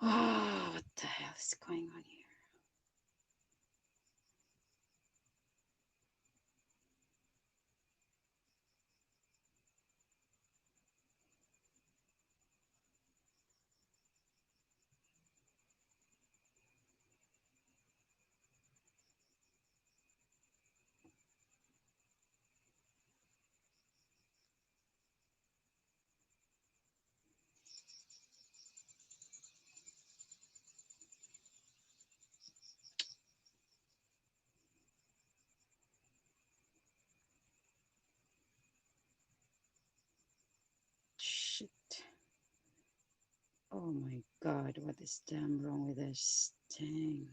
Oh, what the hell is going on here? Shit. Oh my god, what is damn wrong with this thing?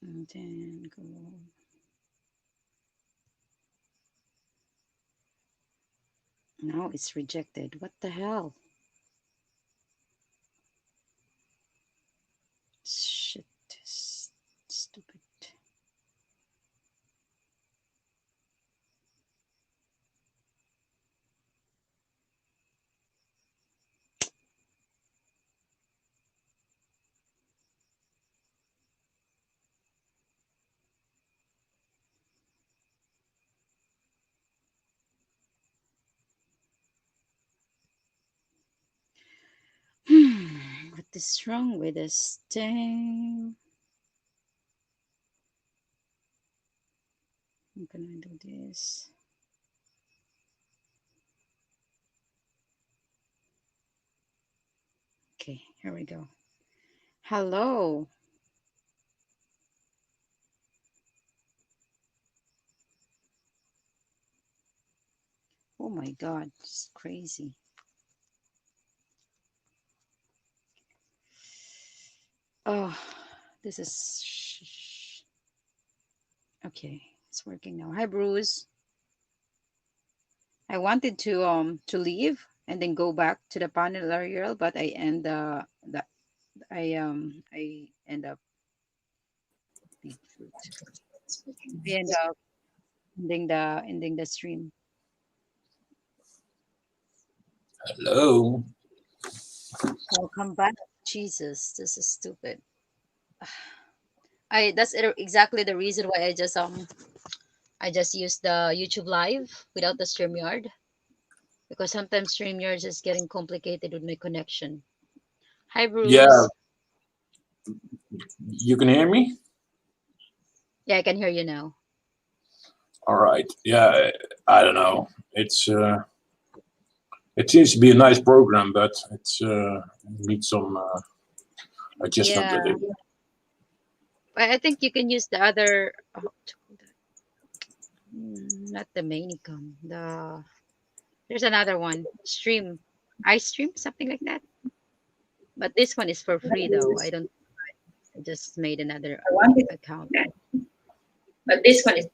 And then go. Now it's rejected. What the hell? Shit. Stupid. What is wrong with this thing? How can I do this? Okay, here we go. Hello. Oh my god, it's crazy. Oh, this is okay. It's working now. Hi, Bruce. I wanted to leave and then go back to the panel area, but I end up being I end up ending the stream. Hello. Welcome back. Jesus, this is stupid. Exactly the reason why I just use the YouTube Live without the StreamYard, because sometimes StreamYard is getting complicated with my connection. Hi, Yeah, Bruce. you can hear me? Yeah, I can hear you now. All right. Yeah, I don't know. It seems to be a nice program, but it needs some adjustment with Yeah, it. I think you can use the other. Oh, not the Mainicom. There's another one. Stream, iStream, something like that. But this one is for free though. I don't. I just made another account. But this one is.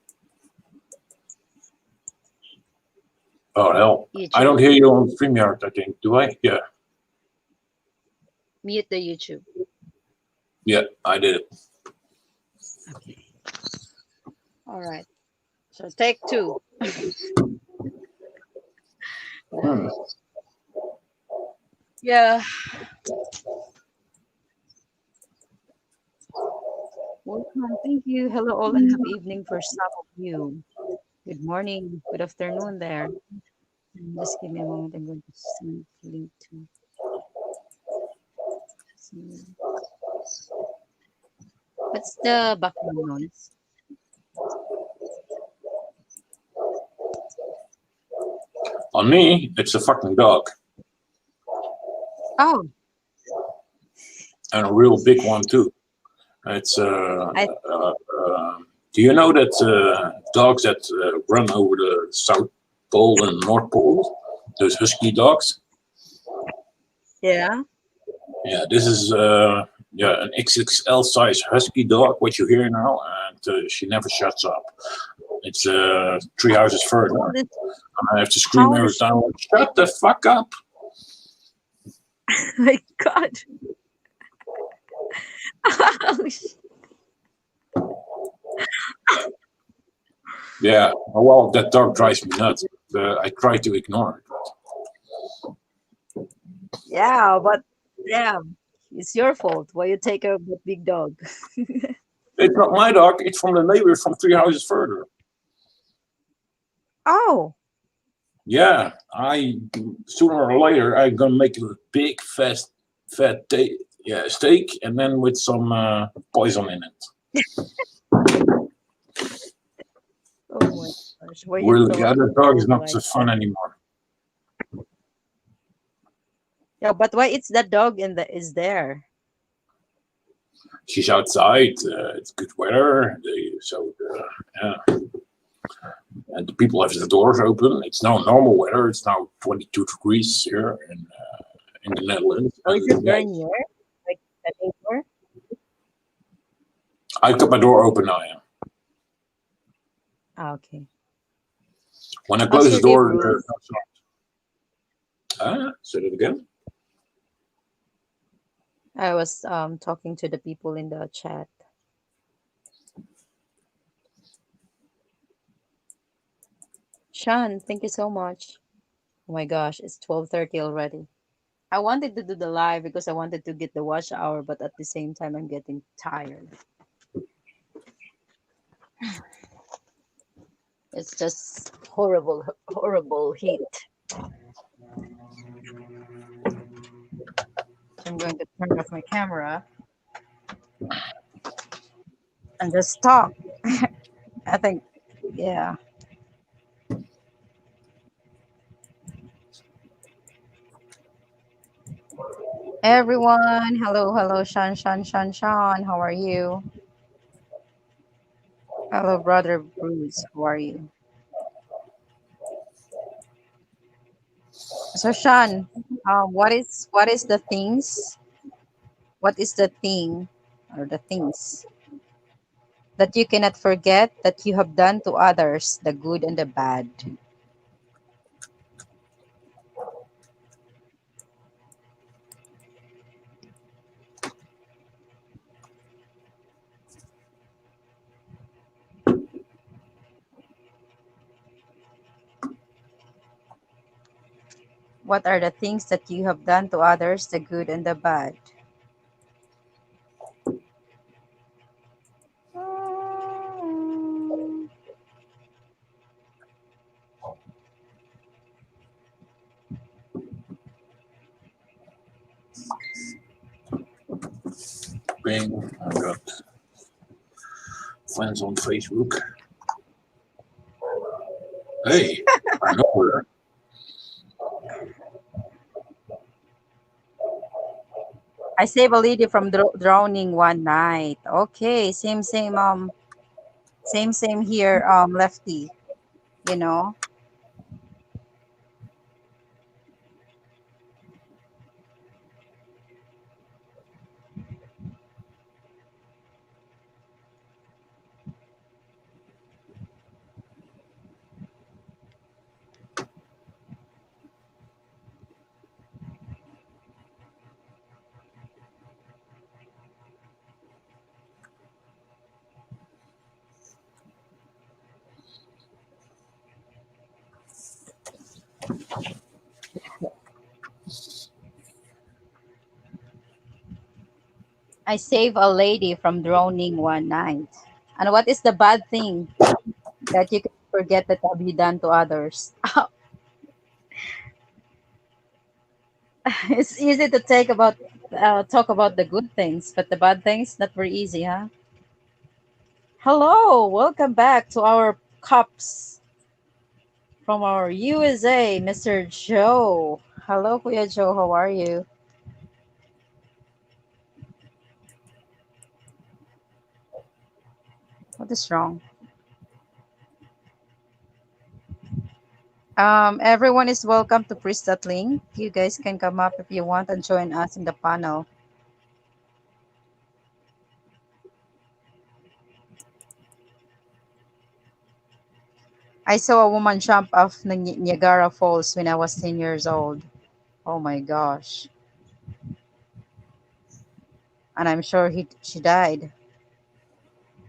Oh hell! I YouTube. don't hear you on StreamYard. I think. Do I? Yeah. Mute the YouTube. Yeah, I did it. Okay. All right. So take two. Hmm. Yeah. Welcome. Thank you. Hello all and happy evening for some of you. Good morning. Good afternoon there. Just give me a moment. I'm going to send the link to. What's the background noise? On me, it's a fucking dog, Oh, and a real big one too. It's I do you know that dogs that run over the South Pole and North Pole, those husky dogs? yeah. Yeah, this is yeah an XXL size husky dog. What you hear now, and she never shuts up. It's 3 houses further. How old is I have to how scream old every is time. Shut the fuck up! my God. Yeah, well, that dog drives me nuts. I try to ignore it. Yeah, but yeah, it's your fault. Why you take a big dog? It's not my dog. It's from the neighbor from 3 houses further. Oh, Yeah, I sooner or later I'm gonna make a big yeah, steak, and then with some poison in it. oh my gosh, why you Really, the throw other your dog is dog not like so that? fun anymore. Yeah, but why it's that dog in the is there? She's outside. It's good weather. Yeah, and the people have the doors open. It's now normal weather. It's now 22 degrees here in the Netherlands. Oh, is And it yeah, very near? Like the neighbor? I've got my door open now. Yeah. Ah, okay. When I How's close the your day, door, Bruce? say that again. I was talking to the people in the chat. Sean, thank you so much. Oh my gosh, it's 12:30 already. I wanted to do the live because I wanted to get the watch hour, but at the same time I'm getting tired. It's just horrible, horrible heat. So I'm going to turn off my camera and just talk. I think, yeah. Everyone, hello, hello, Sean, Sean, Sean, Sean. How are you? Hello, brother Bruce. How are you? So, Sean, what is the things? What is the thing or the things that you cannot forget that you have done to others, the good and the bad? What are the things that you have done to others, the good and the bad? Bing. I've got friends on Facebook. Hey, I know her. I saved a lady from drowning one night. Okay, same here, Lefty. You know, I saved a lady from drowning one night. And what is the bad thing that you can forget that have you done to others? It's easy to talk about the good things, but the bad things not very easy, huh? Hello, welcome back to our cups from our USA, Mr. Joe. Hello, Kuya Joe. How are you? What is wrong? Everyone is welcome to press that link. You guys can come up if you want and join us in the panel. I saw a woman jump off Niagara Falls when I was 10 years old. Oh my gosh. And I'm sure she died.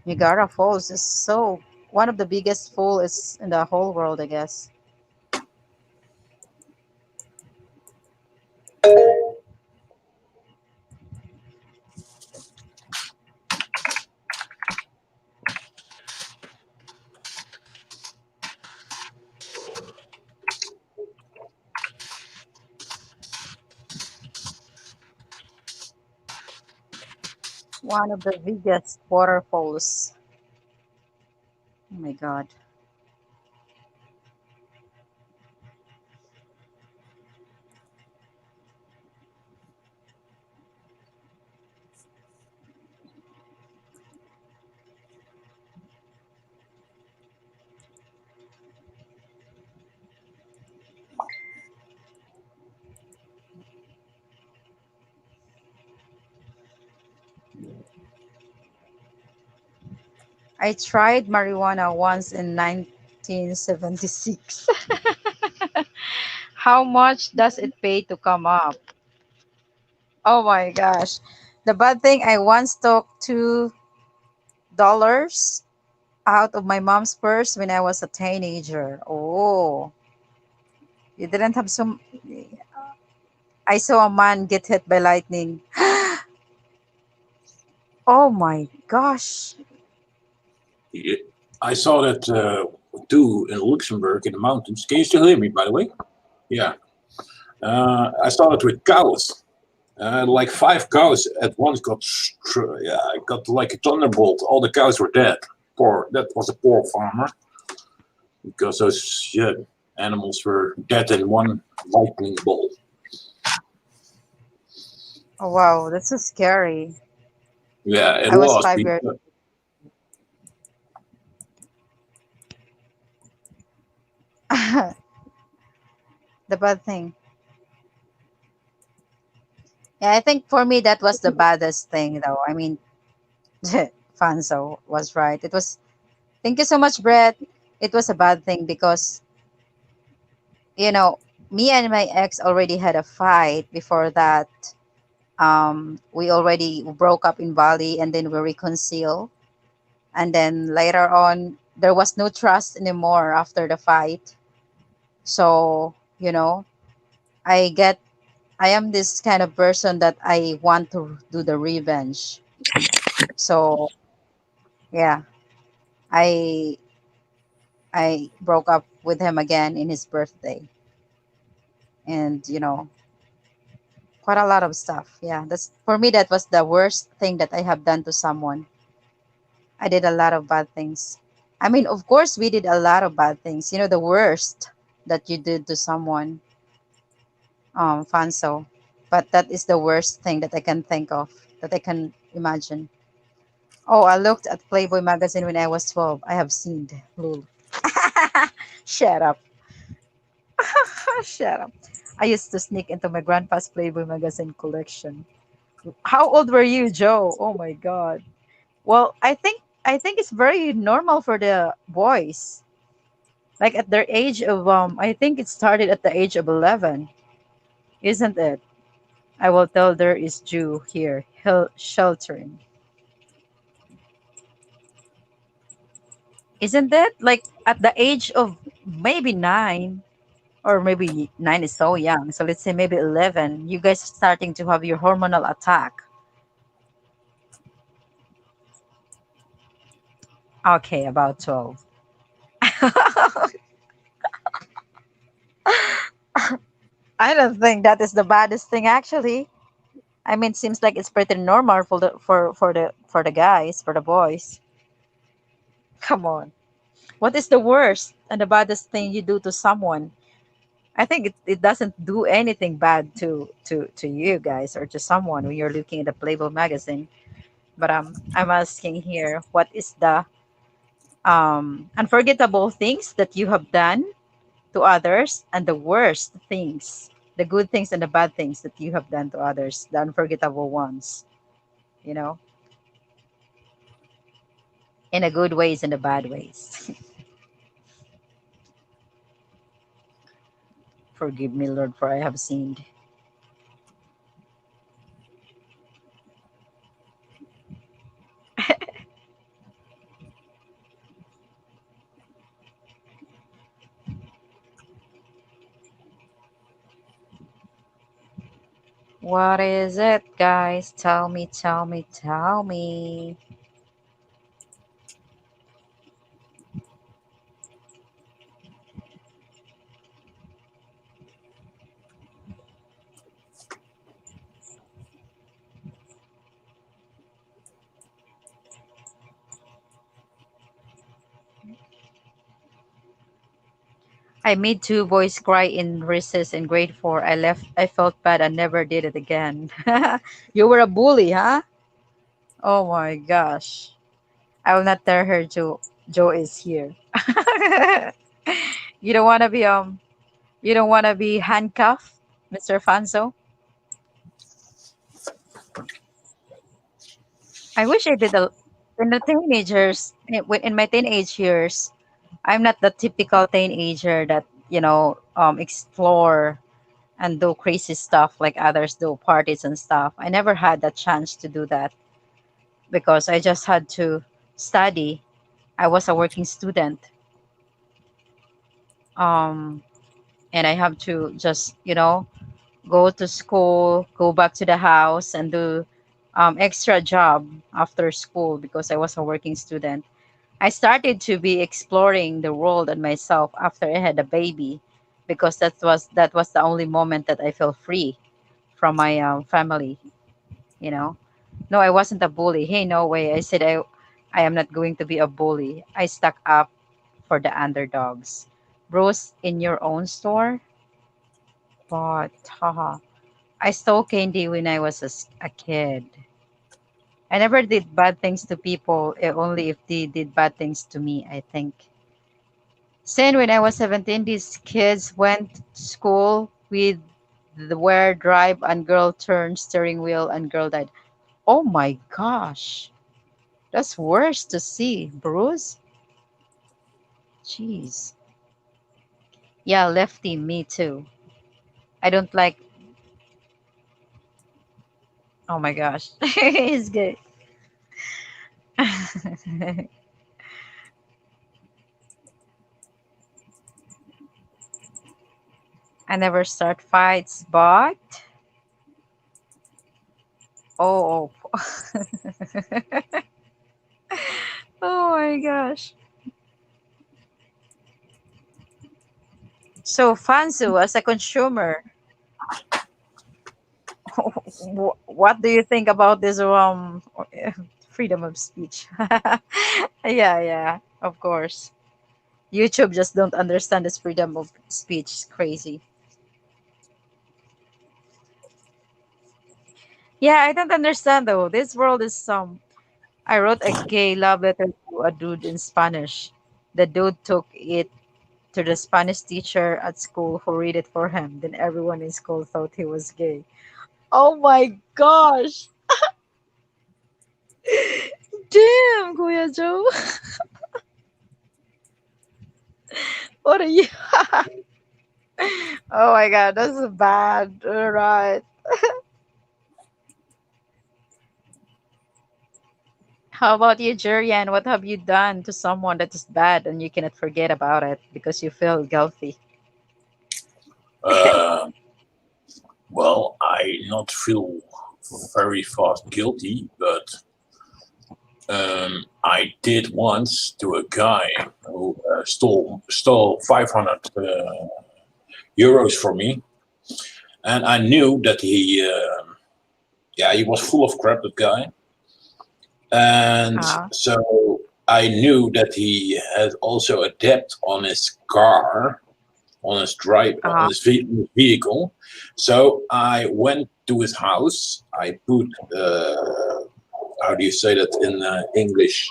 Niagara Falls is so one of the biggest falls in the whole world, I guess. One of the biggest waterfalls. Oh my god. I tried marijuana once in 1976. How much does it pay to come up? Oh my gosh. The bad thing, I once took $2 out of my mom's purse when I was a teenager. Oh, you didn't have some. I saw a man get hit by lightning. Oh my gosh. Yeah, I saw that too in Luxembourg in the mountains. Can you still hear me, by the way? Yeah. I saw it with cows. Like five cows at once yeah, got like a thunderbolt. All the cows were dead. Poor, that was a poor farmer because those yeah, animals were dead in one lightning bolt. Oh wow, that's so scary. Yeah, it I was was. 5 years. The bad thing. Yeah, I think for me that was the baddest thing though. I mean, Fanzo was right. It was. Thank you so much, Brett. It was a bad thing because you know me and my ex already had a fight before that. We already broke up in Bali and then we reconciled. And then later on, there was no trust anymore after the fight. So, I get, I am this kind of person that I want to do the revenge. So, yeah, I, I broke up with him again in his birthday. And, quite a lot of stuff. Yeah, that's for me, that was the worst thing that I have done to someone. I did a lot of bad things. I mean, of course, we did a lot of bad things. The worst that you did to someone, Fanso. But that is the worst thing that I can think of, that I can imagine. Oh, I looked at Playboy magazine when I was 12. I have seen. Lul. Shut up. Shut up. I used to sneak into my grandpa's Playboy magazine collection. How old were you, Joe? Oh my god. Well, I think it's very normal for the boys. Like at their age of I think it started at the age of 11, isn't it? I will tell there is Jew here, sheltering. Isn't it? Like at the age of maybe 9, or maybe 9 is so young. So let's say maybe 11, you guys starting to have your hormonal attack. Okay, about 12. I don't think that is the baddest thing actually. I mean, seems like it's pretty normal for the guys, for the boys. Come on. What is the worst and the baddest thing you do to someone? I think it doesn't do anything bad to you guys or to someone when you're looking at the Playboy magazine. But I'm asking here, what is the unforgettable things that you have done to others, and the worst things, the good things and the bad things that you have done to others, the unforgettable ones, you know, in the good ways and the bad ways. Forgive me, Lord, for I have sinned. What is it, guys? Tell me, tell me, tell me. I made two boys cry in recess in grade four. I left. I felt bad. I never did it again. You were a bully, huh? Oh my gosh. I will not tell her Joe. Joe is here. You don't want to be You don't want to be handcuffed, Mr. Fanzo. I wish I did in the teenagers in my teenage years. I'm not the typical teenager that explore and do crazy stuff like others do, parties and stuff. I never had that chance to do that because I just had to study. I was a working student, um, and I have to just go to school, go back to the house, and do extra job after school because I was a working student. I started to be exploring the world and myself after I had a baby because that was the only moment that I felt free from my family. You know, no, I wasn't a bully. Hey, no way. I said I am not going to be a bully. I stuck up for the underdogs. Bruce, in your own store, but haha. I stole candy when I was a kid. I never did bad things to people, only if they did bad things to me, I think. Saying when I was 17, these kids went to school with the where drive and girl turned steering wheel and girl died. Oh my gosh. That's worse to see, Bruce. Jeez. Yeah, lefty, me too. I don't like, oh my gosh. He's good. I never start fights, but oh, oh my gosh. So, Fanzu, as a consumer, what do you think about this freedom of speech? Yeah, yeah, of course. YouTube just don't understand this freedom of speech. It's crazy. Yeah, I don't understand though. This world is I wrote a gay love letter to a dude in Spanish. The dude took it to the Spanish teacher at school who read it for him. Then everyone in school thought he was gay. Oh my gosh. Damn, Kuya Joe. What are you? Oh my god, that's bad. All right. How about you, Jurian? What have you done to someone that is bad and you cannot forget about it because you feel guilty? Uh, well, I not feel very fast guilty, but I did once to a guy who stole 500 euros from me, and I knew that he was full of crap, that guy, and Uh, so I knew that he had also a debt on his car, on his drive, on uh, his vehicle. So I went to his house. I put how do you say that in English?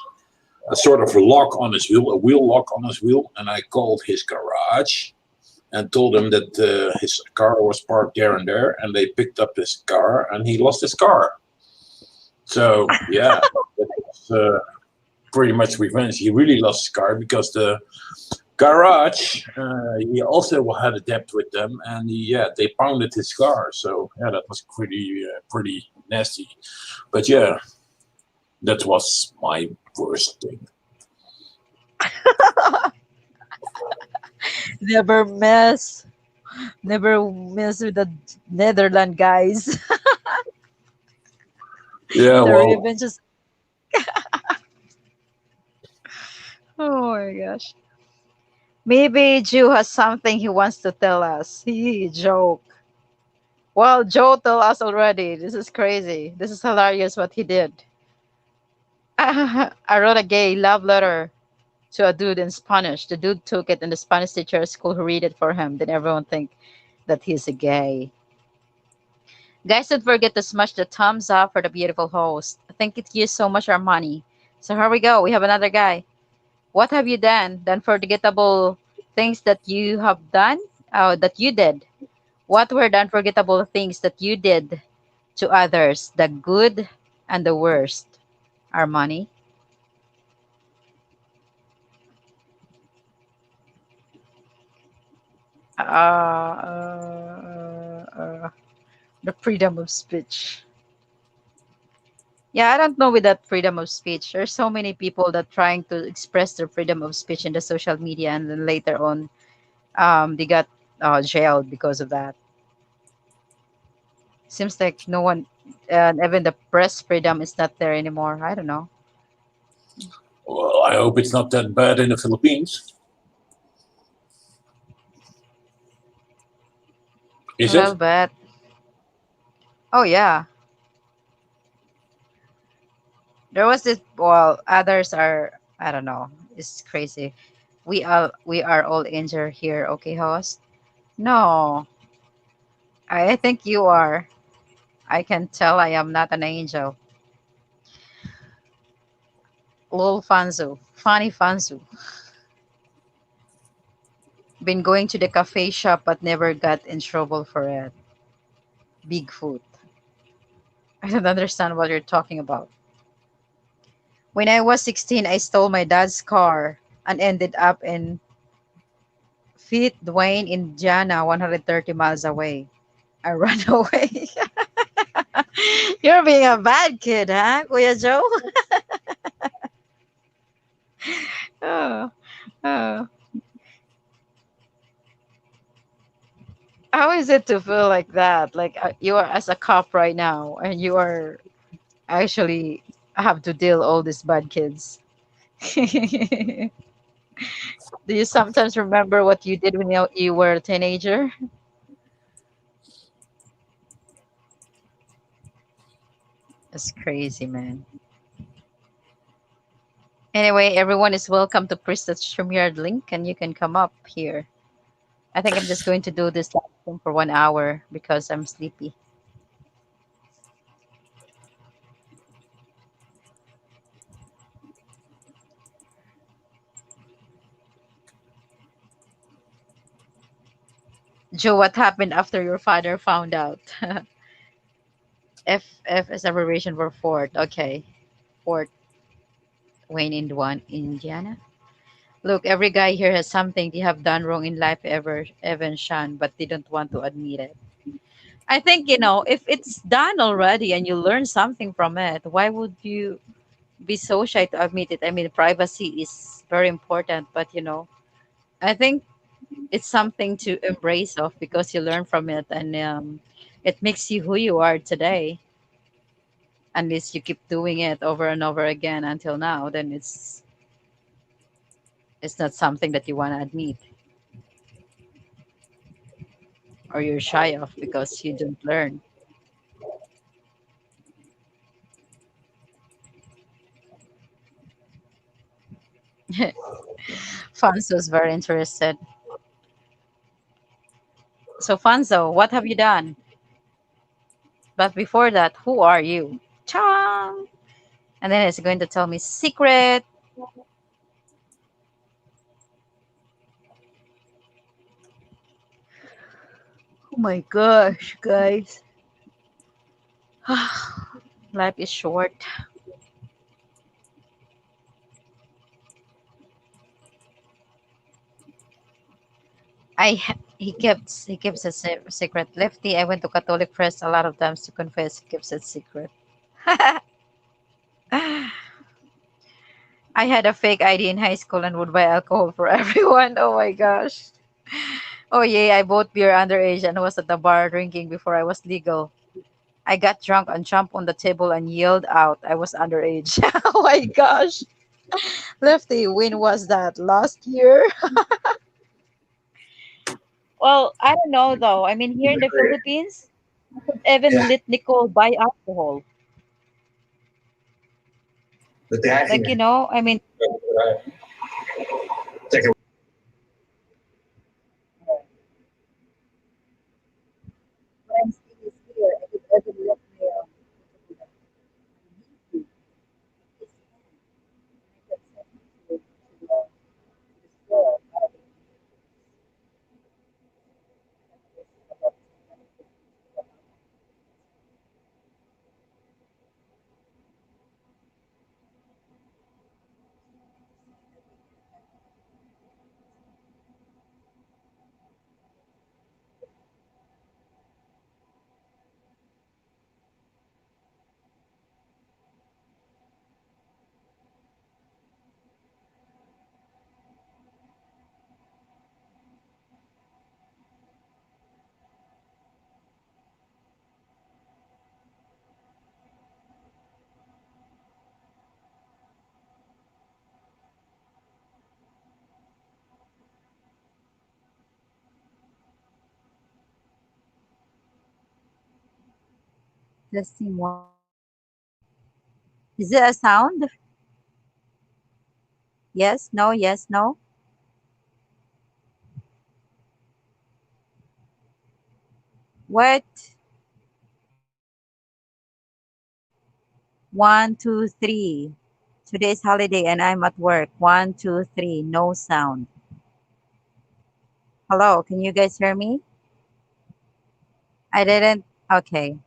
A sort of lock on his wheel, a wheel lock on his wheel, and I called his garage and told him that his car was parked there and there, and they picked up his car, and he lost his car. So yeah, that was pretty much revenge. He really lost his car because the garage he also had a debt with them, and yeah, they pounded his car. So yeah, that was pretty nasty. But yeah, that was my worst thing. never mess. Never mess with the Netherland guys. Yeah, The well, revenge is. Oh my gosh. Maybe Joe has something he wants to tell us. He joke. Well, Joe told us already. This is crazy. This is hilarious what he did. I wrote a gay love letter to a dude in Spanish. The dude took it, and the Spanish teacher at school who read it for him. Then everyone think that he's a gay. Guys, don't forget to smash the thumbs up for the beautiful host. Thank you so much, Armani. So here we go. We have another guy. What have you done? The unforgettable things that you have done? Oh, that you did. What were the unforgettable things that you did to others? The good and the worst. Armani. The freedom of speech. Yeah, I don't know with that freedom of speech. There's so many people that trying to express their freedom of speech in the social media, and then later on, they got jailed because of that. Seems like no one, even the press freedom is not there anymore. I don't know. Well, I hope it's not that bad in the Philippines. Is Well, it? but oh yeah, there was this. Well, others are. I don't know. It's crazy. We are all injured here. Okay, host. No, I think you are. I can tell I am not an angel. Lol Fanzu. Funny Fanzu. Been going to the cafe shop but never got in trouble for it. Bigfoot. I don't understand what you're talking about. When I was 16, I stole my dad's car and ended up in Fifth Dwayne, Indiana, 130 miles away. I ran away. You're being a bad kid, huh, Kuya Joe? Oh, oh. How is it to feel like that? Like you are as a cop right now, and you are actually have to deal all these bad kids. Do you sometimes remember what you did when you were a teenager? It's crazy, man. Anyway, everyone is welcome to press the StreamYard link and you can come up here. I think I'm just going to do this live stream for 1 hour because I'm sleepy. Joe, what happened after your father found out? F is abbreviation for Fort. Okay. Fort Wayne in one Indiana. Look, every guy here has something they have done wrong in life ever even Sean, but they don't want to admit it. I think, if it's done already and you learn something from it, why would you be so shy to admit it? I mean, privacy is very important, but I think it's something to embrace of because you learn from it, and it makes you who you are today. Unless you keep doing it over and over again until now, then it's not something that you want to admit or you're shy of because you didn't learn. Fanzo's very interested. So Fanzo, what have you done? But before that, who are you? Chang! And then it's going to tell me secret. Oh my gosh, guys. Life is short. He keeps a secret. Lefty, I went to Catholic first a lot of times to confess. He keeps it secret. I had a fake ID in high school and would buy alcohol for everyone. Oh my gosh. Oh yeah, I bought beer underage and was at the bar drinking before I was legal. I got drunk and jumped on the table and yelled out I was underage. Oh my gosh. Lefty, when was that? Last year? Well, I don't know though. I mean, here in the Philippines, even Yeah, let Nicole buy alcohol. but they Like, actually I mean, Testing one. Is it a sound? Yes, no, yes, no. What? One, two, three. Today's holiday and I'm at work. One, two, three. No sound. Hello, can you guys hear me? I didn't. Okay.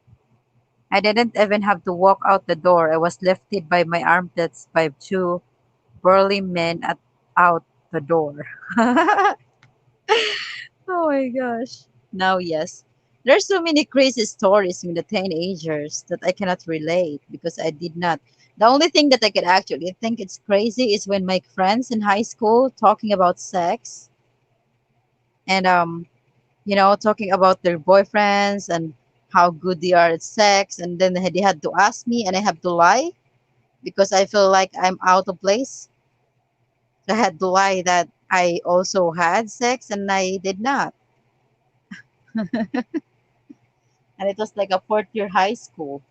I didn't even have to walk out the door. I was lifted by my armpits by two burly men out the door. Oh my gosh. Now, yes. There's so many crazy stories with the teenagers that I cannot relate because I did not. The only thing that I could actually think it's crazy is when my friends in high school talking about sex and talking about their boyfriends and how good they are at sex, and then they had to ask me and I have to lie because I feel like I'm out of place. I had to lie that I also had sex and I did not. And it was like a fourth year high school.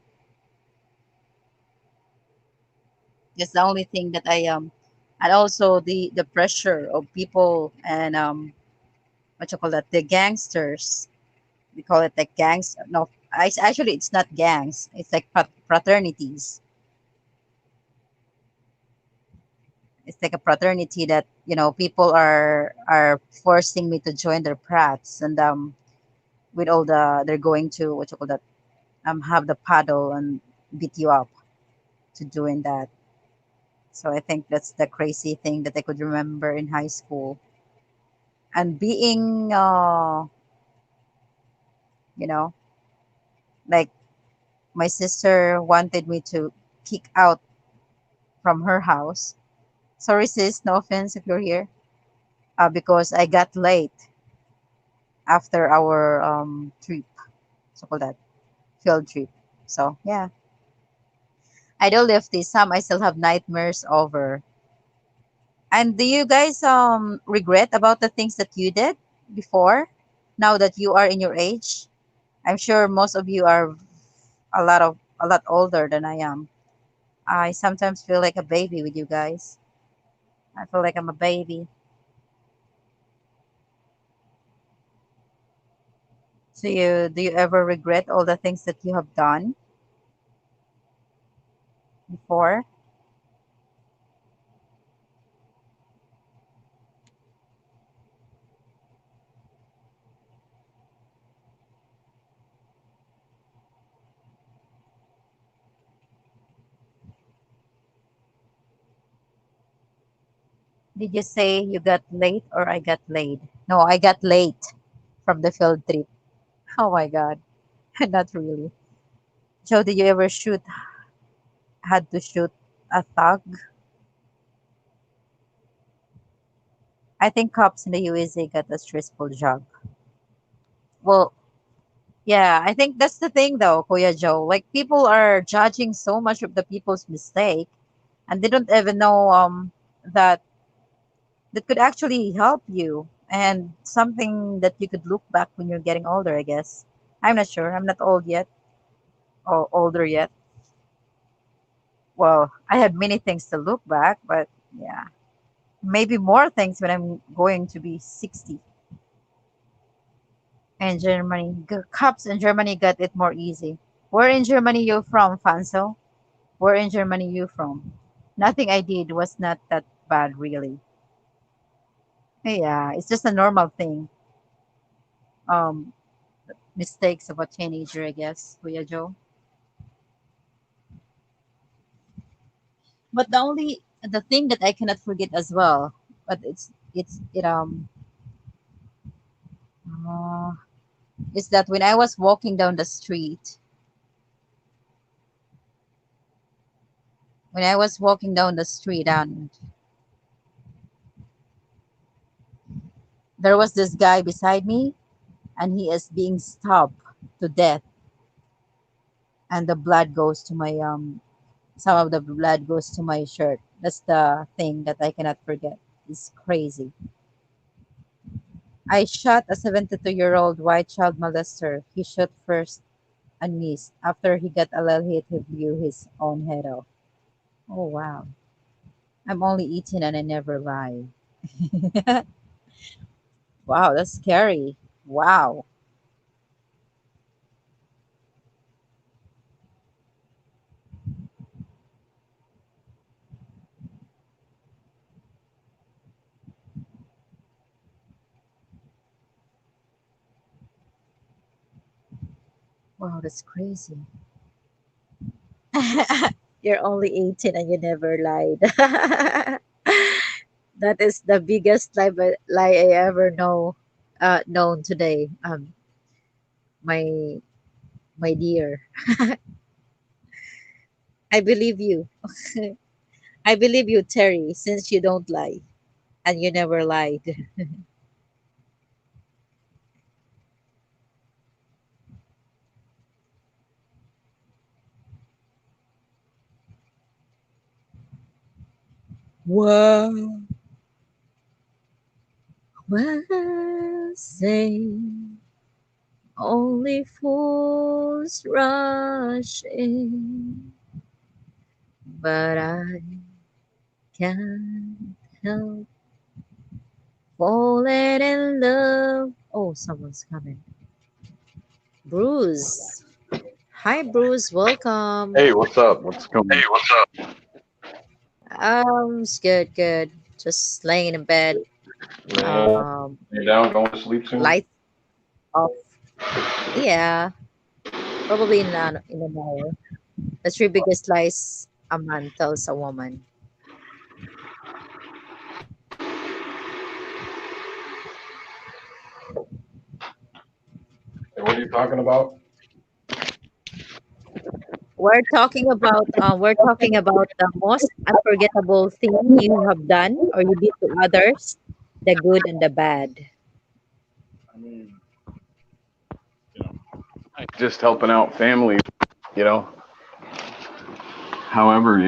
That's the only thing that I and also the pressure of people and what you call that, the gangsters. We call it like gangs. No, actually it's not gangs. It's like fraternities. It's like a fraternity that people are forcing me to join their prats, and with all they're going to what you call that, have the paddle and beat you up to doing that. So I think that's the crazy thing that I could remember in high school. And being you know like my sister wanted me to kick out from her house. Sorry sis, no offense if you're here. Because I got late after our trip, so called that field trip. So yeah, I do live this. Some I still have nightmares over. And do you guys regret about the things that you did before? Now that you are in your age, I'm sure most of you are a lot older than I am. I sometimes feel like a baby with you guys. I feel like I'm a baby. So you do you ever regret all the things that you have done before? Did you say you got late or I got laid? No, I got late from the field trip. Oh my god. Not really. Joe, did you ever had to shoot a thug? I think cops in the USA got a stressful job. Well, yeah, I think that's the thing though, Kuya Joe. Like people are judging so much of the people's mistake and they don't even know that that could actually help you and something that you could look back when you're getting older, I guess. I'm not sure. I'm not old yet or older yet. Well, I have many things to look back, but yeah, maybe more things when I'm going to be 60. And Germany, cops in Germany got it more easy. Where in Germany you from, Fanso? Where in Germany you from? Nothing I did was not that bad, really. Yeah, it's just a normal thing. Um, Mistakes of a teenager, I guess, Kuya Joe. But the thing that I cannot forget as well, but it's it uh, is that when I was walking down the street, and there was this guy beside me, and he is being stabbed to death, and the blood goes to my some of the blood goes to my shirt. That's the thing that I cannot forget. It's crazy. I shot a 72-year-old white child molester. He shot first and missed. After he got a little hit, he blew his own head off. Oh, wow. I'm only 18 and I never lie. Wow, that's scary. Wow. Wow, that's crazy. You're only 18 and you never lied. That is the biggest lie I ever known today. My my dear, I believe you. I believe you, Terry, since you don't lie and you never lied. Wow. Well, say only fools rush in, but I can't help falling in love. Oh, someone's coming. Bruce. Hi, Bruce. Welcome. Hey, what's up? What's going? It's good, good. Just laying in bed. Laying Um, down, going to sleep soon? lights off. Yeah, probably in an hour. The three biggest lies a man tells a woman. Hey, what are you talking about? We're talking about the most unforgettable thing you have done or you did to others, the good and the bad. I mean, just helping out family, you know. However,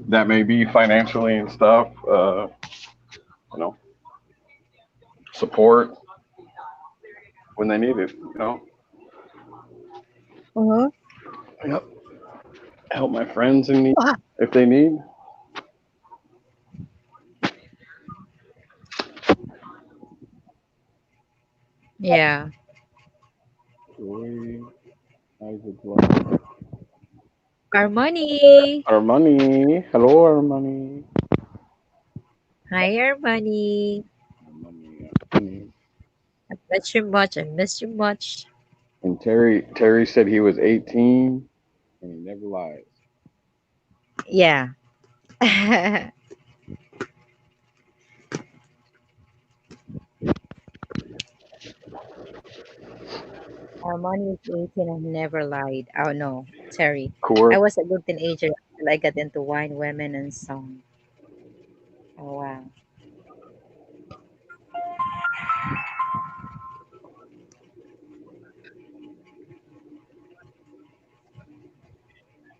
that may be financially and stuff. You know, support when they need it. Uh-huh. Yep. Help my friends in need Ah, if they need. yeah. Joy, Isaac Love. Our money. Armani. Hello, Armani. Hi, our money. Armani. Armani. I miss you much. I miss you much. And Terry said he was 18 and he never lies. Yeah. Armani is 18 and never lied. Oh no, Terry. Cool. I was a good teenager until I got into wine, women, and song. Oh wow.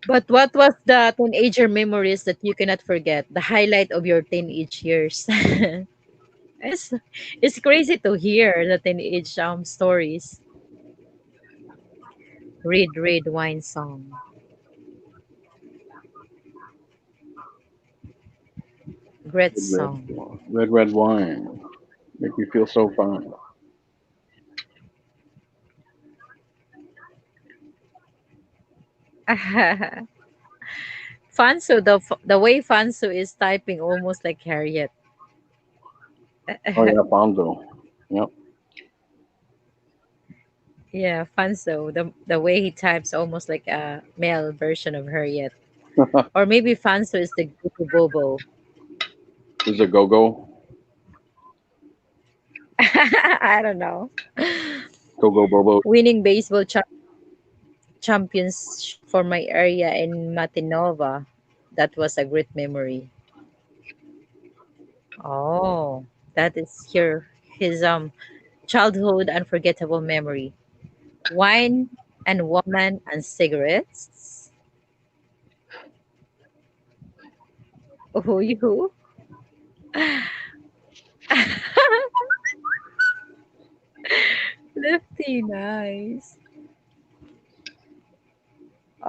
But what was the teenager memories that you cannot forget? The highlight of your teenage years. it's it's crazy to hear the teenage stories. Read wine song. Great song. Red wine. Make me feel so fine. Fansu, the way Fansu is typing almost like Harriet. Oh yeah, Fonzo. Yep. Yeah, Fanso. The way he types almost like a male version of her yet. Or maybe Fanso is the Gugu Bobo. Is a go go. I don't know. Go go Bobo. Winning baseball championship for my area in Matinova. That was a great memory. Oh, that is his childhood unforgettable memory. Wine and woman and cigarettes. Who you? Lefty, nice.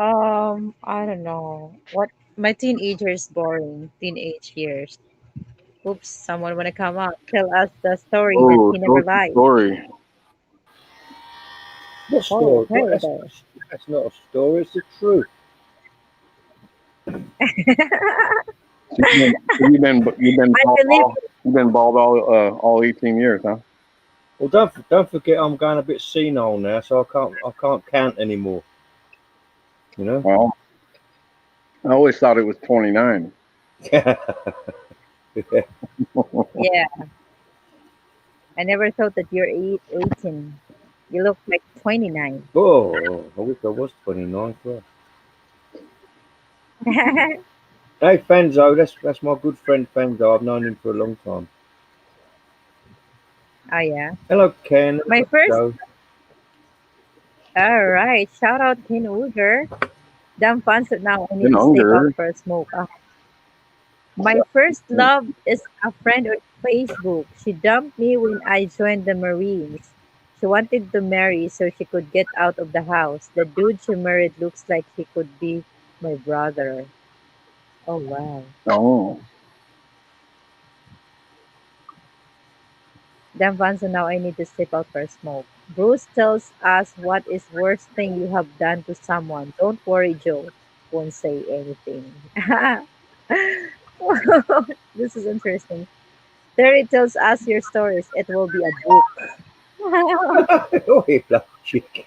I don't know. What my teenager is boring. Teenage years. Oops, someone wanna come up. Tell us the story that Oh, he never what's the lied. story? What Oh, story? What? hey there. That's not a story. It's the truth. So you've been I bald believe all 18 years, huh? Well, don't forget, I'm going a bit senile now, so I can't count anymore. You know. Well, I always thought it was 29. yeah. I never thought that you're 18. You look like 29. Oh, I wish I was 29. Well. Hey, Fanzo, that's my good friend Fanzo. I've known him for a long time. Oh yeah. Hello, Ken. My Hello, first Joe. all right. Shout out Ken Uger. Damn fun so now I need Been to step out younger. for a smoke. My first love is a friend on Facebook. She dumped me when I joined the Marines. She wanted to marry so she could get out of the house. The dude she married looks like he could be my brother. Oh wow. Oh, Damn fun so now I need to step out for a smoke. Bruce tells us what is worst thing you have done to someone. Don't worry, Joe. Won't say anything. this is interesting. Terry tells us your stories. It will be a book. Oh, you bloody chick.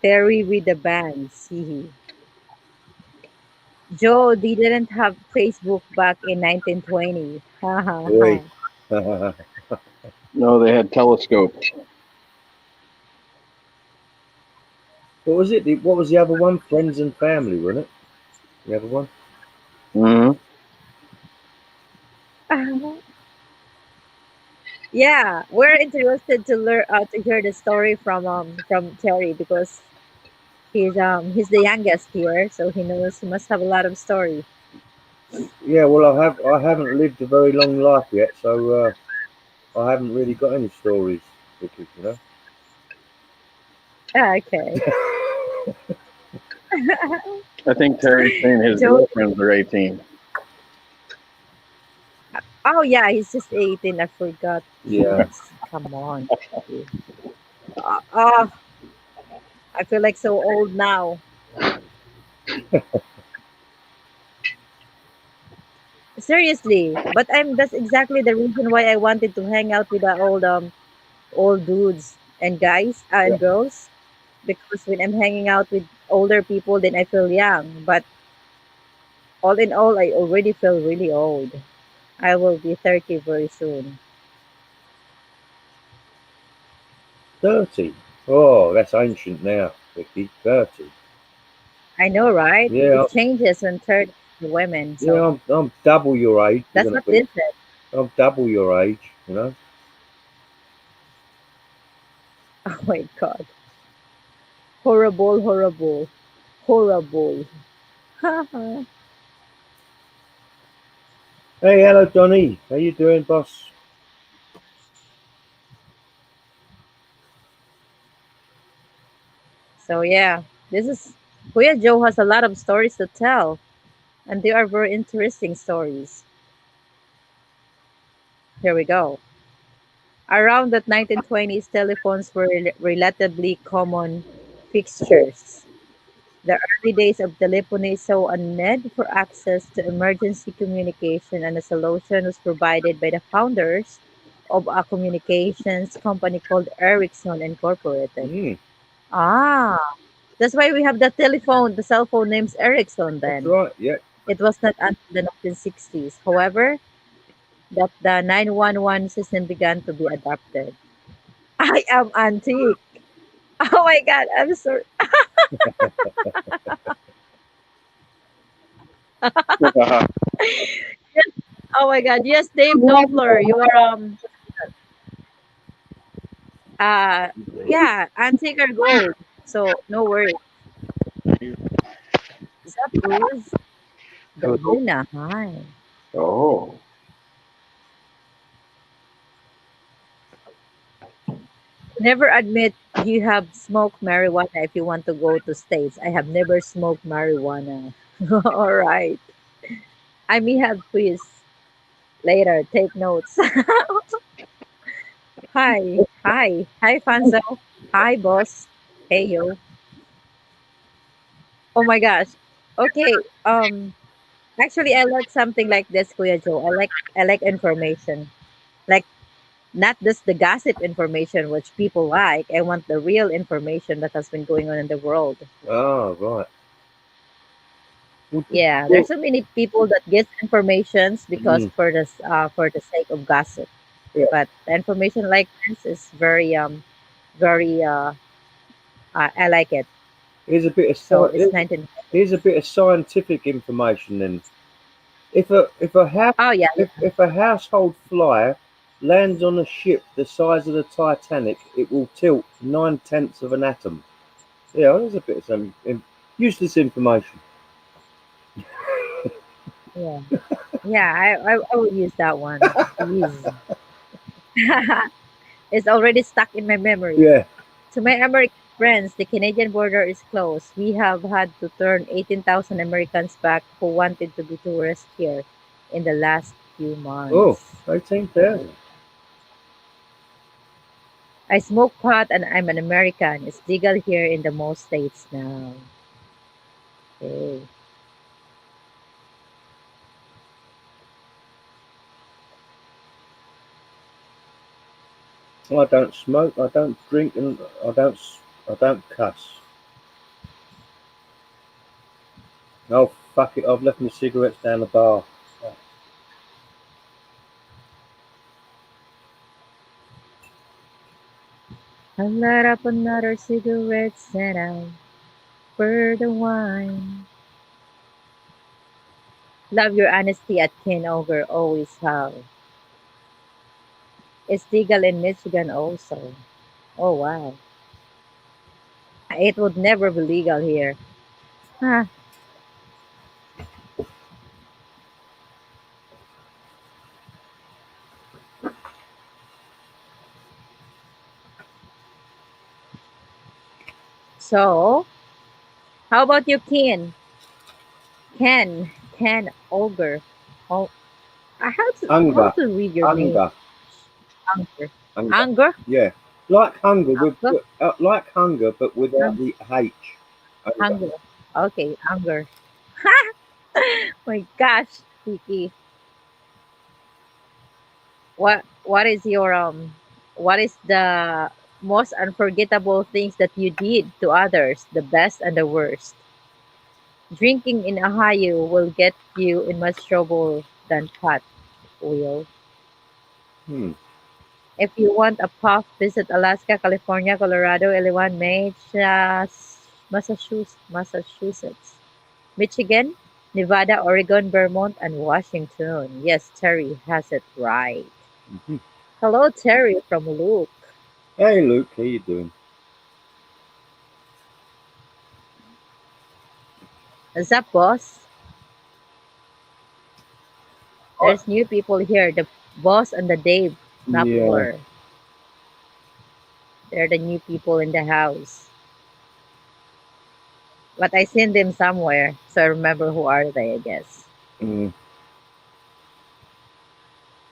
Terry with the bands. Hee. Joe didn't have Facebook back in 1920. Ha ha Oi. ha. What no, they had telescopes. was it? What was the other one? Friends and family, wasn't it? The other one. Hmm. yeah, we're interested to learn to hear the story from Terry because he's the youngest here, so he must have a lot of story. Yeah. Well, I haven't lived a very long life yet, so I haven't really got any stories, Vicky. You know. Ah, okay. I think Terry's saying his Joe, girlfriends are 18. oh yeah, he's just 18. I forgot. Yeah. Come on. Oh, I feel like so old now. Seriously, but that's exactly the reason why I wanted to hang out with the old dudes and guys Yeah. and girls because when I'm hanging out with older people then I feel young, but all in all I already feel really old. I will be 30 very soon. 30. Oh, that's ancient now, Vicky. 30. I know, right? Yeah. It changes when 30 to women, so Yeah. I'm double your age. that's what this is. I'm double your age. You know. Oh my god. Horrible, horrible, horrible. Hey, hello, Donny. How you doing, boss? so yeah, this is Kuya Joe has a lot of stories to tell. And they are very interesting stories. Here we go. Around the 1920s, telephones were relatively common fixtures. The early days of telephony saw a need for access to emergency communication, and a solution was provided by the founders of a communications company called Ericsson Incorporated. Mm, Ah, that's why we have the telephone, the cell phone name's Ericsson that's then. right. Yeah. It was not until the 1960s. However, that the 911 system began to be adopted. I am antique. Oh my god, I'm sorry. Oh my god, yes, Dave Knopfler, you are uh yeah, antique or gold. So no worries. What's up, Bruce? Hello. Davina, hi. Oh, Never admit you have smoked marijuana if you want to go to States. I have never smoked marijuana. All right. I may have quiz later. Take notes. Hi. Hi. Hi, Fanzo. Hi, boss. Hey, yo. Oh my gosh. Okay. Actually, I like something like this, Kuya Joe. I like information. Like not just the gossip information which people like. I want the real information that has been going on in the world. Oh, right. Well, Yeah, well, there's so many people that get informations because mm, for the sake of gossip. yeah. But the information like this is very I like it. Here's a bit of So sci- it's here's, 19. here's a bit of scientific information then. Oh yeah, If a household flyer lands on a ship the size of the Titanic, it will tilt 9/10 of an atom. Yeah, there's a bit of some useless information. yeah, yeah. I will use that one. Jeez. It's already stuck in my memory. Yeah. To my American friends, the Canadian border is closed. We have had to turn 18,000 Americans back who wanted to be tourists here in the last few Oh, months. 18,000. I smoke pot and I'm an American. It's legal here in the most states now. Okay. I don't smoke. I don't drink, and I don't cuss. Oh fuck it! I've left my cigarettes down the bar. I'll light up another cigarette and I'll pour the wine. Love your honesty at Ken Ogre, always have. It's legal in Michigan also. Oh wow. It would never be legal here. Huh. So, how about you, Ken? Ken Ogre. Oh, how Hunger, to read your name? hunger, Hunger. hunger. Hunger? Yeah, like hunger Hunger? like hunger, but without Hung- the H. Hunger. Hunger. Okay, hunger. My gosh, Vicky. What is your what is the most unforgettable things that you did to others, the best and the worst? Drinking in Ohio will get you in much trouble than pot will. Hmm. If you want a puff, visit Alaska, California, Colorado, Illinois, Massachusetts, Michigan, Nevada, Oregon, Vermont, and Washington. Yes, Terry has it right. Mhm. Hello, Terry from Luke. Hey, Luke, how you doing? What's up, boss? Oh, There's new people here. The boss and the Dave yeah. Knopfler. They're the new people in the house. But I seen them somewhere, so I remember who are they, I guess. Mm.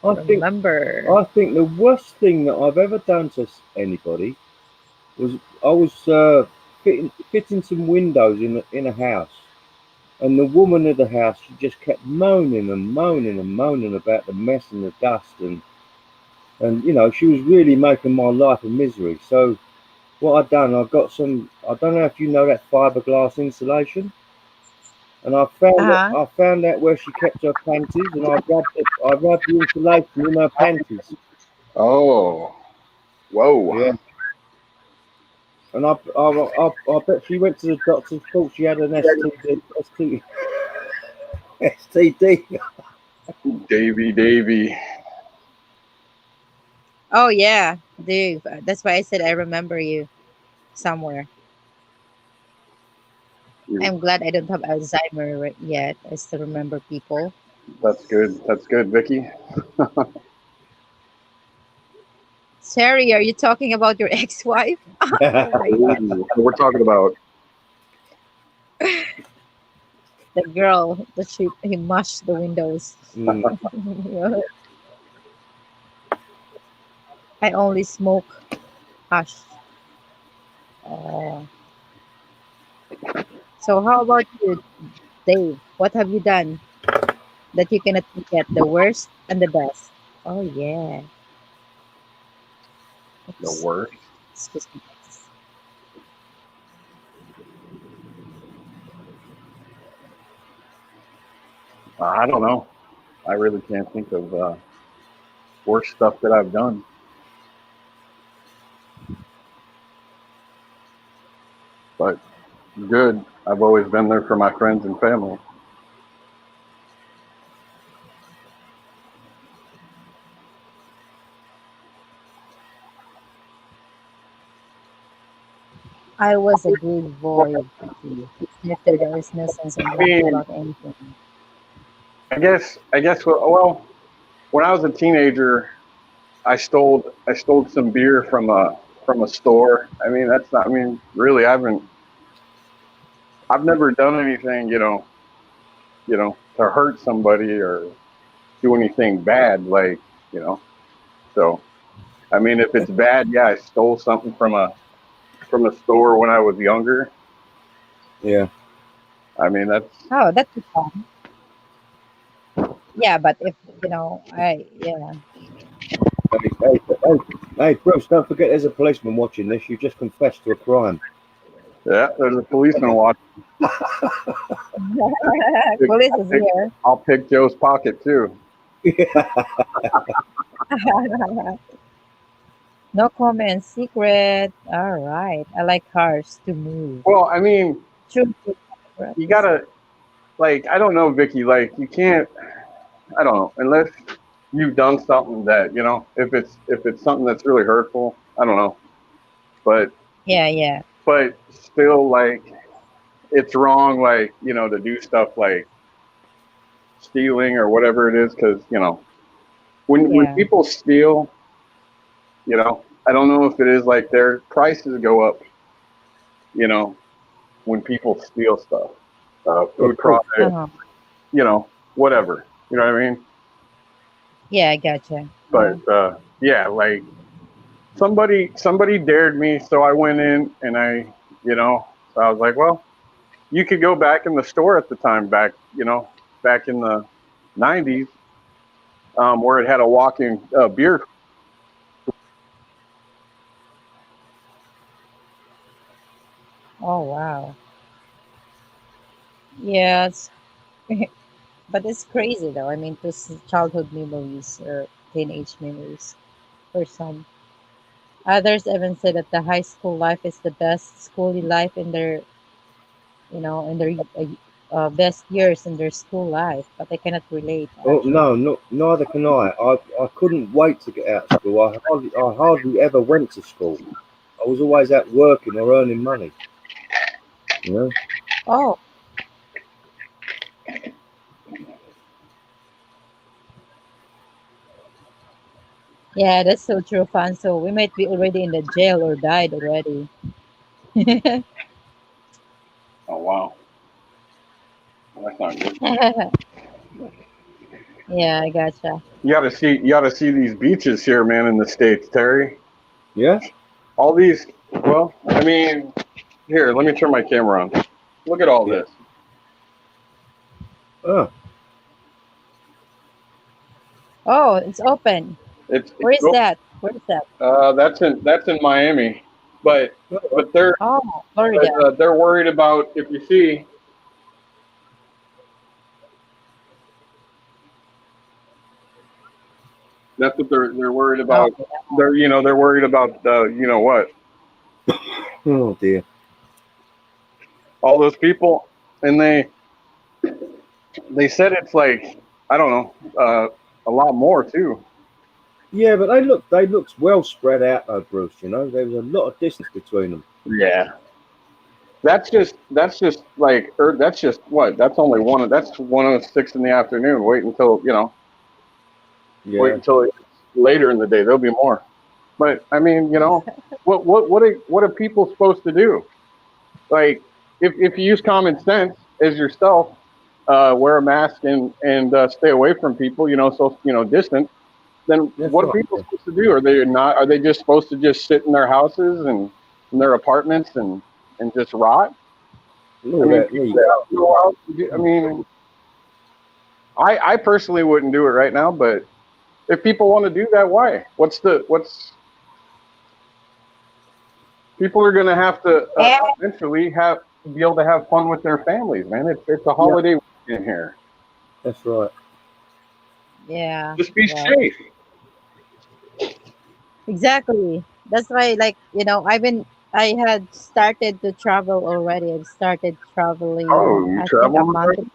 I think Remember. I think the worst thing that I've ever done to anybody was I was fitting some windows in a house, and the woman of the house, she just kept moaning and moaning and moaning about the mess and the dust, and she was really making my life a misery. So what I done, I got some. I don't know if you know that fiberglass insulation, and Uh-huh. I found out where she kept her panties, and I rubbed the insulation in her panties. Oh, whoa. Yeah. And I bet she went to the doctor, thought she had an STD. Davy. Oh yeah, Dave. That's why I said I remember you somewhere. You- I'm glad I don't have Alzheimer yet. I still remember people. That's good. That's good, Vicky. Sari, are you talking about your ex-wife? Oh my God. Ooh, we're talking about. The girl that he mushed the windows. Mm. I only smoke hash. Oh. So how about you, Dave? What have you done that you cannot forget? The worst and the best. Oh yeah. The Oops. worst. Excuse me. I don't know. I really can't think of worst stuff that I've done. But good. I've always been there for my friends and family. I was a good void. After there is no sense of I bragging mean, about anything. I guess. Well, when I was a teenager, I stole some beer from a store. I mean, that's not. I mean, really, I've never done anything, to hurt somebody or do anything bad, like, you know. So, I mean, if it's bad, yeah, I stole something from a store when I was younger. Yeah. I mean, that's Oh, that's fun. Yeah, but if I yeah. Hey, Bruce, don't forget there's a policeman watching this. You just confessed to a crime. yeah. There's a policeman watching. Police I'll is pick, here. I'll pick Joe's pocket too. No comment, secret. All right. I like cars to move. Well, I mean, True. you gotta, like, I don't know, Vicky, like, you can't. I don't know, unless you've done something that, if it's something that's really hurtful. I don't know, but Yeah, yeah. still, like, it's wrong, like, to do stuff like stealing or whatever it is, because when Yeah. people steal, I don't know if it is like their prices go up, you know, when people steal stuff, food Of course. products, Uh-huh. whatever. You know what I mean? Yeah, I gotcha. Yeah. But yeah, like somebody dared me, so I went in and so I was like, well, you could go back in the store at the time, back in the '90s, where it had a walk-in beer. Oh wow. Yeah, but it's crazy though. I mean, this is childhood memories or teenage memories for some. Others even say that the high school life is the best school life in their best years in their school life. But I cannot relate Oh actually. no, no, neither can I. I couldn't wait to get out of school. I hardly ever went to school. I was always out working or earning money. You know. Oh, yeah, that's so true, Fan. So we might be already in the jail or died already. Oh wow, that's not good. Yeah, I gotcha. You got to see these beaches here, man, in the States, Terry. Yeah. All these, well, I mean, here, let me turn my camera on. Look at all Yeah. this. Oh. Oh, it's open. It's Where is oh, that? Where is that? that's in Miami, but Oh. but they're Oh, but, Florida. they're worried about, if you see, that's what they're worried Oh, about. They're worried about what, Oh dear. all those people, and they said it's like, I don't know, a lot more too. Yeah, but they looked well spread out though, Bruce. You know, there was a lot of distance between them. Yeah. That's just like, that's just what, that's only that's 1:06 in the afternoon. Wait Yeah. until it's later in the day. There'll be more. But I mean, what are people supposed to do? Like, if you use common sense as yourself, wear a mask and stay away from people, so distance. Then That's what are right. people Yeah. supposed to do? Are they not? Are they just supposed to just sit in their houses and in their apartments and just rot? I Lord, mean, there people you go. have to go out. I mean, I personally wouldn't do it right now, but if people want to do that, why? What's people are going to have to And eventually have be able to have fun with their families, man. It's a Yeah, holiday weekend here. that's right. Yeah. Just be Right. safe. Exactly. That's why, like, I had started to travel already. I've started Oh, traveling, you I think, a traveling month already? ago.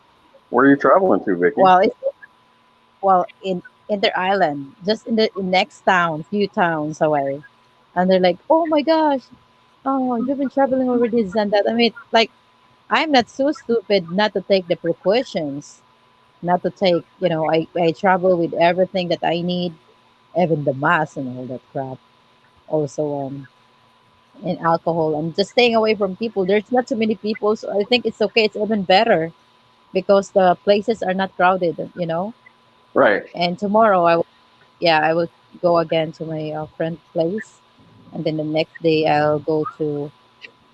Where are you traveling to, Vicky? Well, in Inter Island, just in the next town, few towns away. And they're like, "Oh my gosh, oh, you've been traveling already, this and that." I mean, like, I'm not so stupid not to take the precautions, not to take, I travel with everything that I need, even the mask and all that crap. Also, and alcohol and just staying away from people. There's not too many people, so I think it's okay. It's even better because the places are not crowded. Right. And tomorrow, I will go again to my friend's place, and then the next day I'll go to.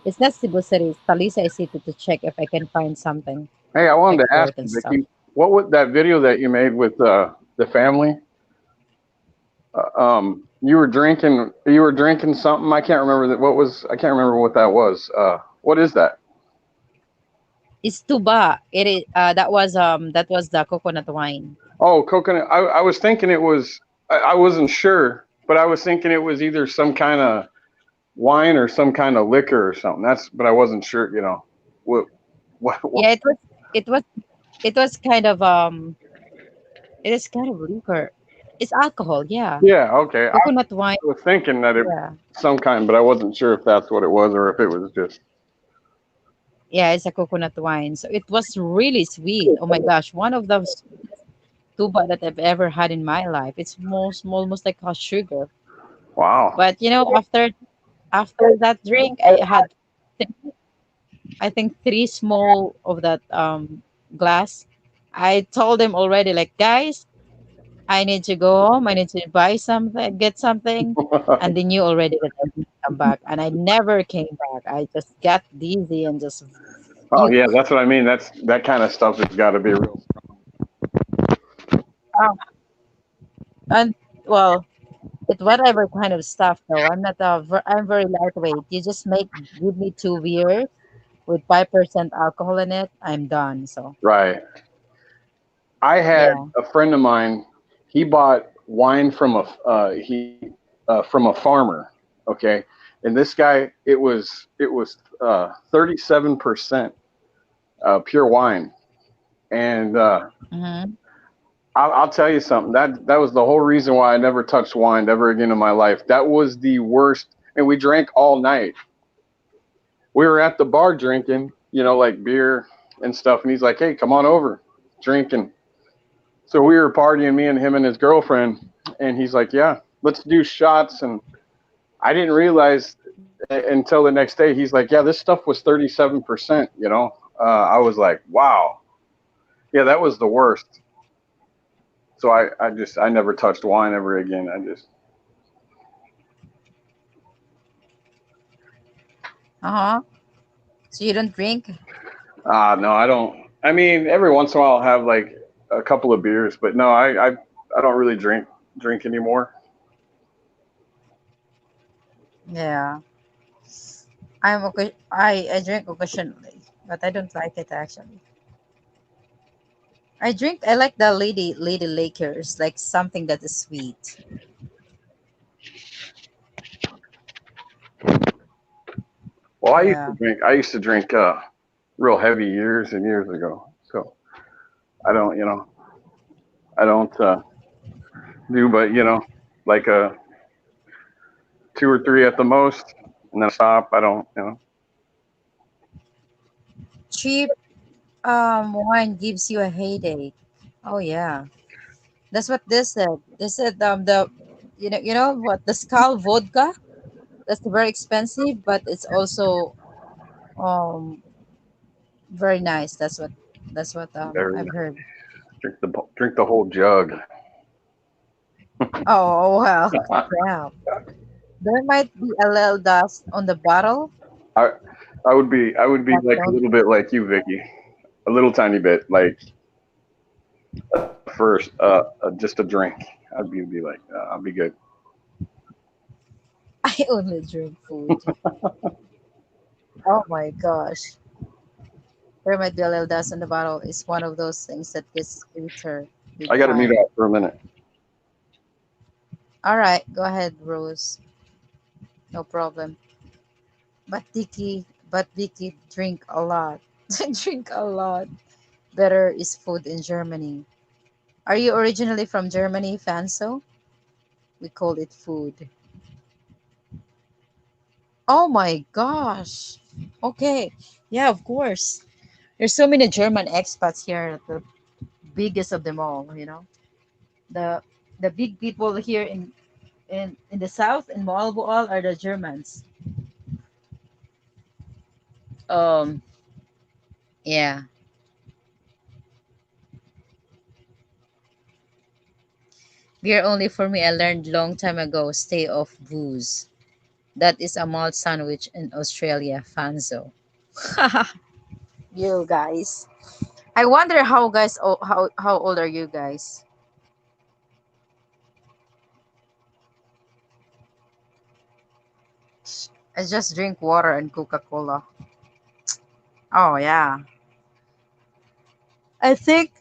It's not Cebu City, it's Talisay City to check if I can find something Hey, I wanted like to ask clothes and you, stuff. Vicky, what was that video that you made with the family? You were drinking something. I can't remember that. What was? I can't remember what that was. What is that? It's tuba. It is that was the coconut wine. Oh, coconut. I was thinking it was. I wasn't sure, but I was thinking it was either some kind of wine or some kind of liquor or something. But I wasn't sure. What? What? Yeah, it was it was kind of it is kind of liquor. It's alcohol, yeah. Yeah. Okay. I Coconut wine, was thinking that it yeah. some kind, but I wasn't sure if that's what it was or if it was just. Yeah, it's a coconut wine. So it was really sweet. Oh my gosh, one of the tuba that I've ever had in my life. It's almost like a sugar. Wow. But after that drink, I had I think three small of that glass. I told them already, like, guys, I need to go home. I need to buy something, get something. And they knew already that I didn't come back. And I never came back. I just got dizzy and just Oh yeah, puke. that's what I mean. That kind of stuff has got to be real. Ah, and well, with whatever kind of stuff though, I'm very lightweight. You just give me 2 beers with 5% alcohol in it, I'm done. So Right. I had yeah. a friend of mine. He bought wine from a farmer. Okay, and this guy, it was 37% pure wine, and Hmm. I'll tell you something. That was the whole reason why I never touched wine ever again in my life. That was the worst, and we drank all night. We were at the bar drinking, like beer and stuff, and he's like, "Hey, come on over, drinking." So we were partying, me and him and his girlfriend, and he's like, "Yeah, let's do shots." And I didn't realize until the next day. He's like, "Yeah, this stuff was 37%." I was like, "Wow, yeah, that was the worst." So I never touched wine ever again. I just Uh-huh. So you don't drink? no, I don't. I mean, every once in a while I'll have like a couple of beers, but no, I don't really drink anymore. Yeah. I drink occasionally, but I don't like it actually. I like the lady Lakers, like something that is sweet. Well, Yeah. I used to drink real heavy years and years ago. So I don't, I don't do, but like two or three at the most, and then stop. I don't. Cheap wine gives you a headache. Oh yeah. That's what they said. They said the You know what, the Skull vodka, that's very expensive, but it's also um very nice. That's what Very I've nice. heard. Drink the whole jug. Oh well, crap. There might be a little dust on the bottle. I I would be But like a don't. little bit like you, Vicky. A little tiny bit, like first, just a drink. I'd be like, I'll be good. I only drink food. Oh my gosh. There might be a little dust on the bottle. It's one of those things that gets sweeter with I got to mute time. out for a minute. All right, go ahead, Rose. No problem. But Vicky, drink a lot. Drink a lot. Better is food in Germany. Are you originally from Germany, Fanso? We call it food. Oh my gosh. Okay. Yeah, of course. There's so many German expats here, the biggest of them all. The the big people here in the south in Moalboal are the Germans. Yeah. Beer only for me, I learned long time ago, stay off booze. That is a malt sandwich in Australia, Fanzo. You guys. I wonder how old are you guys? I just drink water and Coca-Cola. Oh yeah. I think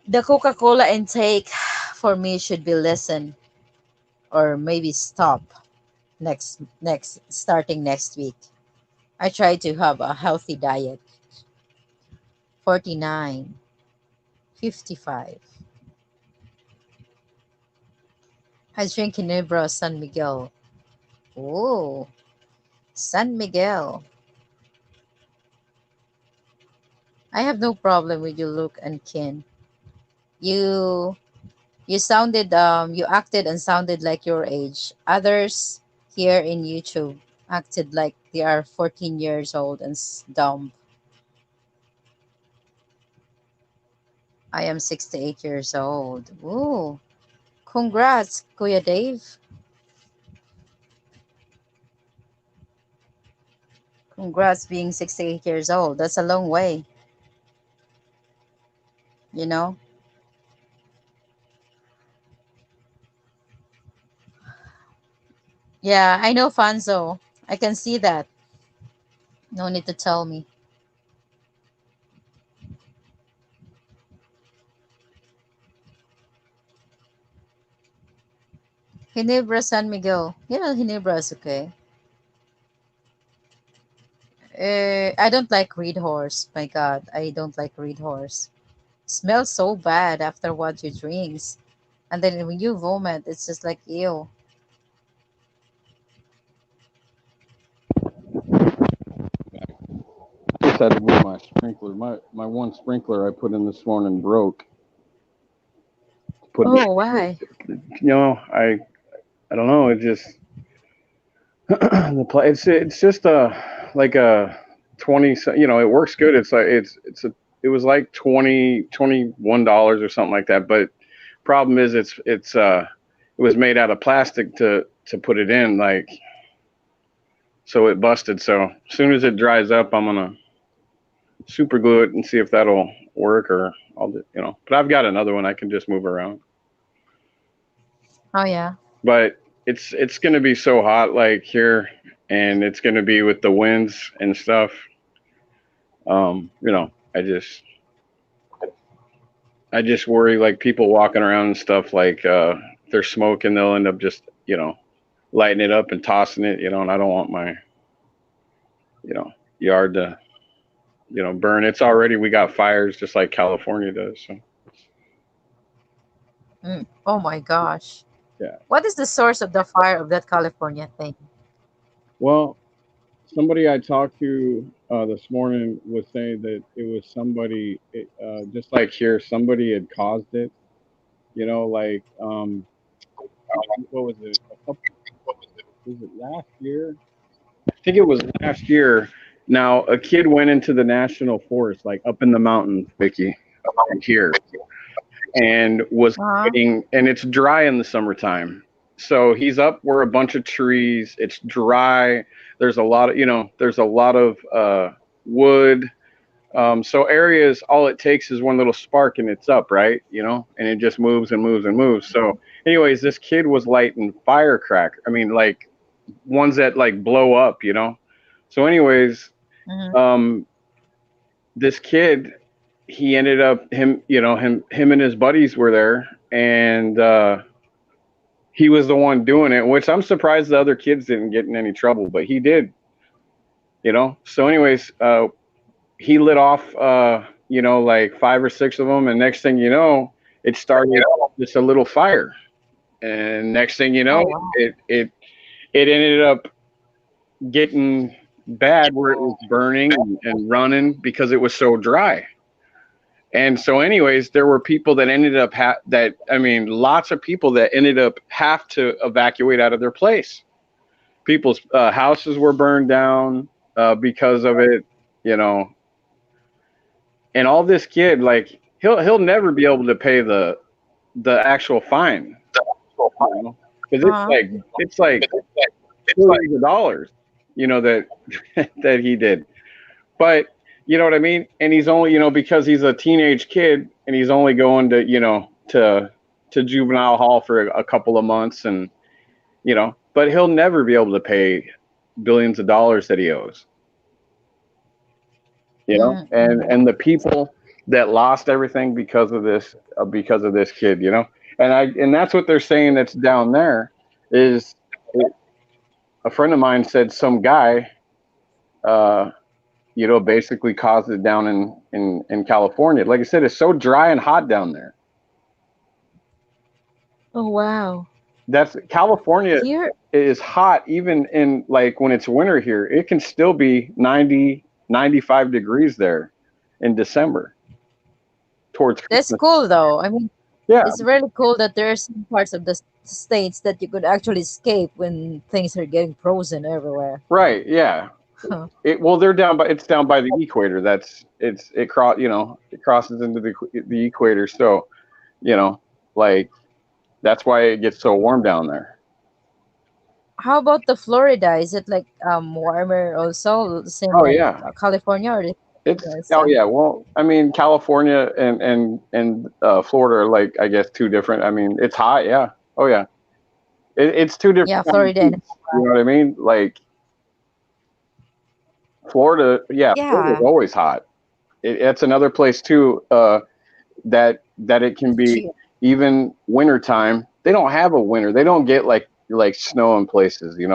the Coca-Cola intake for me should be lessen or maybe stop next starting next week. I try to have a healthy diet. 49, 55. I drink Ginebra San Miguel. Oh, San Miguel. I have no problem with your look and kin. You you acted and sounded like your age. Others here in YouTube acted like they are 14 years old and dumb. I am 68 years old. Ooh, congrats, Kuya Dave. Congrats being 68 years old. That's a long way, you know? Yeah, I know Fanzo. I can see that. No need to tell me. Ginebra San Miguel. Yeah, Ginebra is okay. I don't like Reed Horse. My God, I don't like Reed Horse. Smells so bad after what you drinks. And then when you vomit, it's just like ew. Just had to move my sprinkler. My one sprinkler I put in this morning broke. Put Oh, why? I don't know. It just it's just like a 20. It works good. It's like it was like $21 or something like that. But problem is it was made out of plastic to put it in, like, so it busted. So as soon as it dries up, I'm gonna super glue it and see if that'll work, or but I've got another one I can just move around. Oh, yeah. But it's gonna be so hot like here, and it's gonna be with the winds and stuff. I just worry, like, people walking around and stuff, like, if they're smoking, they'll end up just lighting it up and tossing it, and I don't want my yard to burn. It's already, we got fires just like California does. So Oh my gosh. yeah. What is the source of the fire of that California thing? Well, somebody I talked to this morning was saying that it was just like here, somebody had caused it. Like, what was it? Was it last year? I think it was last year. Now, a kid went into the national forest, like up in the mountains, Vicky, up here, and was Uh-huh. hiding, and it's dry in the summertime. So he's up where a bunch of trees, it's dry. There's a lot of, there's a lot of wood. So areas, all it takes is one little spark and it's up, right? And it just moves and moves and moves. So, anyways, this kid was lighting firecracker. I mean, like ones that like blow up. So, anyways, Mhm. um, this kid, he ended up him and his buddies were there, and he was the one doing it. Which I'm surprised the other kids didn't get in any trouble, but he did. So, anyways, he lit off, like five or six of them, and next thing you know, it started just a little fire, and next thing you know, Oh wow. it ended up getting bad where it was burning and running because it was so dry. And so, anyways, there were people that ended up lots of people that ended up have to evacuate out of their place. People's houses were burned down because of it, you know. And all this kid, like he'll never be able to pay the actual fine, because Uh-huh. it's like millions of dollars, that that he did. But you know what I mean? And he's only, because he's a teenage kid and he's only going to, to juvenile hall for a couple of months, and but he'll never be able to pay billions of dollars that he owes. And Mm-hmm. the people that lost everything because of this kid, and that's what they're saying that's down there is a friend of mine said some guy uh basically caused it down in California. Like I said, it's so dry and hot down there. Oh wow. That's California Here, is hot even in like when it's winter here. It can still be 90, 95 degrees there in December towards that's Christmas. cool though. I mean, Yeah, it's really cool that there are some parts of the states that you could actually escape when things are getting frozen everywhere. right. Yeah. Huh. Well, it's down by the equator. It crosses into the equator. So, you know, like that's why it gets so warm down there. How about the Florida? Is it like warmer also, the same Oh like yeah. California or the Oh USA? yeah. Well, I mean, California and Florida are like, I guess, two different. I mean, it's hot. Yeah. Oh yeah. It's two Yeah, different kind of Florida and heats. You know what I mean? Like Florida. Yeah, Florida's yeah, always hot. It's another place too. That it can be chill. even wintertime. They don't have a winter. They don't get like snow in places. They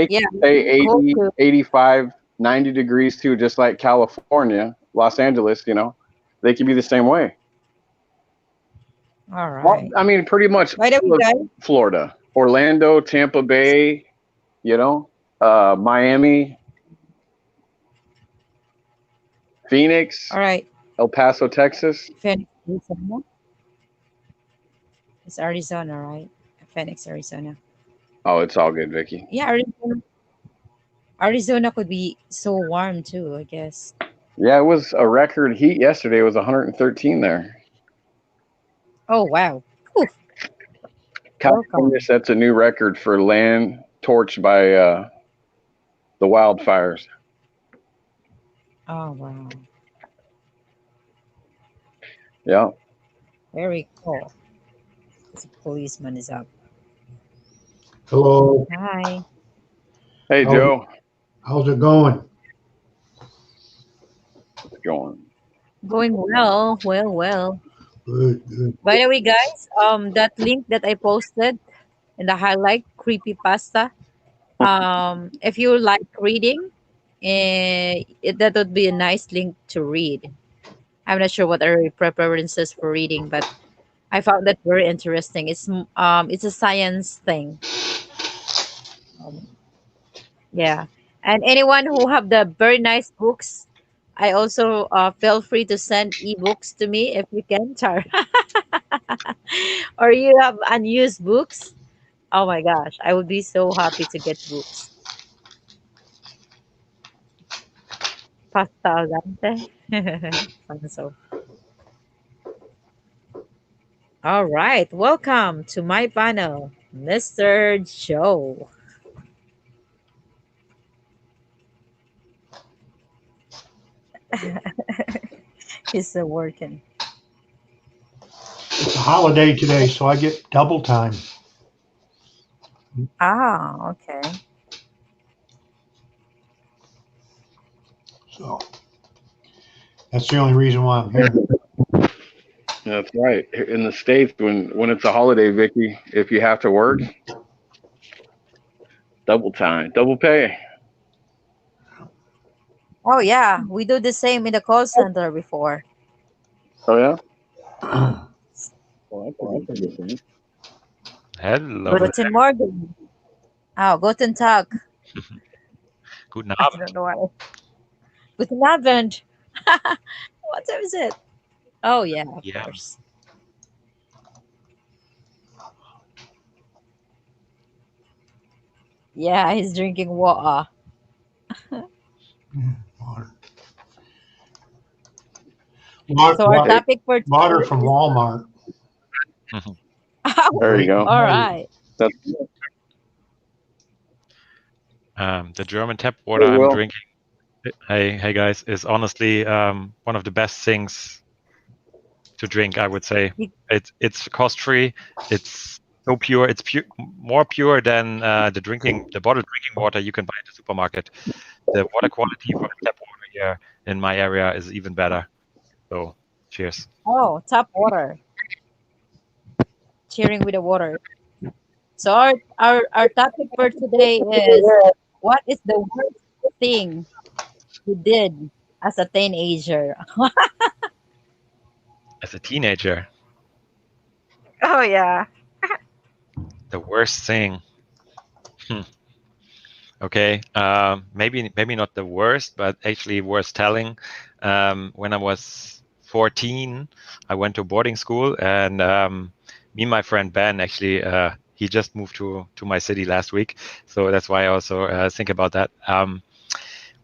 Yeah, can stay cool 80, too. 85, 90 degrees too, just like California, Los Angeles. They can be the same way. All Well, right. I mean, pretty much By the all way, of guys. Florida, Orlando, Tampa Bay, Miami, Phoenix, All right. El Paso, Texas. Phoenix, Arizona. It's Arizona, right? Phoenix, Arizona. Oh, it's all good, Vicky. Yeah, Arizona. Arizona could be so warm too, I guess. Yeah, it was a record heat yesterday. It was 113 there. Oh wow. Whew, California welcome. sets a new record for land torched by the wildfires. Oh wow. Yeah. Very cool. The policeman is up. Hello, Hi. Hey, how's Joe. how's it going? How's it going? Going well, well, well. Good, good. By the way, guys, that link that I posted in the highlight, creepy pasta. If you like reading, that would be a nice link to read. I'm not sure what are your preferences for reading, but I found that very interesting. It's a science thing. Um, yeah, and anyone who have the very nice books I also feel free to send ebooks to me if you can, Char. Or you have unused books. Oh my gosh, I would be so happy to get books. Pasta al dente. So, all right, welcome to my panel, Mr. Joe. He's still working. It's a holiday today, so I get double time. Ah, okay. So that's the only reason why I'm here. That's right. In the States, when it's a holiday, Vicky, if you have to work, double time, double pay. Oh yeah, we do the same in the call center before. Oh yeah. Well, that's a good thing. Hello. Guten Morgen. Oh, guten Tag. Guten I Abend. don't know why. Guten Abend. What time is it? Oh yeah, of Yeah. course. Yeah, he's drinking water. Water. Water, So our water, topic for water today from is Walmart. There you Great. go. all right. That's The German tap water I'm well. drinking. Hey guys, is honestly one of the best things to drink. I would say You- it's cost free. It's so pure. It's more pure than the bottled drinking water you can buy at the supermarket. The water quality for the tap water here in my area is even better. So cheers. Oh, tap water. Cheering with the water. So our topic for today is what is the worst thing you did as a teenager? As a teenager, Oh yeah. the worst thing. Okay, maybe not the worst, but actually worth telling. When I was 14, I went to boarding school, and me and my friend Ben actually he just moved to my city last week, so that's why I also think about that.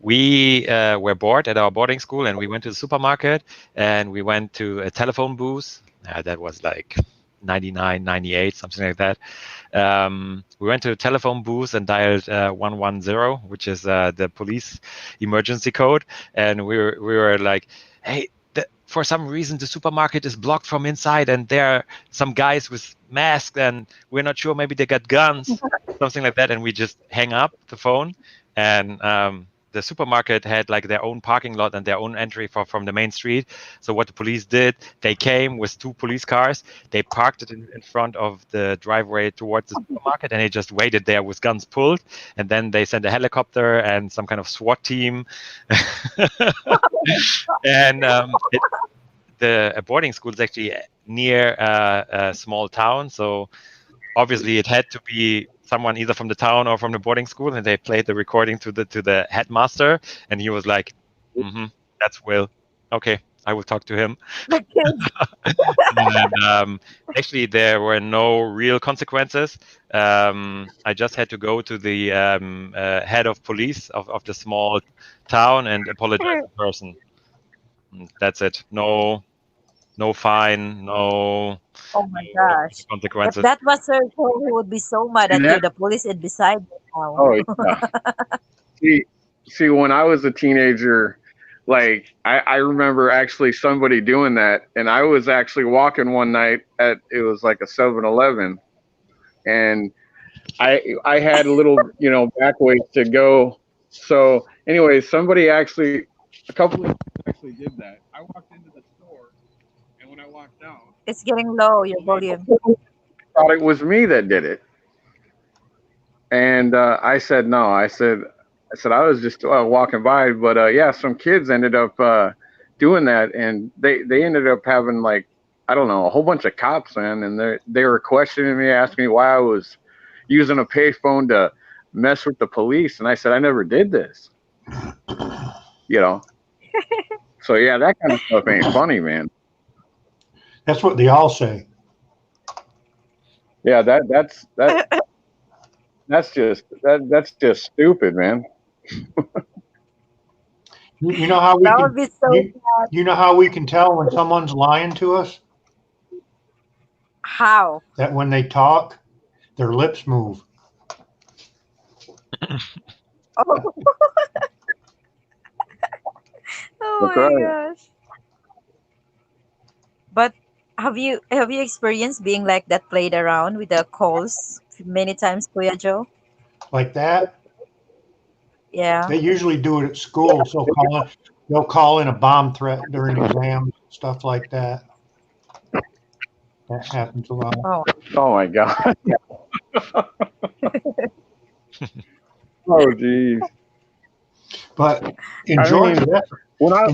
We were bored at our boarding school, and we went to the supermarket, and we went to a telephone booth. That was like 99, 98, something like that. We went to a telephone booth and dialed 110, which is the police emergency code, and we were like, "Hey, for some reason the supermarket is blocked from inside, and there are some guys with masks, and we're not sure. Maybe they got guns, something like that." And we just hang up the phone, and the supermarket had like their own parking lot and their own entry from the main street. So what the police did, they came with 2 police cars. They parked it in front of the driveway towards the supermarket, and they just waited there with guns pulled. And then they sent a helicopter and some kind of SWAT team. And the boarding school is actually near a small town, so obviously it had to be someone either from the town or from the boarding school, and they played the recording to the headmaster, and he was like, "That's Will. Okay, I will talk to him." The kids. And actually, there were no real consequences. I just had to go to the head of police of the small town and apologize in person. That's it. No fine, no Oh my gosh. If consequences. that was her, he would be so mad at you. The police is beside you now. Oh yeah. see, when I was a teenager, like I remember actually somebody doing that, and I was actually walking one night it was like a 7-Eleven, and I had a little back ways to go. So anyway, a couple of people actually did that. I walked into the store, and when I walked out, It's getting low, your volume. I thought it was me that did it. And I said no. I was just walking by, but yeah, some kids ended up doing that, and they ended up having like I don't know a whole bunch of cops, man, and they were questioning me, asking me why I was using a payphone to mess with the police, and I said I never did this, you know. So yeah, that kind of stuff ain't funny, man. That's what they all say. Yeah, that's just stupid, man. You know how we That can would be so you, you know how we can tell when someone's lying to us? how. That when they talk, their lips move. Oh, That's oh my right. gosh. But have you experienced being like that played around with the calls many times, Kuya Joe? Like that. Yeah. They usually do it at school. So they'll call in a bomb threat during exams, stuff like that. That happens a lot. Oh, Oh my god. Oh geez. But in I mean, Georgia, when I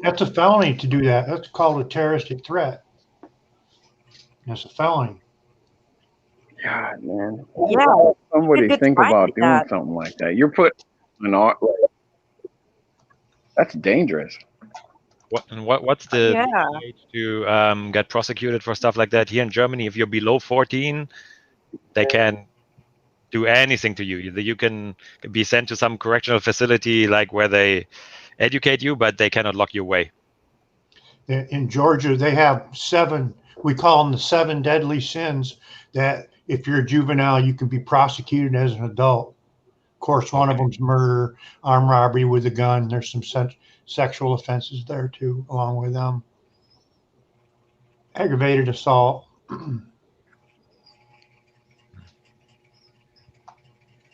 that's a felony to do that. That's called a terroristic threat. That's a felony. God, man, yeah. why would You can somebody get think fined about with doing that. something like that? You're putting an art. That's dangerous. What's the Yeah. age to get prosecuted for stuff like that? Here in Germany, if you're below 14, they can do anything to you. You can be sent to some correctional facility, like where they educate you, but they cannot lock you away. In Georgia, they have 7. We call them the 7 deadly sins. That if you're a juvenile, you can be prosecuted as an adult. Of course, one of Okay. them's murder, armed robbery with a gun. There's some sexual offenses there too, along with aggravated assault.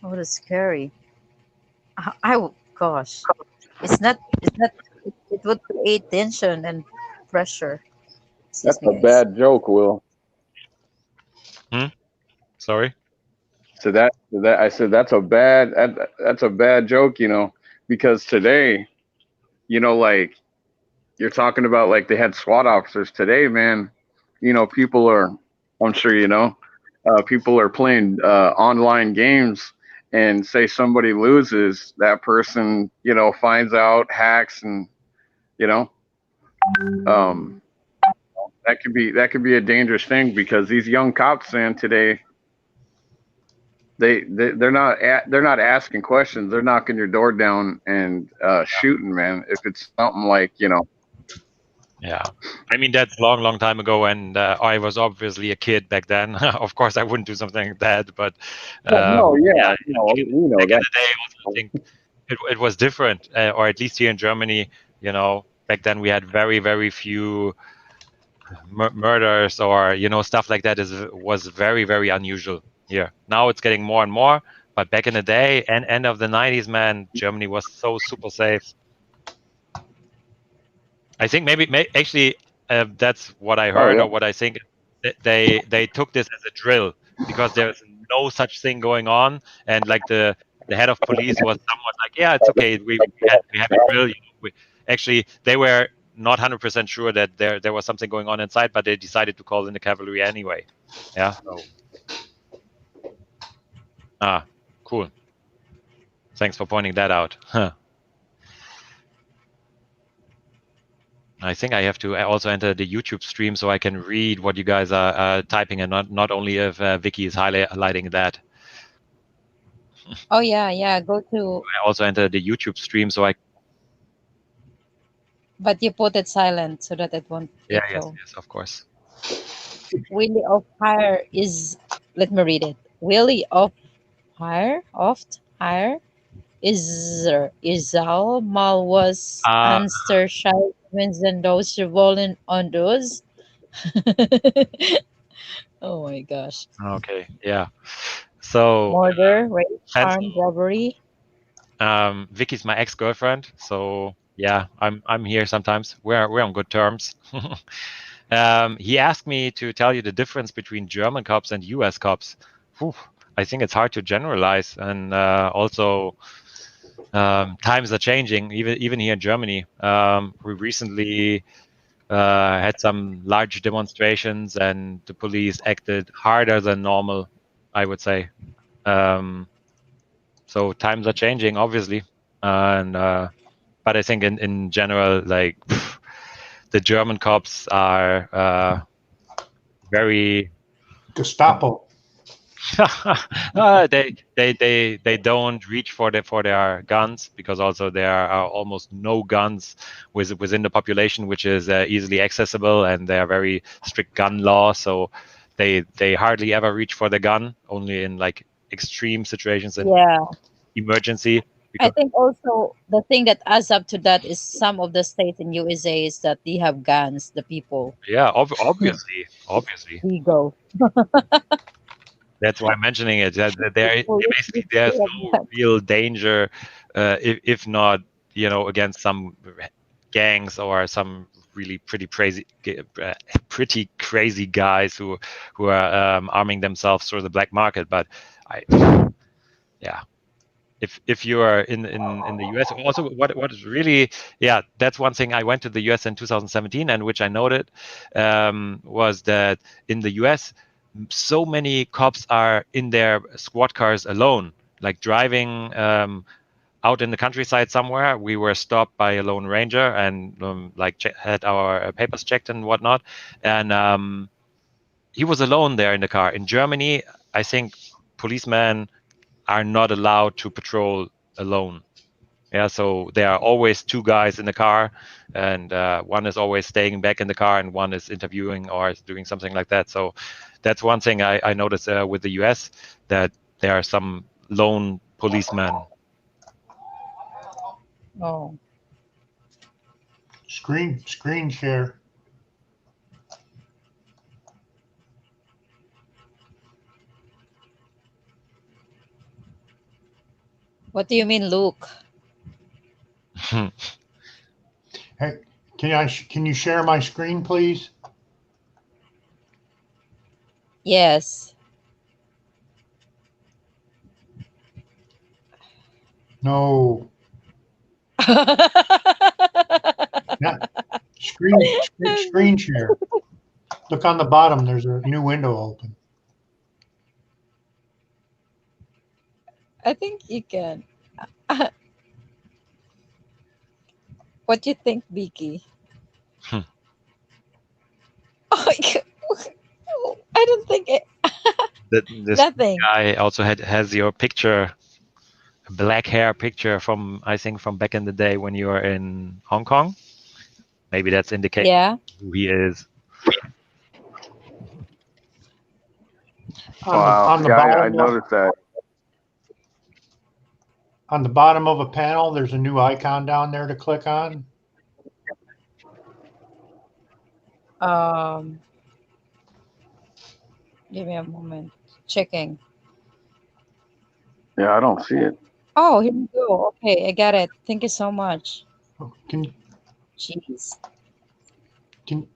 Oh, that's scary. Gosh, it would create tension and pressure. Excuse That's a me, guys. bad joke, Will. Sorry. So I said that's a bad joke, because today, like you're talking about, like they had SWAT officers today, man. People are, I'm sure people are playing online games, and say somebody loses, that person, finds out, hacks, and you know, um, that could be a dangerous thing, because these young cops, man, today, they're not asking questions. They're knocking your door down and shooting, man. If it's something like, Yeah. I mean, that's long time ago, and I was obviously a kid back then. Of course, I wouldn't do something like that, but no, yeah, yeah, no, we know back in that. the day, also, I think it was different, or at least here in Germany, back then we had very few murders, or stuff like that was very unusual here. Now it's getting more and more, but back in the day and end of the 90s, man, Germany was so super safe. I think actually that's what I Oh heard, yeah. or what I think. They took this as a drill, because there's no such thing going on, and like the head of police was somewhat like, yeah, it's okay, we have a drill. Actually, they were not 100% sure that there was something going on inside, but they decided to call in the cavalry anyway. Yeah. So, cool. Thanks for pointing that out. Huh. I think I have to also enter the YouTube stream so I can read what you guys are typing, and not only if Vicky is highlighting that. Oh yeah. Go to, I also enter the YouTube stream so I. but you put it silent so that it won't Yeah, echo. yes, of course. Willie of Hire is. Let me read it. Willie of Hire Izal Mal was Uh, Ansterscheid when those revolving on those. Oh my gosh. okay, yeah. So Murder, rape, Hansel, armed robbery. Vicky's my ex-girlfriend, so yeah, I'm here sometimes. We're on good terms. He asked me to tell you the difference between German cops and U.S. cops. Whew, I think it's hard to generalize, and also times are changing. Even here in Germany, we recently had some large demonstrations, and the police acted harder than normal, I would say. So times are changing, obviously, and I think in general, like the German cops are very Gestapo. they don't reach for their guns, because also there are almost no guns within the population, which is easily accessible, and they are very strict gun law. So they hardly ever reach for the gun, only in like extreme situations and Yeah. emergency. I Because think also the thing that adds up to that is some of the states in USA is that they have guns, the people. yeah, obviously. Legal. That's why I'm mentioning it. That Police basically need there's to have no guns. real danger, if not, against some gangs or some really pretty crazy guys who are arming themselves through the black market. But yeah, if you are in the US, also what is really, yeah, that's one thing. I went to the US in 2017, and which I noted was that in the US, so many cops are in their squad cars alone, like driving out in the countryside somewhere. We were stopped by a lone ranger and had our papers checked and whatnot, and he was alone there in the car. In Germany, I think policemen are not allowed to patrol alone. Yeah, so there are always two guys in the car, and one is always staying back in the car, and one is interviewing or is doing something like that. So that's one thing I noticed with the US, that there are some lone policemen. Oh. Screen share. What do you mean, Luke? Hey, can you share my screen, please? Yes. No. Yeah. Screen share. Look on the bottom. There's a new window open. I think you can. What do you think, Vicky? Hmm. Oh, I don't think it. This Nothing. guy also has your picture, black hair picture from, I think, from back in the day when you were in Hong Kong. Maybe that's indicating Yeah. who he is. Wow. On the Yeah, I bottom noticed that. on the bottom of a panel, there's a new icon down there to click on. Give me a moment. Checking. Yeah, I don't see it. Oh, here we go. Okay, I got it. Thank you so much. Oh, Can Jeez. can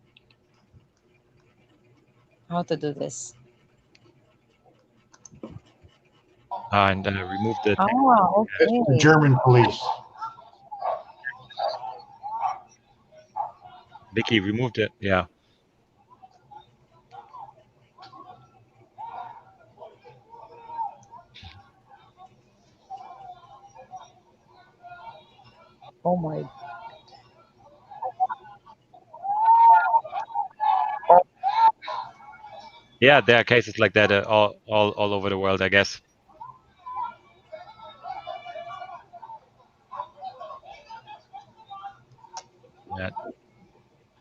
How to do this? And remove the text. Ah, that's the okay. German police. Vicky removed it. Yeah. Oh my. Yeah, there are cases like that all over the world, I guess. Yeah.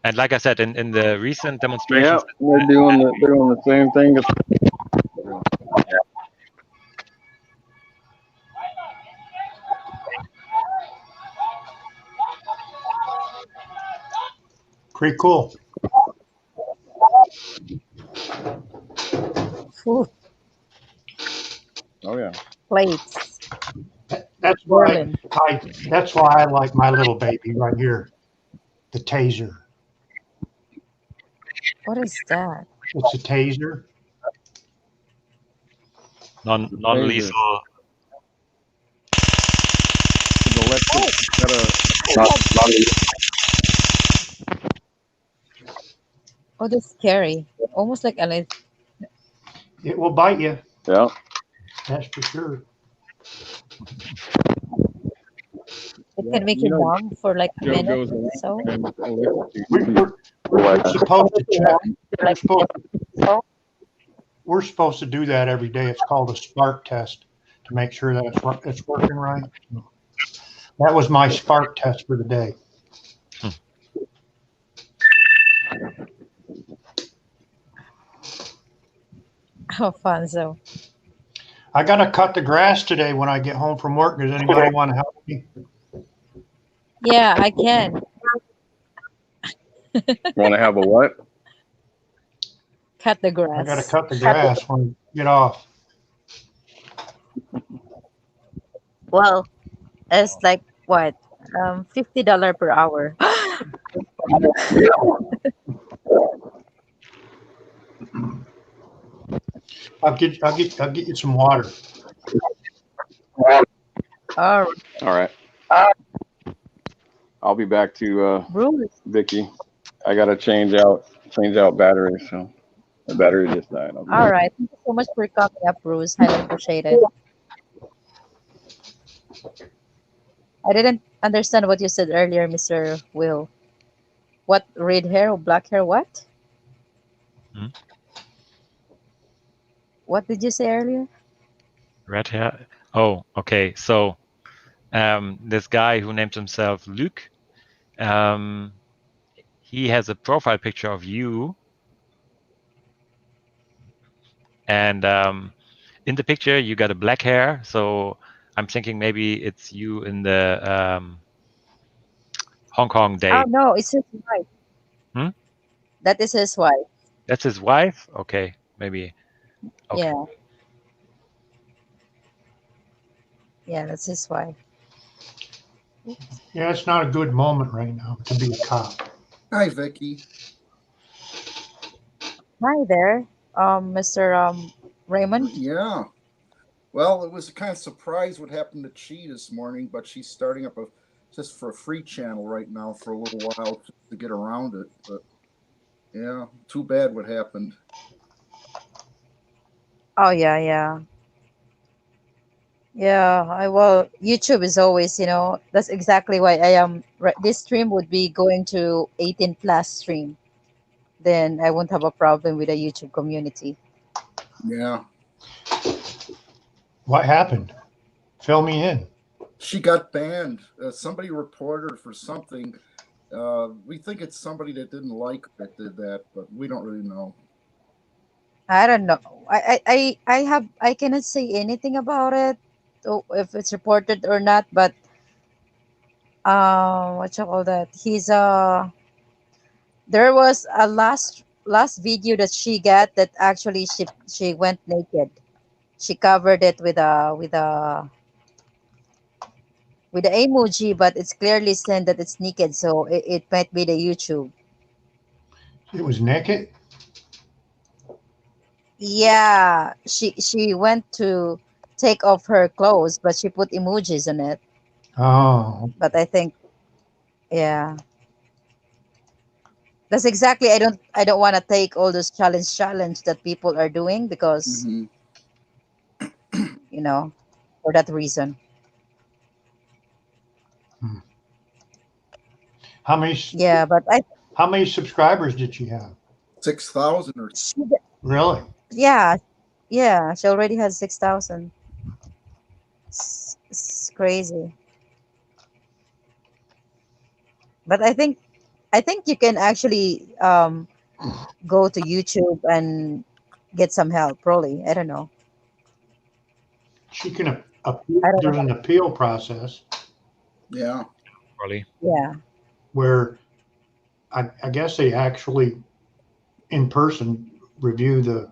And like I said, in the recent Yeah, demonstrations, they're doing the same thing. Pretty cool. Phew, Oh yeah. plates. That's why Berlin. that's why I like my little baby right here, the taser. What is that? It's a taser. non-lethal. The electric, Oh, that's scary. Almost like an. It will bite you. yeah. That's for sure. It Yeah, can make you you know, numb for like a Joe minute. goes around So and electrocutes We, people. we're supposed to check. We're like supposed, we're supposed to do that every day. It's called a spark test to make sure that it's working right. That was my spark test for the day. how fun. So I got to cut the grass today when I get home from work. Does anybody want to help me? yeah, I can Want to have a what? cut the I got to grass. cut the grass when I get off. Well, it's like what? $50 per hour. I'll get you some water. All right, All right. I'll be back to Bruce. Vicky. I gotta change out batteries, so the battery just died. I'll be All back. right. Thank you so much for coming up, Bruce. Highly appreciate it. I didn't understand what you said earlier, Mr. Will. What red hair or black hair? What? Hmm? What did you say earlier? Red hair. Oh, okay. So this guy who named himself Luke, he has a profile picture of you, and in the picture you got a black hair. So I'm thinking maybe it's you in the Hong Kong Oh date. no, it's his wife. Hmm? That is his wife. That's his wife. Okay, maybe. Okay. Yeah, yeah, that's his wife. Yeah, it's not a good moment right now to be a cop. Hi, Vicky. Hi there, Mr. Raymond. Yeah. Well, it was a kind of surprise what happened to Chi this morning, but she's starting up just for a free channel right now for a little while to get around it. But yeah, too bad what happened. Oh yeah, yeah, yeah. Well, YouTube is always, that's exactly why I am. This stream would be going to 18 plus stream. Then I won't have a problem with the YouTube community. Yeah. What happened? Fill me in. She got banned. Somebody reported her for something. We think it's somebody that didn't like her that did that, but we don't really know. I don't know. I cannot say anything about it, if it's reported or not. But what you call that? There was a last video that she got that actually she went naked. She covered it with the emoji, but it's clearly saying that it's naked, so it might be the YouTube. It was naked. Yeah, she went to take off her clothes, but she put emojis on it. Oh, But I think, yeah, that's exactly. I don't want to take all those challenge that people are doing because Hmm. for that reason. how many Yeah, but how many subscribers did she have? 6,000 or she, Really? yeah, yeah, she already has 6,000. It's crazy. But I think you can actually go to YouTube and get some help. Probably, I don't know. She can appeal. I don't There's know. an appeal process yeah. Probably. Yeah, where I guess they actually in person review the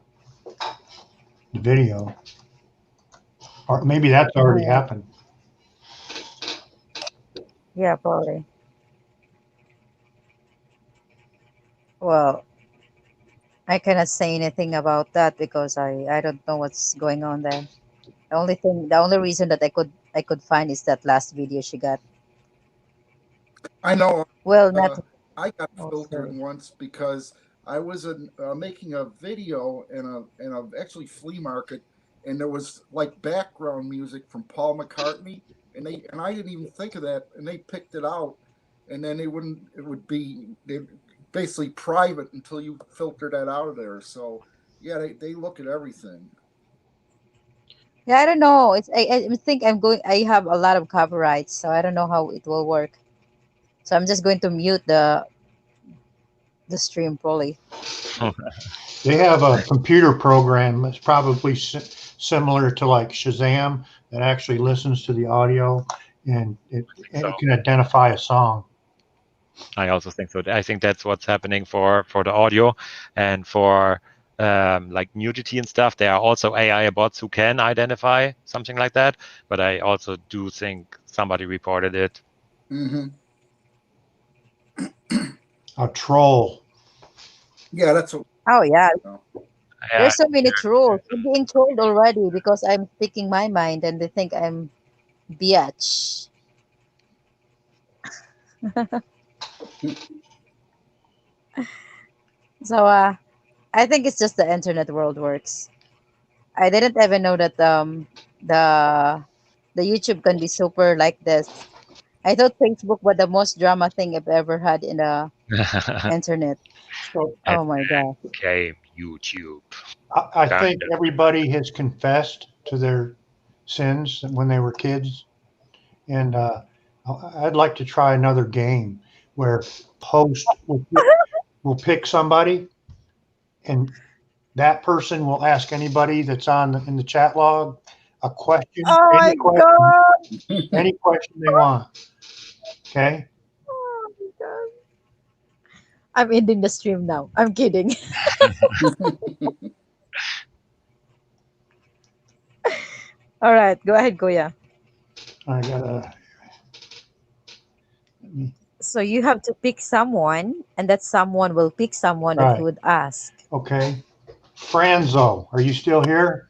video, or maybe that's already yeah, happened. yeah, probably. Well, I cannot say anything about that because I don't know what's going on there. The only reason that I could find is that last video she got. I know. Well, not. I got Oh, filtered sorry. once because I was making a video in a actually flea market, and there was like background music from Paul McCartney, and I didn't even think of that, and they picked it out, and then it would be basically private until you filter that out of there. So yeah, they look at everything. Yeah, I don't know. I think I have a lot of copyrights, so I don't know how it will work. So I'm just going to mute the stream probably. They have a computer program that's probably similar to like Shazam that actually listens to the audio and So it can identify a song. I also think so. I think that's what's happening for the audio and for like nudity and stuff. There are also AI bots who can identify something like that, but I also do think somebody reported it. Mm-hmm. A troll. Yeah, that's what. Oh yeah, No. Yeah, there's so many trolls. I'm being trolled already because I'm speaking my mind and they think I'm biatch. So I think it's just the internet world works. I didn't even know that the the YouTube can be super like this. I thought Facebook was the most drama thing I've ever had in the internet. So and oh my god. came YouTube. I Kind think everybody has confessed to their sins when they were kids. And I'd like to try another game where host will pick somebody and that person will ask anybody that's in the chat log a question, Oh my god. any question they want. Okay. Oh my god. I'm ending the stream now. I'm kidding. All right, go ahead, Goya. I gotta. So you have to pick someone, and that someone will pick someone that Right. he would ask. Okay. Franzo, are you still here?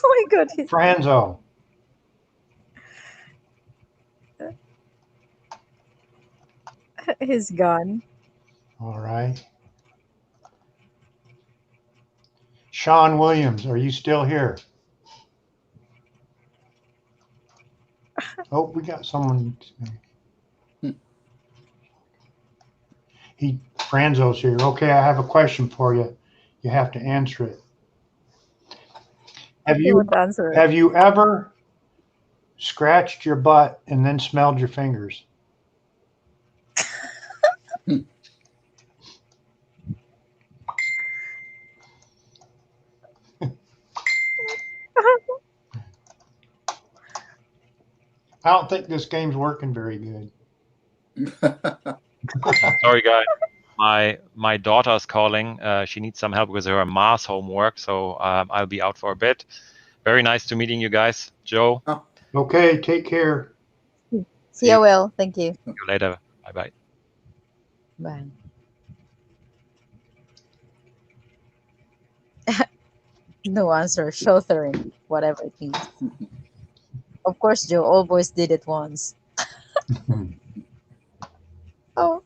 Oh my god, Franzo. he's gone. All right. Sean Williams, are you still here? Oh, we got someone. Franzo's here. Okay, I have a question for you. You have to answer it. He won't answer it. Have you ever scratched your butt and then smelled your fingers? I don't think this game's working very good. Sorry, guys. My daughter's calling. She needs some help with her math homework, so I'll be out for a bit. Very nice to meeting you guys, Joe. Okay, take care. See you well. Thank you. See you later. Bye bye. Bye. No answer. Sheltering, whatever it means. Of course, Joe. All boys did it once. Oh.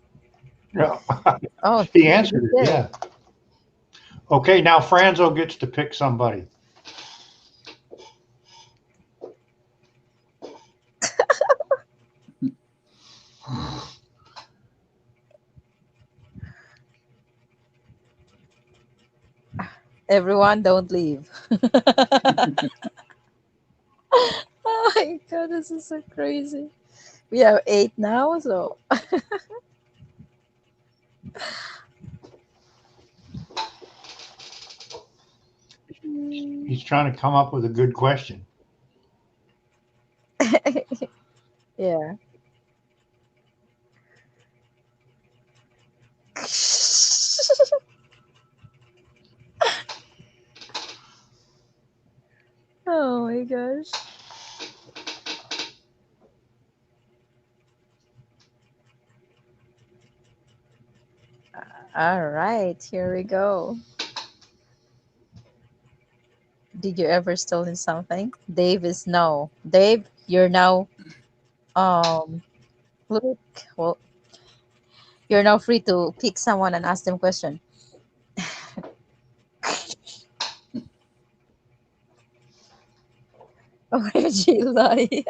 Yeah. Oh. He answered it. Yeah. Okay, now Franzo gets to pick somebody. Everyone, don't leave. Oh my god, this is so crazy. We have 8 now, so He's trying to come up with a good question. yeah. Oh my gosh. All right, here we go. Did you ever stolen something? Dave is no. Dave, you're now look, well, you're now free to pick someone and ask them question. OMG lie.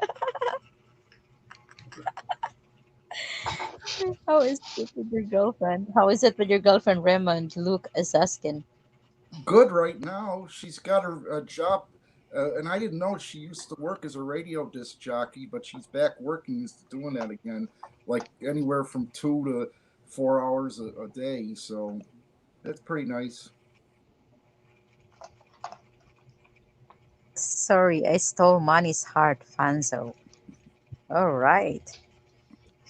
How is it with your girlfriend? How is it with your girlfriend Raymond? Luke is asking. Good right now. She's got her job, and I didn't know she used to work as a radio disc jockey, but she's back working, doing that again, like anywhere from 2 to 4 hours a day. So that's pretty nice. Sorry, I stole money's heart, Fanzo. All right.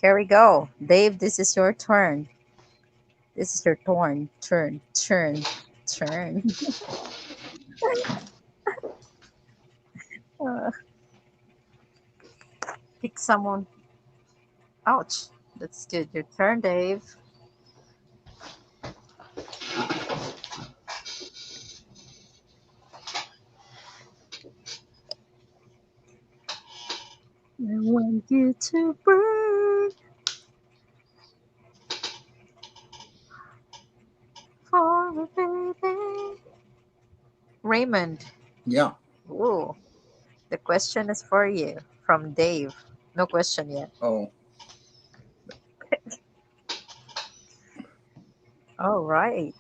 Here we go. Dave, this is your turn. This is your turn. Turn. Uh, pick someone. Ouch. That's good. Your turn, Dave. I want you to burn for me, baby. Raymond. Yeah. Ooh, the question is for you from Dave. No question yet. Oh, All right.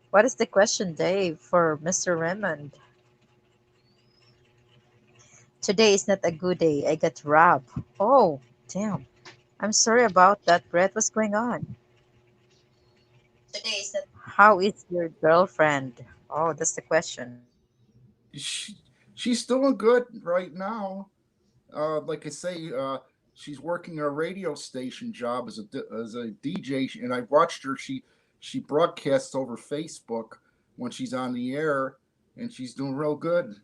What is the question, Dave, for Mr. Raymond? Today is not a good day. I got robbed. Oh, damn. I'm sorry about that, Brett. What's going on? How is your girlfriend? Oh, that's the question. she, she's doing good right now. Like I say, she's working a radio station job as a DJ, and I watched her. She broadcasts over Facebook when she's on the air, and she's doing real good.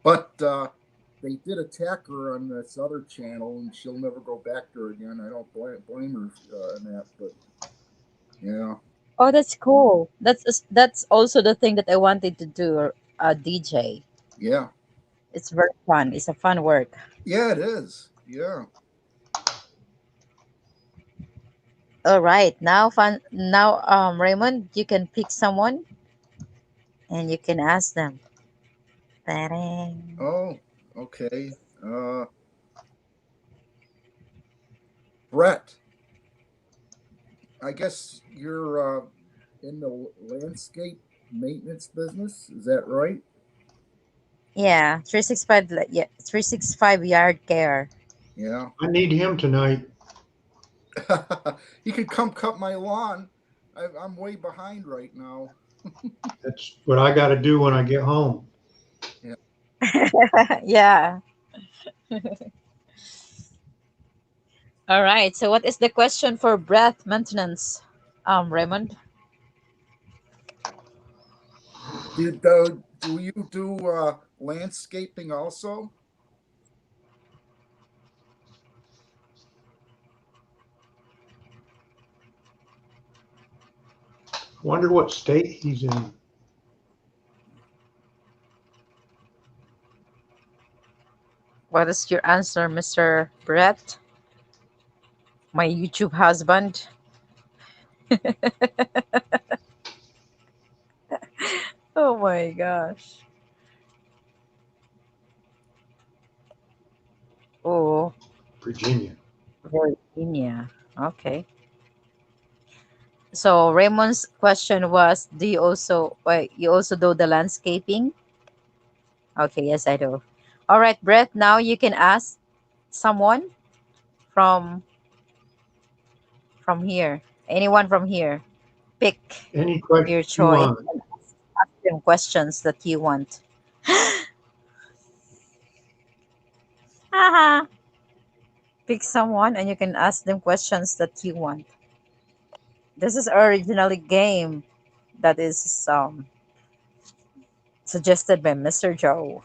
But they did attack her on this other channel, and she'll never go back there again. I don't blame her in that, but yeah, Oh, that's cool. That's also the thing that I wanted to do. A DJ. yeah, It's very fun. It's a fun work. yeah, it is. Yeah. All right. Now, Raymond, you can pick someone and you can ask them. Ta-dang. Oh, okay. Uh, Brett, I guess you're in the landscape maintenance business. Is that right? Yeah, 365 yeah, 365 yard care. Yeah. I need him tonight. You can come cut my lawn. I'm way behind right now. That's what I got to do when I get home. Yeah. Yeah. All right. So what is the question for breath maintenance? Raymond? Do you do landscaping also? Wonder what state he's in. What is your answer, Mr. Brett? My YouTube husband? Oh my gosh. Oh, Virginia. Virginia. Okay. So Raymond's question was, do you also wait, you also do the landscaping? Okay, yes, I do. All right, Brett, now you can ask someone from here. Anyone from here. Pick Any question your you choice want. and ask them questions that you want. Haha. Pick someone and you can ask them questions that you want. This is originally game that is suggested by Mr. Joe.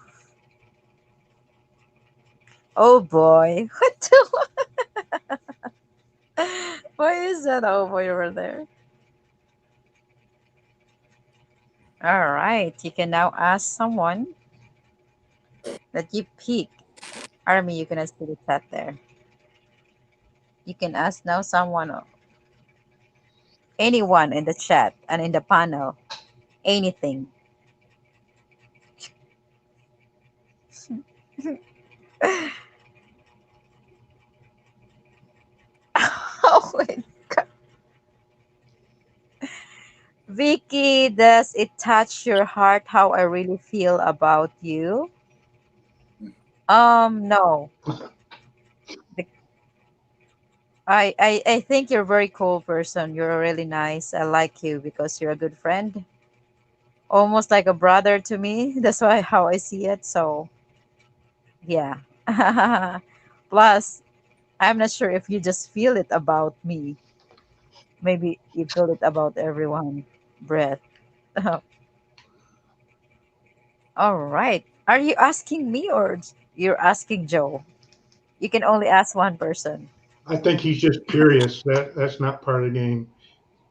Oh boy. What the why is that oh boy over there? All right. You can now ask someone that you pick Army, you can see the chat there. You can ask now someone, anyone in the chat and in the panel, anything. Oh my God. Vicky, does it touch your heart how I really feel about you? No. The- I think you're a very cool person. You're really nice. I like you because you're a good friend. Almost like a brother to me. That's why how I see it. So yeah. Plus, I'm not sure if you just feel it about me. Maybe you feel it about everyone. Breath. All right. Are you asking me or you're asking Joe? You can only ask one person. I think he's just curious. That's not part of the game.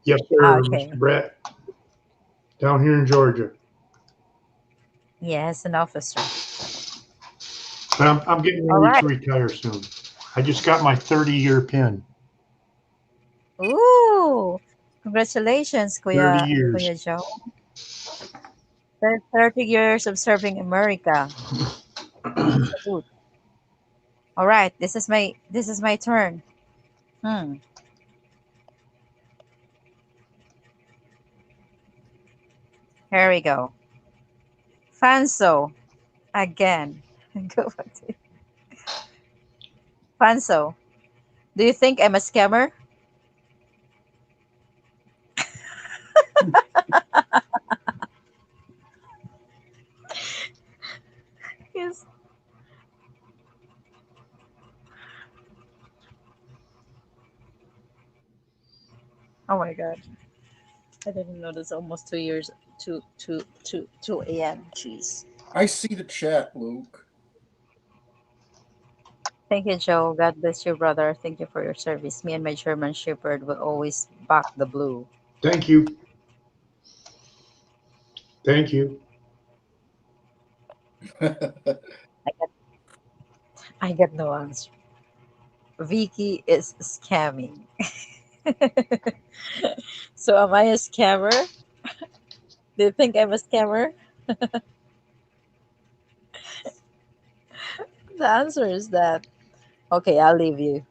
Yes, sir, Okay. Mr. Brett, down here in Georgia. Yes, an officer. But I'm getting All ready right. to retire soon. I just got my 30-year pin. Ooh. Congratulations, 30 Kuya years. Joe. 30 years of serving America. Salute. All right. This is my turn. Hmm. Here we go. Fanso again. Go back to Fanso. Do you think I'm a scammer? Yes. Oh my god. I didn't know that's almost 2 years. 2 a.m. Jeez. I see the chat, Luke. Thank you, Joe. God bless you, brother. Thank you for your service. Me and my German Shepherd will always back the blue. Thank you. Thank you. I got, I got no answer. Vicky is scamming. So am I a scammer? Do you think I'm a scammer? The answer is that okay, I'll leave you.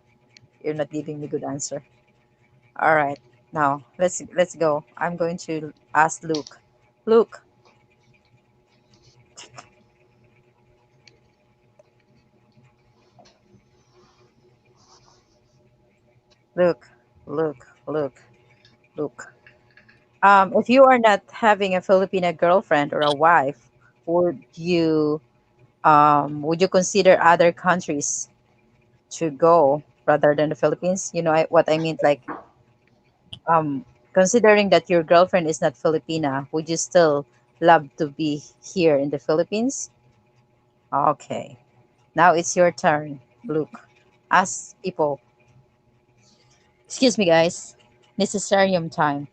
You're not giving me good answer. All right. Now let's go. I'm going to ask Luke. Luke, Luke, Luke, Luke, Luke. If you are not having a Filipina girlfriend or a wife, would you consider other countries to go rather than the Philippines? You know what I mean? Like, um, considering that your girlfriend is not Filipina, would you still love to be here in the Philippines? Okay. Now it's your turn, Luke. Ask people. Excuse me, guys. Necessarium time.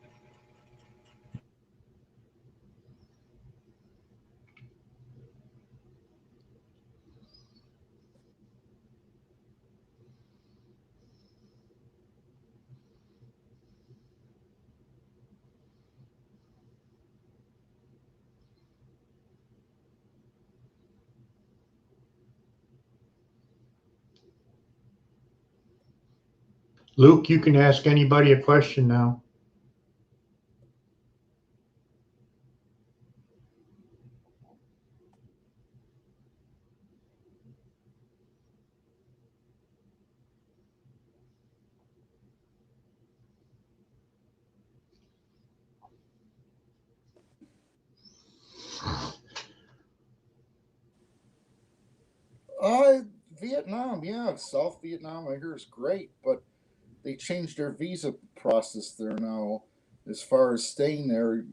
Luke, you can ask anybody a question now. Uh, Vietnam, yeah, South Vietnam, I hear is great, but they changed their visa process there now. As far as staying there,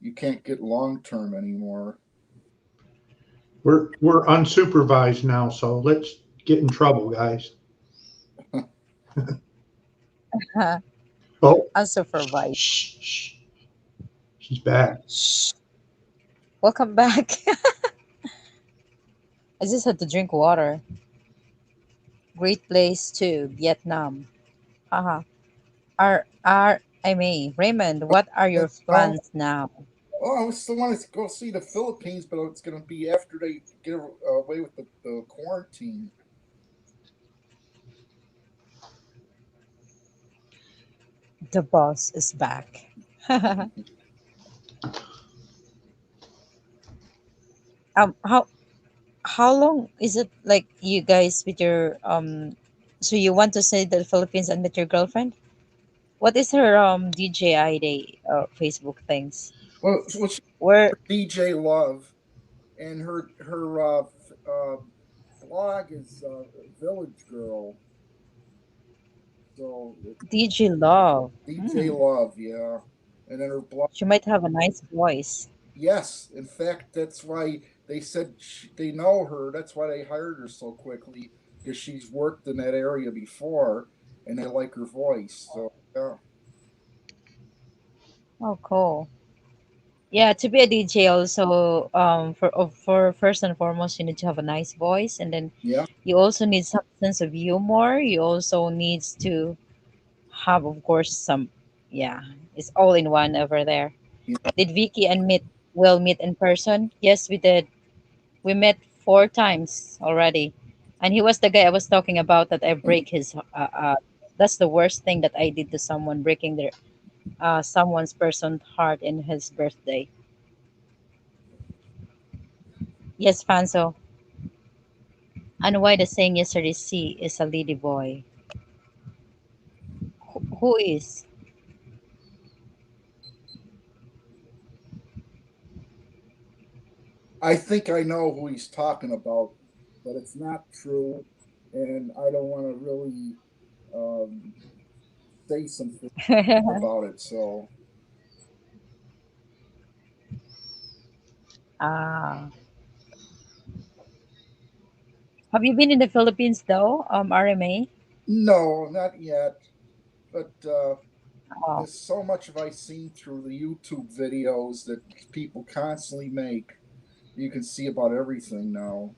you can't get long term anymore. We're unsupervised now, so let's get in trouble, guys. Oh, Unsupervised. shh, shh. She's back. Shh. Welcome back. I just had to drink water. Great place too, Vietnam. Haha. I mean, Raymond, what are your No, plans now? oh, I still want to go see the Philippines, but it's going to be after they get away with the quarantine. The boss is back. How long is it like you guys with your so you want to say the Philippines and with your girlfriend? What is her DJI Facebook things? Well, Where DJ Love, and her blog is Village Girl. So DJ Love? DJ Hmm. Love, yeah, and then her blog. She might have a nice voice. Yes, in fact, that's why they said they know her. That's why they hired her so quickly, because she's worked in that area before, and they like her voice. So yeah. Oh, cool. Yeah, to be a DJ also, for first and foremost, you need to have a nice voice, and then Yeah. you also need some sense of humor. You also needs to have, of course, some. Yeah, it's all in one over there. Yeah. Did Vicky and Will meet in person? Yes, we did. We met 4 times already, and he was the guy I was talking about that I break his. That's the worst thing that I did to someone, breaking their someone's person's heart in his birthday. Yes, Fanso. And why the saying yesterday C is a lady boy? Who is? I think I know who he's talking about, but it's not true, and I don't want to really um, say something about it. So Ah, have you been in the Philippines though, RMA? no, not yet. But Oh, there's so much of I seen through the YouTube videos that people constantly make. You can see about everything now.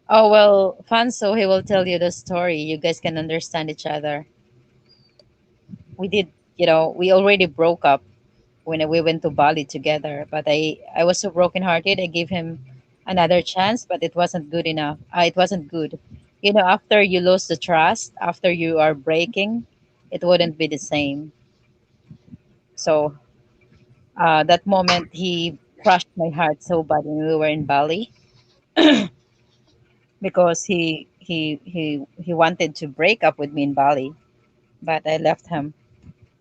oh well, Fanso, he will tell you the story. You guys can understand each other. We did, we already broke up when we went to Bali together. But I was so brokenhearted. I gave him another chance, but it wasn't good enough. It wasn't good. After you lose the trust, after you are breaking, it wouldn't be the same. So that moment, he crushed my heart so bad when we were in Bali because he wanted to break up with me in Bali, but I left him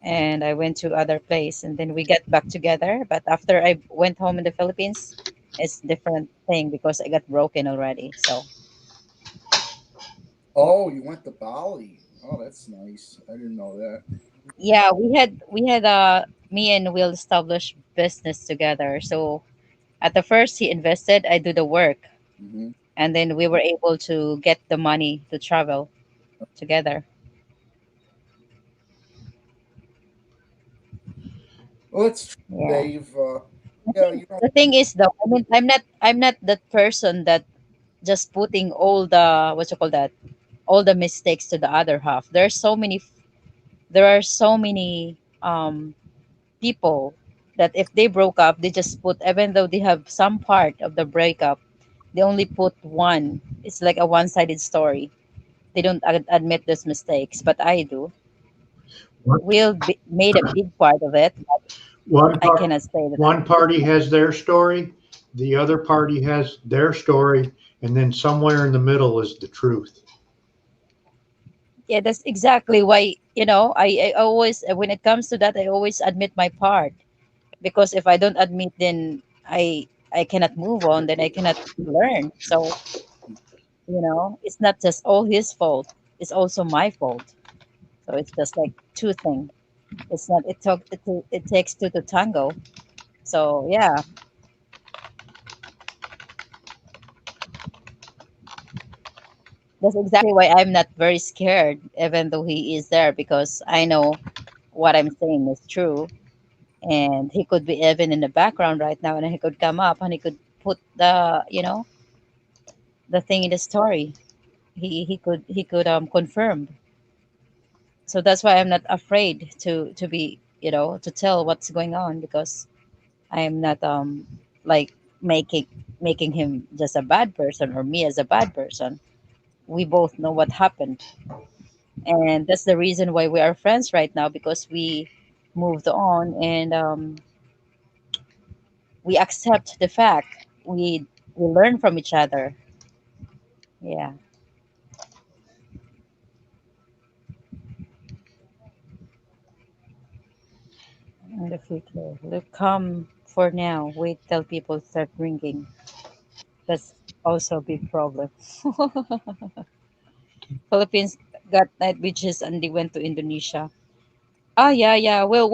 and I went to other place and then we got back together. But after I went home in the Philippines, it's different thing because I got broken already. So Oh, you went to Bali. Oh, that's nice. I didn't know that. yeah, we had me and Will establish business together. So at the first he invested, I do the work, Hmm. and then we were able to get the money to travel together. Well, it's true, Yeah. Dave. I Yeah, think the thing is though, I mean, I'm not that person that just putting all the what you call that, all the mistakes to the other half. There are so many people that if they broke up, they just put, even though they have some part of the breakup, they only put one. It's like a one-sided story. They don't admit those mistakes, but I do. One, Made a big part of it. one I part, cannot say that. one party has their story, the other party has their story, and then somewhere in the middle is the truth. Yeah, that's exactly why, I always, when it comes to that, I always admit my part, because if I don't admit, then I cannot move on, then I cannot learn. So it's not just all his fault, it's also my fault. So it's just like two things. It's not, it takes two to tango. So yeah, that's exactly why I'm not very scared even though he is there, because I know what I'm saying is true. And he could be even in the background right now, and he could come up and he could put the thing in the story. he could confirm. So that's why I'm not afraid to be, to tell what's going on, because I am not like making making him just a bad person or me as a bad person. We both know what happened, and that's the reason why we are friends right now, because we moved on, and we accept the fact. We learn from each other. Yeah. In the future, look, come for now. Wait till people start drinking. That's also a big problem. Philippines got night beaches and they went to Indonesia. Ah, yeah, yeah. Well,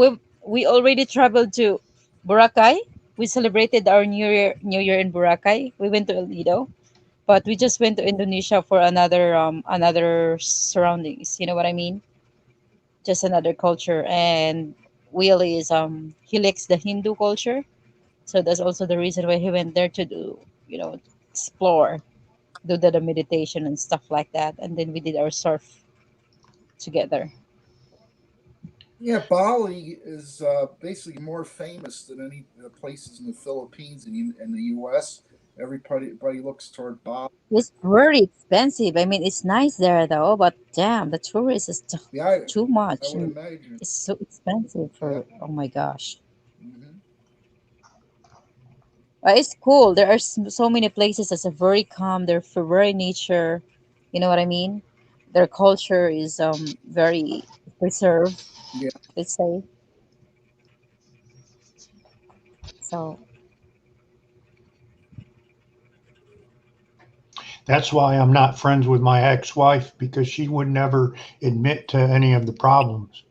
we already traveled to Boracay. We celebrated our New Year in Boracay. We went to El Nido, but we just went to Indonesia for another surroundings. You know what I mean? Just another culture. And Will is he likes the Hindu culture, so that's also the reason why he went there to do, explore, do the meditation and stuff like that. And then we did our surf together. Yeah, Bali is basically more famous than any places in the Philippines and in the U.S. Everybody looks toward Bali. It's very expensive. I mean, it's nice there though, but damn, the tourist is Yeah, too I much, would and imagine. it's so expensive Yeah. for. Oh my gosh. Hmm. It's cool. There are so many places that's a very calm. They're for very nature. You know what I mean? Their culture is very preserved. Yeah. Let's say so. That's why I'm not friends with my ex-wife, because she would never admit to any of the problems.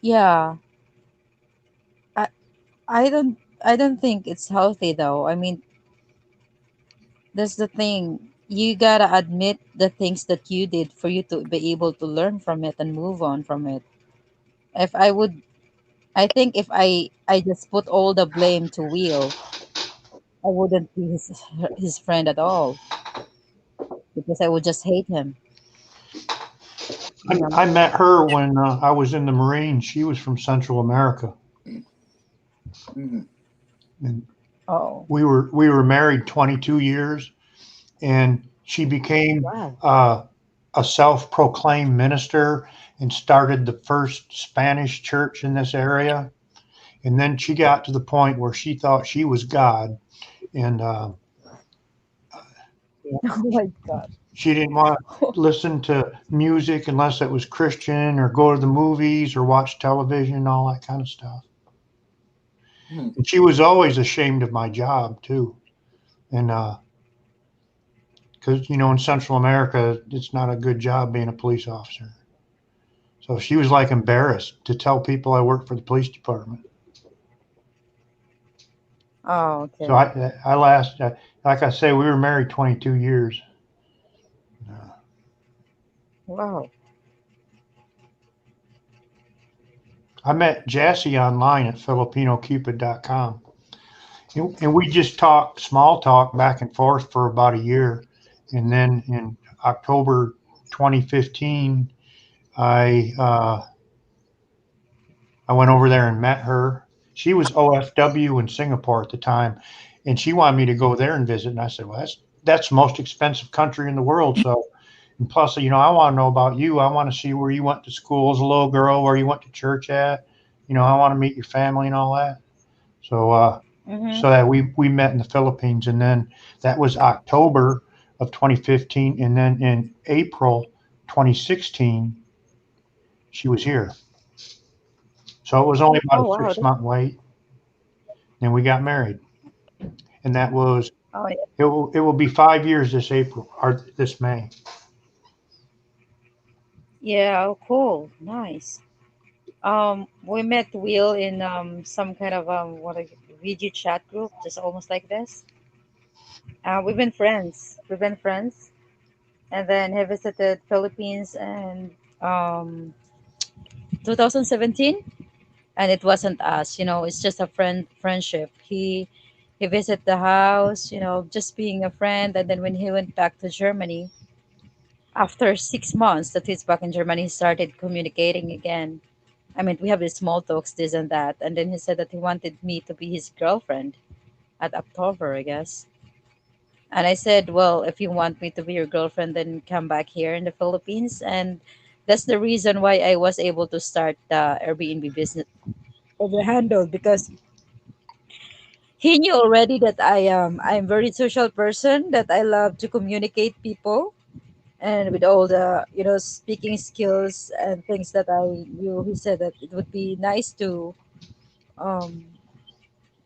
Yeah, I I don't I don't think it's healthy though. I mean, that's the thing. You gotta admit the things that you did for you to be able to learn from it and move on from it. If I would, I think if I just put all the blame to Will, I wouldn't be his friend at all, because I would just hate him. You know. I met her when I was in the Marines. She was from Central America, Hmm. and Oh, we were married 22 years, and she became wow. a self-proclaimed minister and started the first Spanish church in this area. And then she got to the point where she thought she was God, and Oh my God. she didn't want to listen to music unless it was Christian, or go to the movies or watch television and all that kind of stuff. Hmm. And she was always ashamed of my job too. And because in Central America, it's not a good job being a police officer. So she was like embarrassed to tell people I worked for the police department. Oh, So okay. I last, like I say, we were married 22 years. Uh, Wow. I met Jassy online at FilipinoCupid.com. And we just talked small talk back and forth for about a year. And then in October 2015, I uh, I went over there and met her. She was OFW in Singapore at the time, and she wanted me to go there and visit. And I said, "Well, that's the most expensive country in the world. So, and plus, I want to know about you. I want to see where you went to school as a little girl, where you went to church at. I want to meet your family and all that." So, Mm-hmm. so that we met in the Philippines, and then that was October of 2015, and then in April 2016, she was here. So it was only about Oh a wow. 6 month wait, and we got married, and that was Oh yeah. it will be 5 years this April or this May. Yeah. Oh, cool. Nice. We met Will in some kind of video chat group, just almost like this. We've been friends. We've been friends, and then he visited Philippines and 2017, and it wasn't us. It's just a friendship. He He visited the house, just being a friend. And then when he went back to Germany, after 6 months that he's back in Germany, he started communicating again. I mean, we have these small talks, this and that. And then he said that he wanted me to be his girlfriend at October, I guess. And I said, well, if you want me to be your girlfriend, then come back here in the Philippines. And that's the reason why I was able to start the Airbnb business over handle, because he knew already that I'm very social person, that I love to communicate people, and with all the speaking skills and things that I knew. He said that it would be nice to um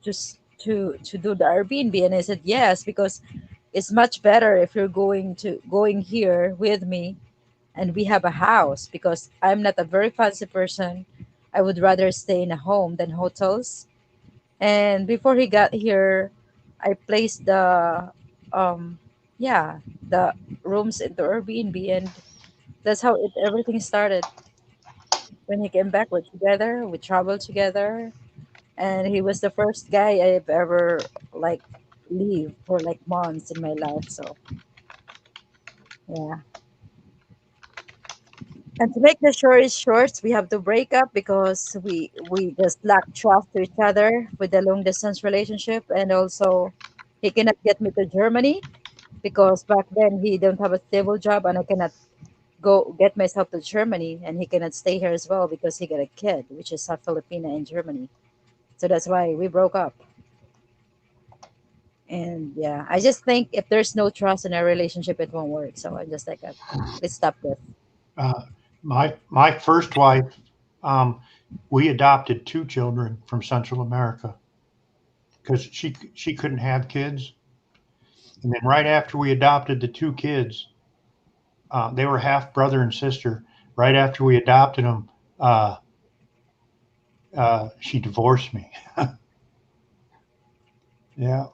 just to do the Airbnb, and I said yes, because it's much better if you're going here with me and we have a house, because I'm not a very fancy person. I would rather stay in a home than hotels. And before he got here, I placed the um yeah, the rooms into Airbnb, and that's how everything started. When he came back, we're together, we traveled together, and he was the first guy I've ever like leave for like months in my life. So yeah. And to make the story short, we have to break up because we just lack trust to each other with the long distance relationship, and also he cannot get me to Germany because back then he don't have a stable job, and I cannot go get myself to Germany, and he cannot stay here as well because he got a kid, which is a Filipina in Germany. So that's why we broke up. And yeah, I just think if there's no trust in a relationship, it won't work. So I'm just like, let's stop this. Uh, my first wife, um, we adopted two children from Central America because she couldn't have kids, and then right after we adopted the two kids, they were half brother and sister. Right after we adopted them, uh, she divorced me. Yeah,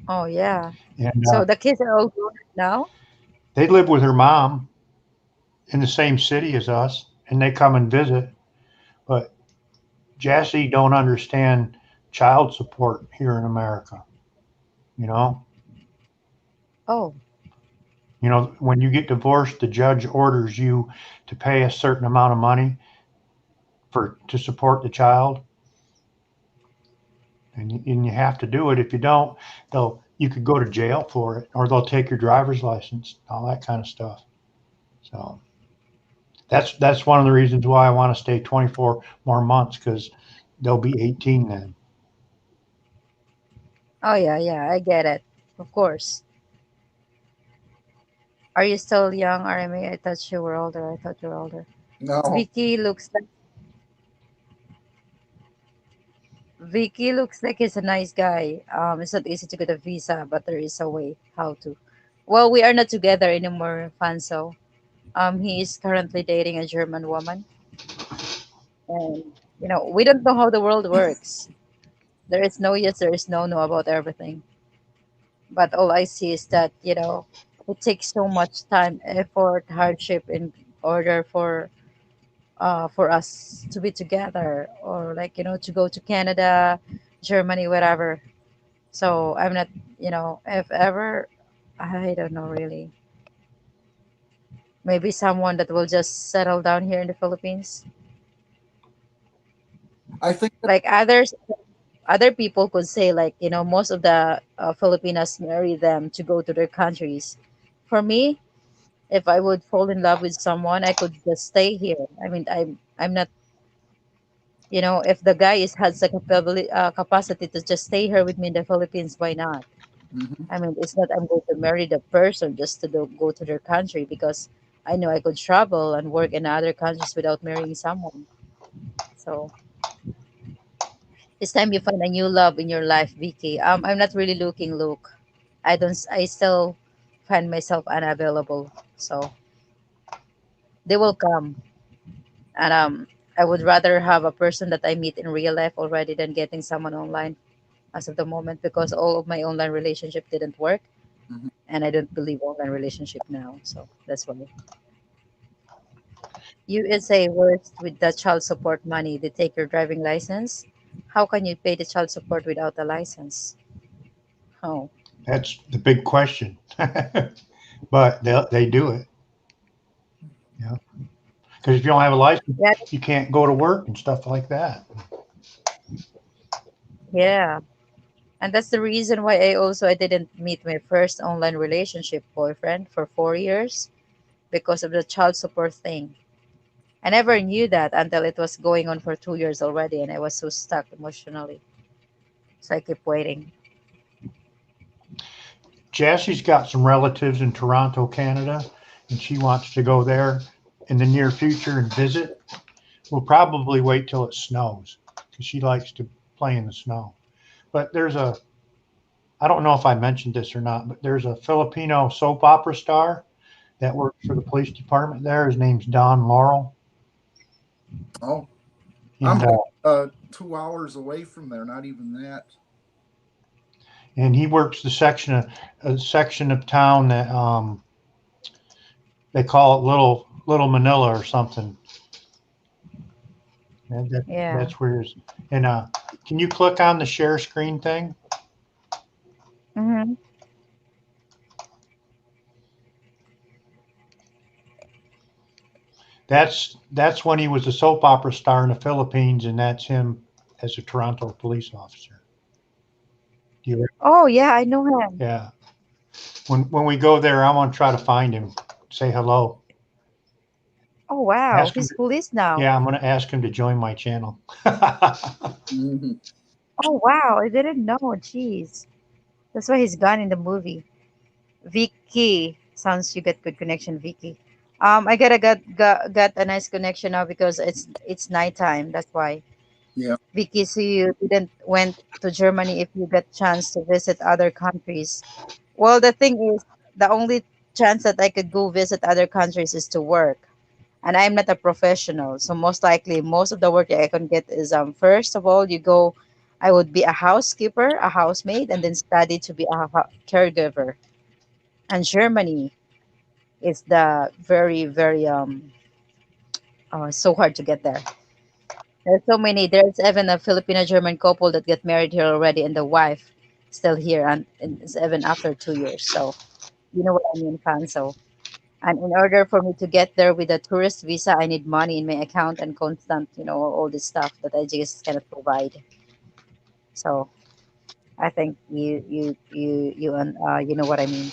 Oh yeah. and So the kids are all grown up now. they live with her mom in the same city as us, and they come and visit. But Jassy don't understand child support here in America. You know, Oh, when you get divorced, the judge orders you to pay a certain amount of money for to support the child, and you have to do it. If you don't, you could go to jail for it, or they'll take your driver's license, all that kind of stuff. So that's one of the reasons why I want to stay 24 more months because they'll be 18 then. oh yeah, yeah, I get it. Of course. Are you still young, RMA? I thought you were older. I thought you were older. No, Vicky looks like Vicky looks like he's a nice guy. It's not easy to get a visa, but there is a way how to. Well, we are not together anymore, Fanso. He is currently dating a German woman, and we don't know how the world works. There is no yes, there is no no about everything. But all I see is that it takes so much time, effort, hardship in order for us to be together, or like to go to Canada, Germany, whatever. So I'm not, if ever, I don't know really. Maybe someone that will just settle down here in the Philippines. I think that, Like other people could say, like most of the Filipinas marry them to go to their countries. For me, if I would fall in love with someone, I could just stay here. I mean, I'm not, if the guy has the capacity to just stay here with me in the Philippines, why not? mhm. I mean, it's not I'm going to marry the person just to go to their country, because I know I could travel and work in other countries without marrying someone. So it's time you find a new love in your life, Vicky. I'm not really looking, Luke. I don't. I still find myself unavailable. So they will come, and I would rather have a person that I meet in real life already than getting someone online as of the moment, because all of my online relationship didn't work, Mhm. and I don't believe online relationship now. So that's why. USA works with the child support money. They take your driving license. How can you pay the child support without a license? Oh, That's the big question. But they do it. Yeah. Because if you don't have a license, yeah, you can't go to work and stuff like that. yeah. And that's the reason why I didn't meet my first online relationship boyfriend for 4 years because of the child support thing. I never knew that until it was going on for 2 years already, and I was so stuck emotionally. So I keep waiting. Jassie's got some relatives in Toronto, Canada, and she wants to go there in the near future and visit. We'll probably wait till it snows because she likes to play in the snow. But I don't know if I mentioned this or not, but there's a Filipino soap opera star that works for the police department there. His name's Don Laurel. Oh, I'm And, like 2 hours away from there. Not even that. and he works a section of town that they call it Little Manila or something. And Yeah. that's where. And can you click on the share screen thing? Hmm. That's when he was a soap opera star in the Philippines, and that's him as a Toronto police officer. Do you, Oh, yeah, I know him. yeah. When we go there, I want to try to find him. Say hello. Oh, wow. Ask him. He's police now. Yeah, I'm going to ask him to join my channel. Hmm. Oh, wow. I didn't know. Jeez. That's why he's gone in the movie. Vicky. Sounds you get good connection, Vicky. I gotta got a nice connection now because it's nighttime. That's why. Yeah. Vicky, so you didn't went to Germany if you get chance to visit other countries. Well, the thing is, the only chance that I could go visit other countries is to work, and I'm not a professional. So most likely, most of the work that I can get is first of all, you go. I would be a housekeeper, a housemaid, and then study to be a caregiver. And Germany is the very very so hard to get there. There's so many. There's even a Filipino German couple that get married here already, and the wife still here, and it's even after 2 years. So you know what I mean, fan. So, and in order for me to get there with a tourist visa, I need money in my account and constant, all this stuff that I just cannot provide. So I think you know what I mean.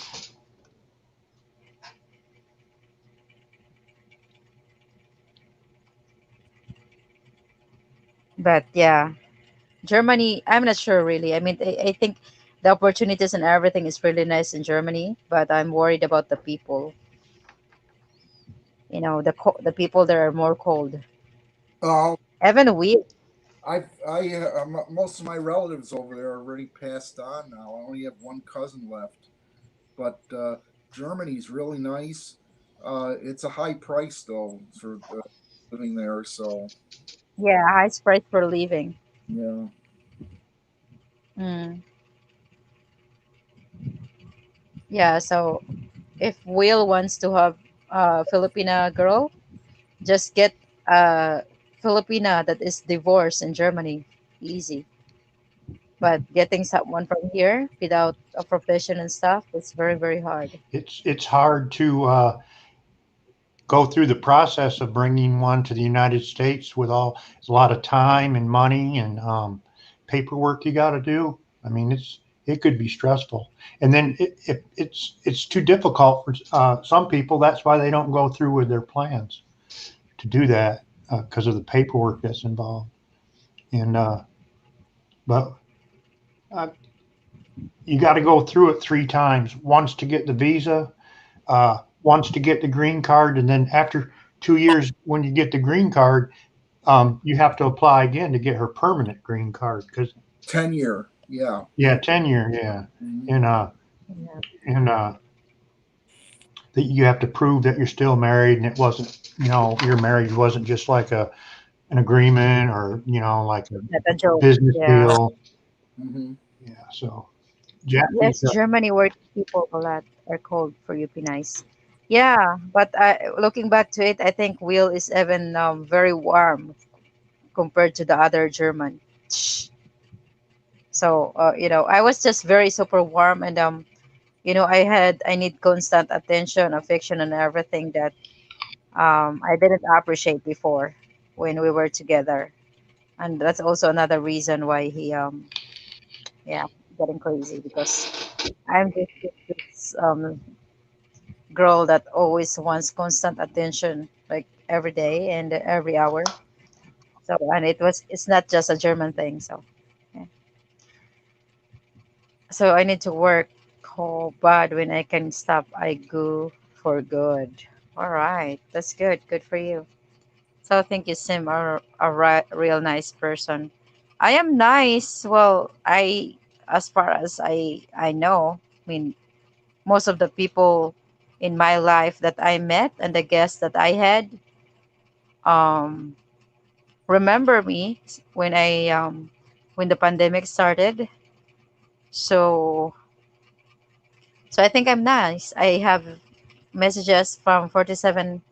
But yeah, Germany, I'm not sure really. I mean, I think the opportunities and everything is really nice in Germany, but I'm worried about the people. The people there are more cold. Oh, Even we, most of my relatives over there are already passed on now. I only have one cousin left, but Germany's really nice. It's a high price though for living there. So yeah, high price for living. yeah, Mm, yeah, so if Will wants to have a Filipina girl, just get a Filipina that is divorced in Germany. Easy. But getting someone from here without a profession and stuff, it's very, very hard. it's hard to go through the process of bringing one to the United States with a lot of time and money and paperwork you got to do. I mean, it could be stressful, and then it's too difficult for some people. That's why they don't go through with their plans to do that because of the paperwork that's involved. And but uh, you got to go through it 3 times. Once to get the visa, once to get the green card, and then after 2 years, when you get the green card, you have to apply again to get her permanent green card. Because 10 year. Yeah. yeah, 10 year, yeah, Mhm. and Yeah. and that you have to prove that you're still married, and it wasn't, your marriage wasn't just like an agreement or like a Not a joke. business Yeah. deal. Hmm. Yeah, so Jackie's Yes, Germany where people a lot are cold for you be nice. Yeah, but looking back to it, I think Will is even very warm compared to the other German. So I was just very super warm, and I need constant attention, affection, and everything that I didn't appreciate before when we were together. And that's also another reason why he yeah, getting crazy, because I'm this girl that always wants constant attention, like every day and every hour. So, and it's not just a German thing. So yeah. So I need to work. Oh, but when I can stop, I go for good. All right, that's good. Good for you. So I think you seem real nice person. I am nice. Well, as far as I know, I mean, most of the people in my life that I met and the guests that I had, um, remember me when the pandemic started. So so I think I'm nice. I have messages from 47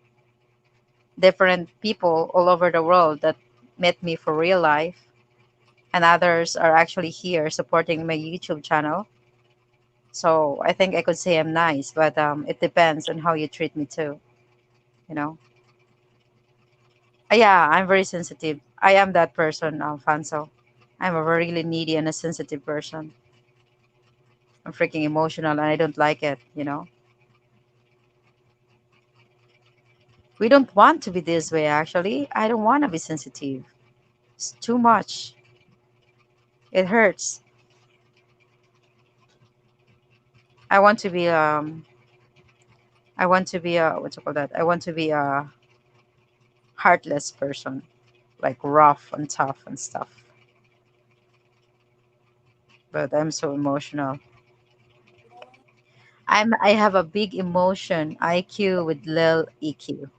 different people all over the world that met me for real life, and others are actually here supporting my YouTube channel. So I think I could say I'm nice, but it depends on how you treat me too. You know. Yeah, I'm very sensitive. I am that person, Fanso. I'm a really needy and a sensitive person. I'm freaking emotional, and I don't like it. We don't want to be this way, actually. I don't want to be sensitive. It's too much. It hurts. I want to be a what you call that? I want to be a heartless person, like rough and tough and stuff. But I'm so emotional. I have a big emotion IQ with little EQ.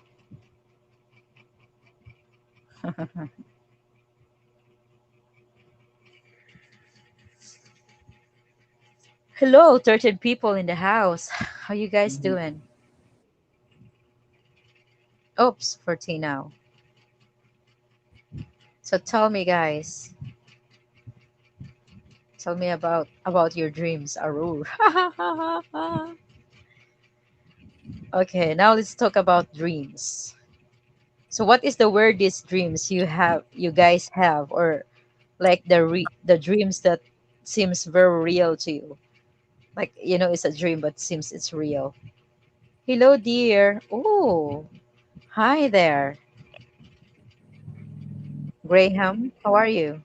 Hello, 13 people in the house. How you guys Mhm. doing? Oops, 14 now. So tell me, guys. Tell me about your dreams, Arur. Okay, now let's talk about dreams. So what is the weirdest dreams you guys have, or like the dreams that seems very real to you? Like it's a dream but seems it's real. Hello, dear. Oh, hi there, Graham. How are you?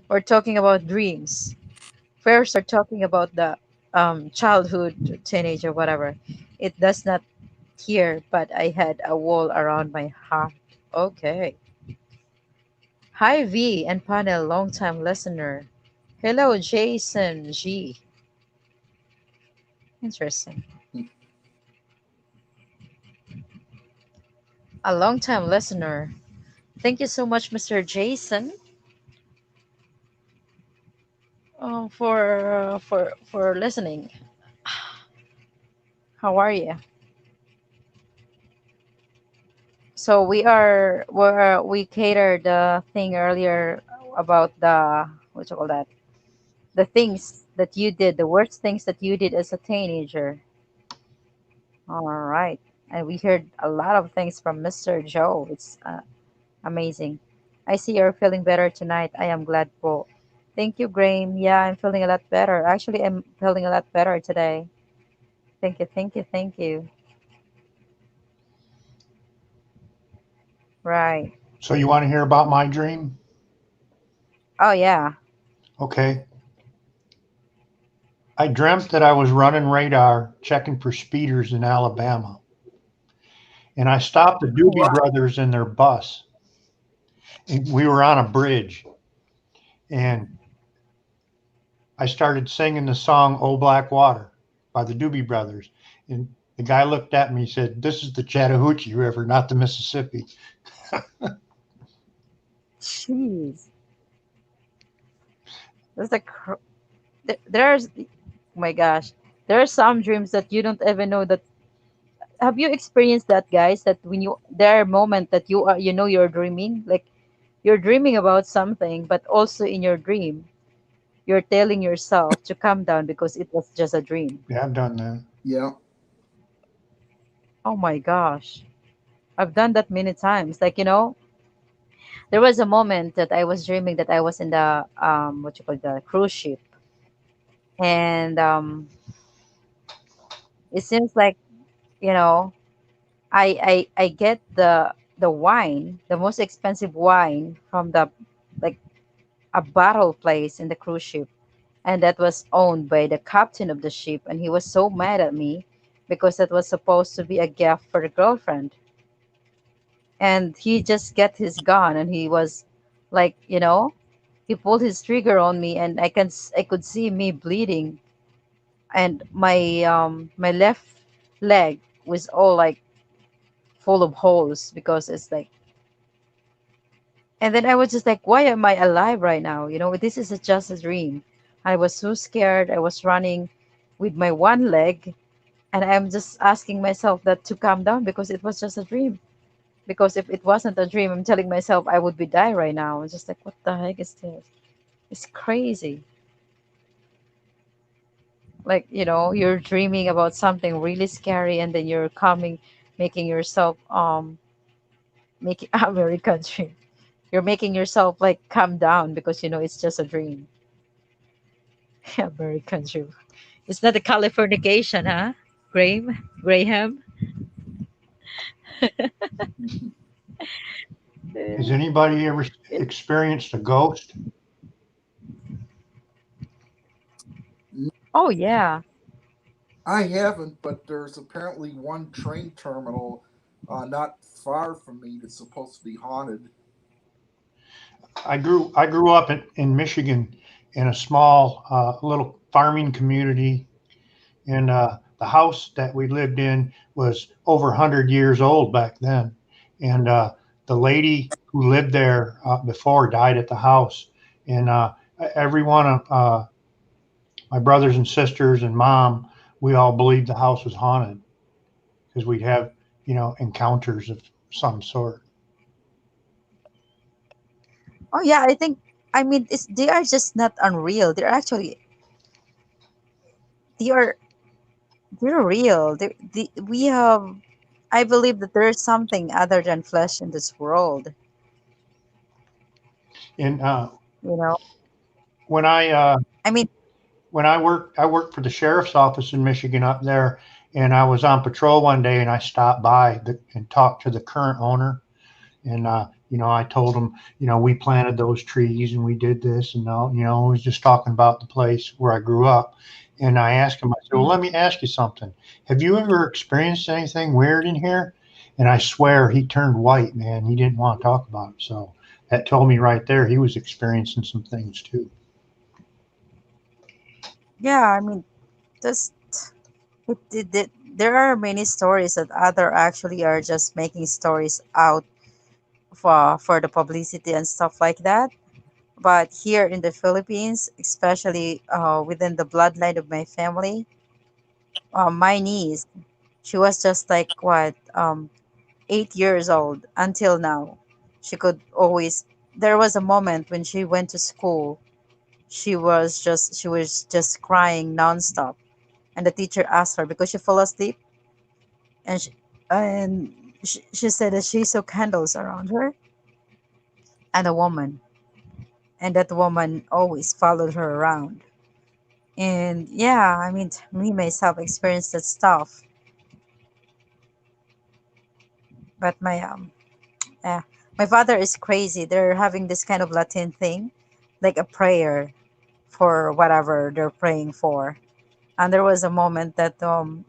We're talking about dreams. First, we're talking about the childhood, teenage, or whatever. It does not here, but I had a wall around my heart. Okay. Hi, V and panel, long time listener. Hello, Jason G. Interesting. A long time listener. Thank you so much, Mr. Jason, for listening. How are you? So we catered the thing earlier about the what you call that, the things that you did, the worst things that you did as a teenager. All right, and we heard a lot of things from Mr. Joe. It's amazing. I see you're feeling better tonight. I am glad for. Thank you, Graham. Yeah, I'm feeling a lot better. Actually, I'm feeling a lot better today. Thank you, thank you, thank you. Right. So you want to hear about my dream? Oh yeah. Okay. I dreamt that I was running radar checking for speeders in Alabama. And I stopped the Doobie Wow. Brothers in their bus. And we were on a bridge. And I started singing the song "Oh Black Water" by the Doobie Brothers. And the guy looked at me and said, "This is the Chattahoochee River, not the Mississippi." Jeez. That's there's oh my gosh. There are some dreams that you don't even know that. Have you experienced that, guys? That when there are moments that you're dreaming, like you're dreaming about something, but also in your dream, you're telling yourself to calm down because it was just a dream. Yeah, I've done that. Yeah. Oh my gosh. I've done that many times. Like, there was a moment that I was dreaming that I was in the what you call the cruise ship. And it seems like, you know, I get the wine, the most expensive wine from the like a bottle place in the cruise ship, and that was owned by the captain of the ship, and he was so mad at me because that was supposed to be a gift for the girlfriend, and he just get his gun and he was like, he pulled his trigger on me, and I could see me bleeding, and my left leg was all like full of holes because it's like. And then I was just like, why am I alive right now? This is just a dream. I was so scared. I was running with my one leg, and I'm just asking myself that to calm down because it was just a dream. Because if it wasn't a dream, I'm telling myself I would be die right now. I'm just like, what the heck is this? It's crazy. Like, you're dreaming about something really scary, and then you're coming, making yourself making American dream. You're making yourself like calm down because it's just a dream. American dream. It's not a Californication, huh? Graham. Has anybody ever experienced a ghost? Oh yeah. I haven't, but there's apparently one train terminal not far from me that's supposed to be haunted. I grew up in Michigan in a small little farming community, and the house that we lived in was over 100 years old back then. And the lady who lived there before died at the house, and every one of my brothers and sisters and mom, we all believed the house was haunted because we'd have encounters of some sort. Oh yeah, I mean they are just not unreal. They are they're real. We have I believe that there is something other than flesh in this world, And you know. when I I mean, worked for the sheriff's office in Michigan up there, and I was on patrol one day, and I stopped by and talked to the current owner, and I told him, we planted those trees and we did this, and all, I was just talking about the place where I grew up, and I asked him, I said, well, let me ask you something. Have you ever experienced anything weird in here? And I swear he turned white, man. He didn't want to talk about it. So that told me right there he was experiencing some things too. yeah, I mean, just there are many stories that other actually are just making stories out for the publicity and stuff like that. But here in the Philippines, especially within the bloodline of my family, my niece, she was just like what 8 years old until now. She could always. There was a moment when she went to school. She was just crying nonstop, and the teacher asked her because she fell asleep, and she said that she saw candles around her and a woman, and that woman always followed her around. And yeah, I mean, me myself experienced that stuff, but yeah, my father is crazy. They're having this kind of Latin thing, like a prayer for whatever they're praying for. And there was a moment that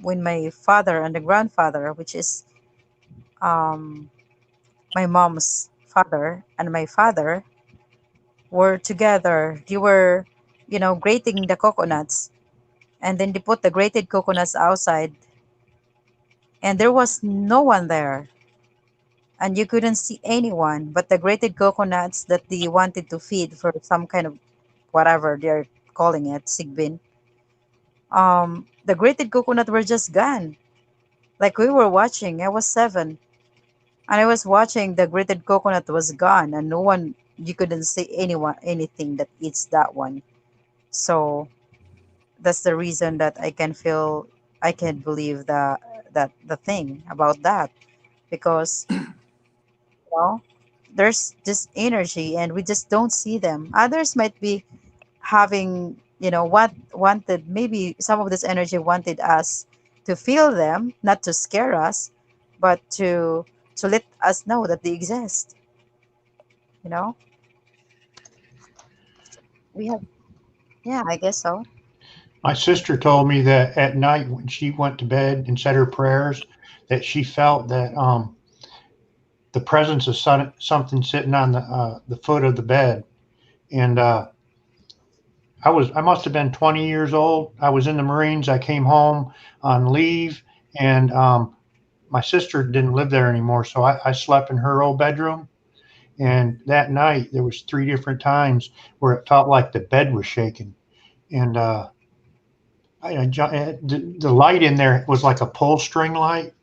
when my father and the grandfather, which is um, my mom's father and my father, were together. They were, grating the coconuts, and then they put the grated coconuts outside, and there was no one there, and you couldn't see anyone but the grated coconuts that they wanted to feed for some kind of whatever they're calling it, sigbin. The grated coconut were just gone. Like we were watching. I was 7, and I was watching the grated coconut was gone, and no one you couldn't see anything that eats that one. So that's the reason that I can believe the thing about that, because you know there's this energy and we just don't see them. Others might be having, what wanted, maybe some of this energy wanted us to feel them, not to scare us, but to let us know that they exist. you know we have, yeah, I guess so. My sister told me that at night when she went to bed and said her prayers, that she felt that the presence of something sitting on the foot of the bed. And I must have been 20 years old. I was in the Marines. I came home on leave, and my sister didn't live there anymore, so I slept in her old bedroom. And that night there was three different times where it felt like the bed was shaking, and the light in there was like a pull string light,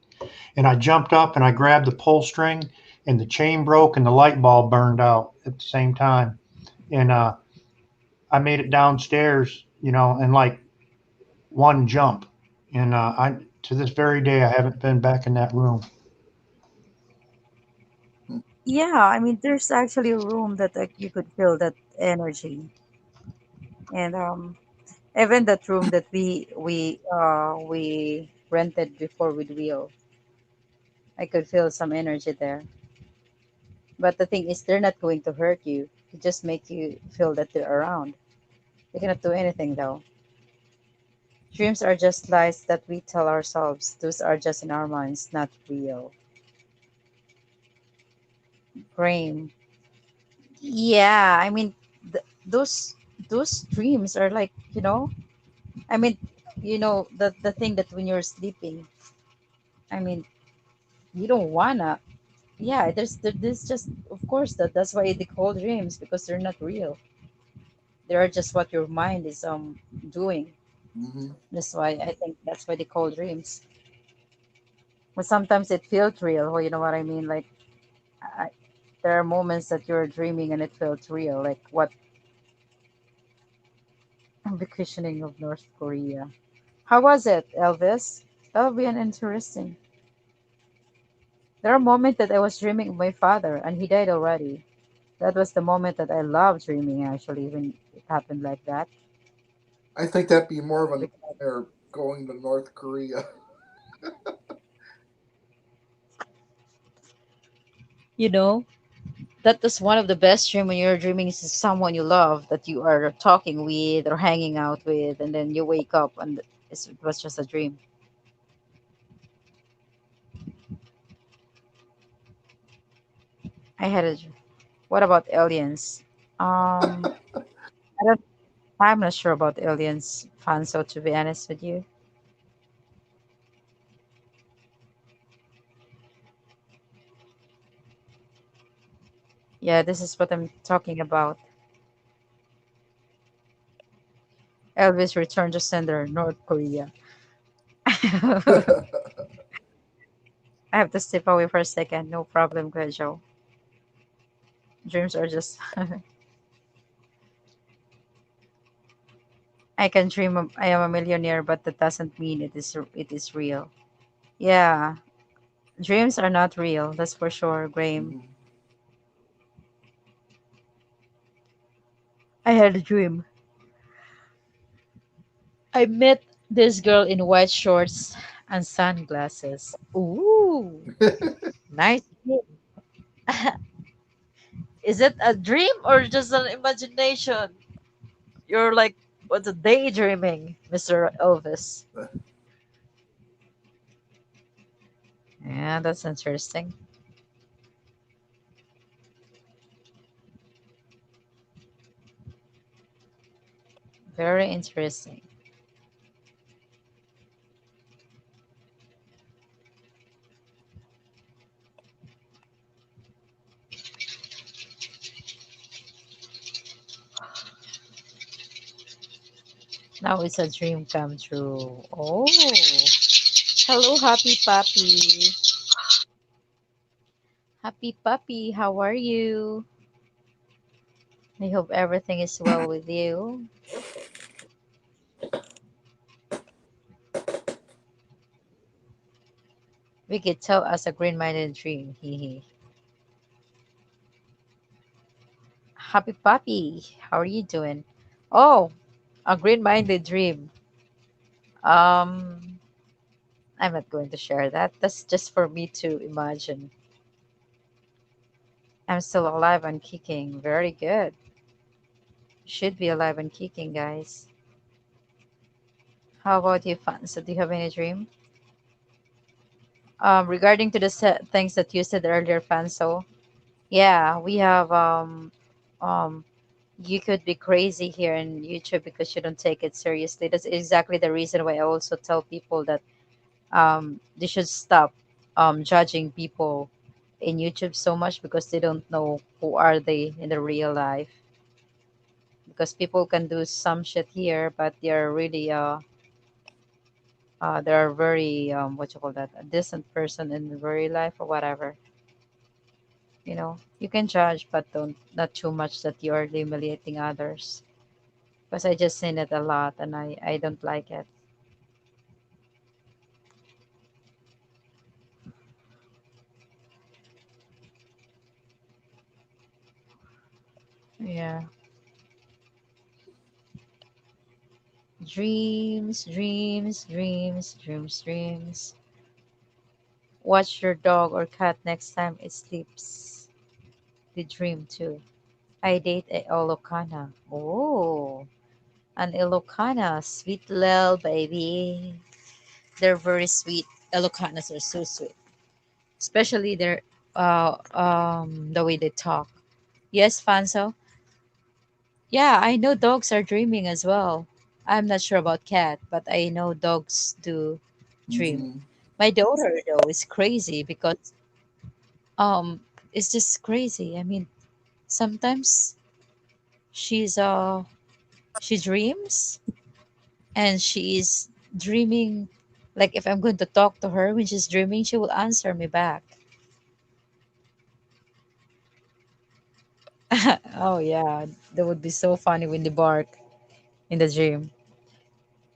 and I jumped up and I grabbed the pull string, and the chain broke and the light bulb burned out at the same time. And I made it downstairs, in like one jump. And I to this very day I haven't been back in that room. Yeah, I mean, there's actually a room that like, you could feel that energy. And even that room that we rented before with Will, I could feel some energy there. But the thing is, they're not going to hurt you. They just make you feel that they're around. They cannot do anything though. Dreams are just lies that we tell ourselves. Those are just in our minds, not real. Brain. Yeah, I mean, those dreams are like, I mean, the thing that when you're sleeping, I mean, you don't wanna. Yeah, there's just, of course, that's why they call dreams, because they're not real. They are just what your mind is doing. Hmm. That's why I think that's why they call dreams. But sometimes it feels real. Well, you know what I mean? Like, I, there are moments that you're dreaming and it feels real. Like what vacationing of North Korea. How was it, Elvis? That'll be an interesting. There are moments that I was dreaming of my father and he died already. That was the moment that I loved dreaming actually when it happened like that. I think that'd be more of a Because, nightmare going to North Korea. you know, that is one of the best dream when you're dreaming is someone you love that you are talking with or hanging out with, and then you wake up and it was just a dream. I had a. What about aliens? I don't. I'm not sure about aliens, Fanso. To be honest with you, yeah, this is what I'm talking about. Elvis returned to sender, North Korea. I have to step away for a second. No problem, Joe. Dreams are just. I can dream. I am a millionaire, but that doesn't mean it is real. Yeah, dreams are not real. That's for sure, Graham. Mhm. I had a dream. I met this girl in white shorts and sunglasses. Ooh, nice. Dream. Is it a dream or just an imagination? You're like, what's a daydreaming, Mr. Elvis? Yeah, that's interesting. Very interesting. Now it's a dream come true. Oh, hello, happy puppy. Happy puppy, how are you? I hope everything is well with you. We could tell us a green-minded dream. Hee hee. Happy puppy, how are you doing? Oh, a green-minded dream. Um, I'm not going to share that. That's just for me to imagine. I'm still alive and kicking. Very good. Should be alive and kicking, guys. How about you, fans? So do you have any dream? Regarding to the things that you said earlier, Fanso, yeah, we have um you could be crazy here in YouTube because you don't take it seriously. That's exactly the reason why I also tell people that they should stop judging people in YouTube so much because they don't know who are they in the real life. Because people can do some shit here, but they're really they're very what you call that, a decent person in the very life or whatever. You can judge, but don't not too much that you are humiliating others. Because I just seen it a lot, and I don't like it. Yeah. Dreams, dreams, dreams, dreams, dreams. Watch your dog or cat next time it sleeps. They dream too. I date a Ilocana. Oh, an Ilocana, sweet little baby. They're very sweet. Ilocanas are so sweet, especially their the way they talk. Yes, Fanso. Yeah, I know dogs are dreaming as well. I'm not sure about cat, but I know dogs do dream. Mm-hmm. My daughter though is crazy because um it's just crazy. I mean, sometimes she's she dreams and she is dreaming like if I'm going to talk to her when she's dreaming, she will answer me back. Oh yeah, that would be so funny when they bark in the dream.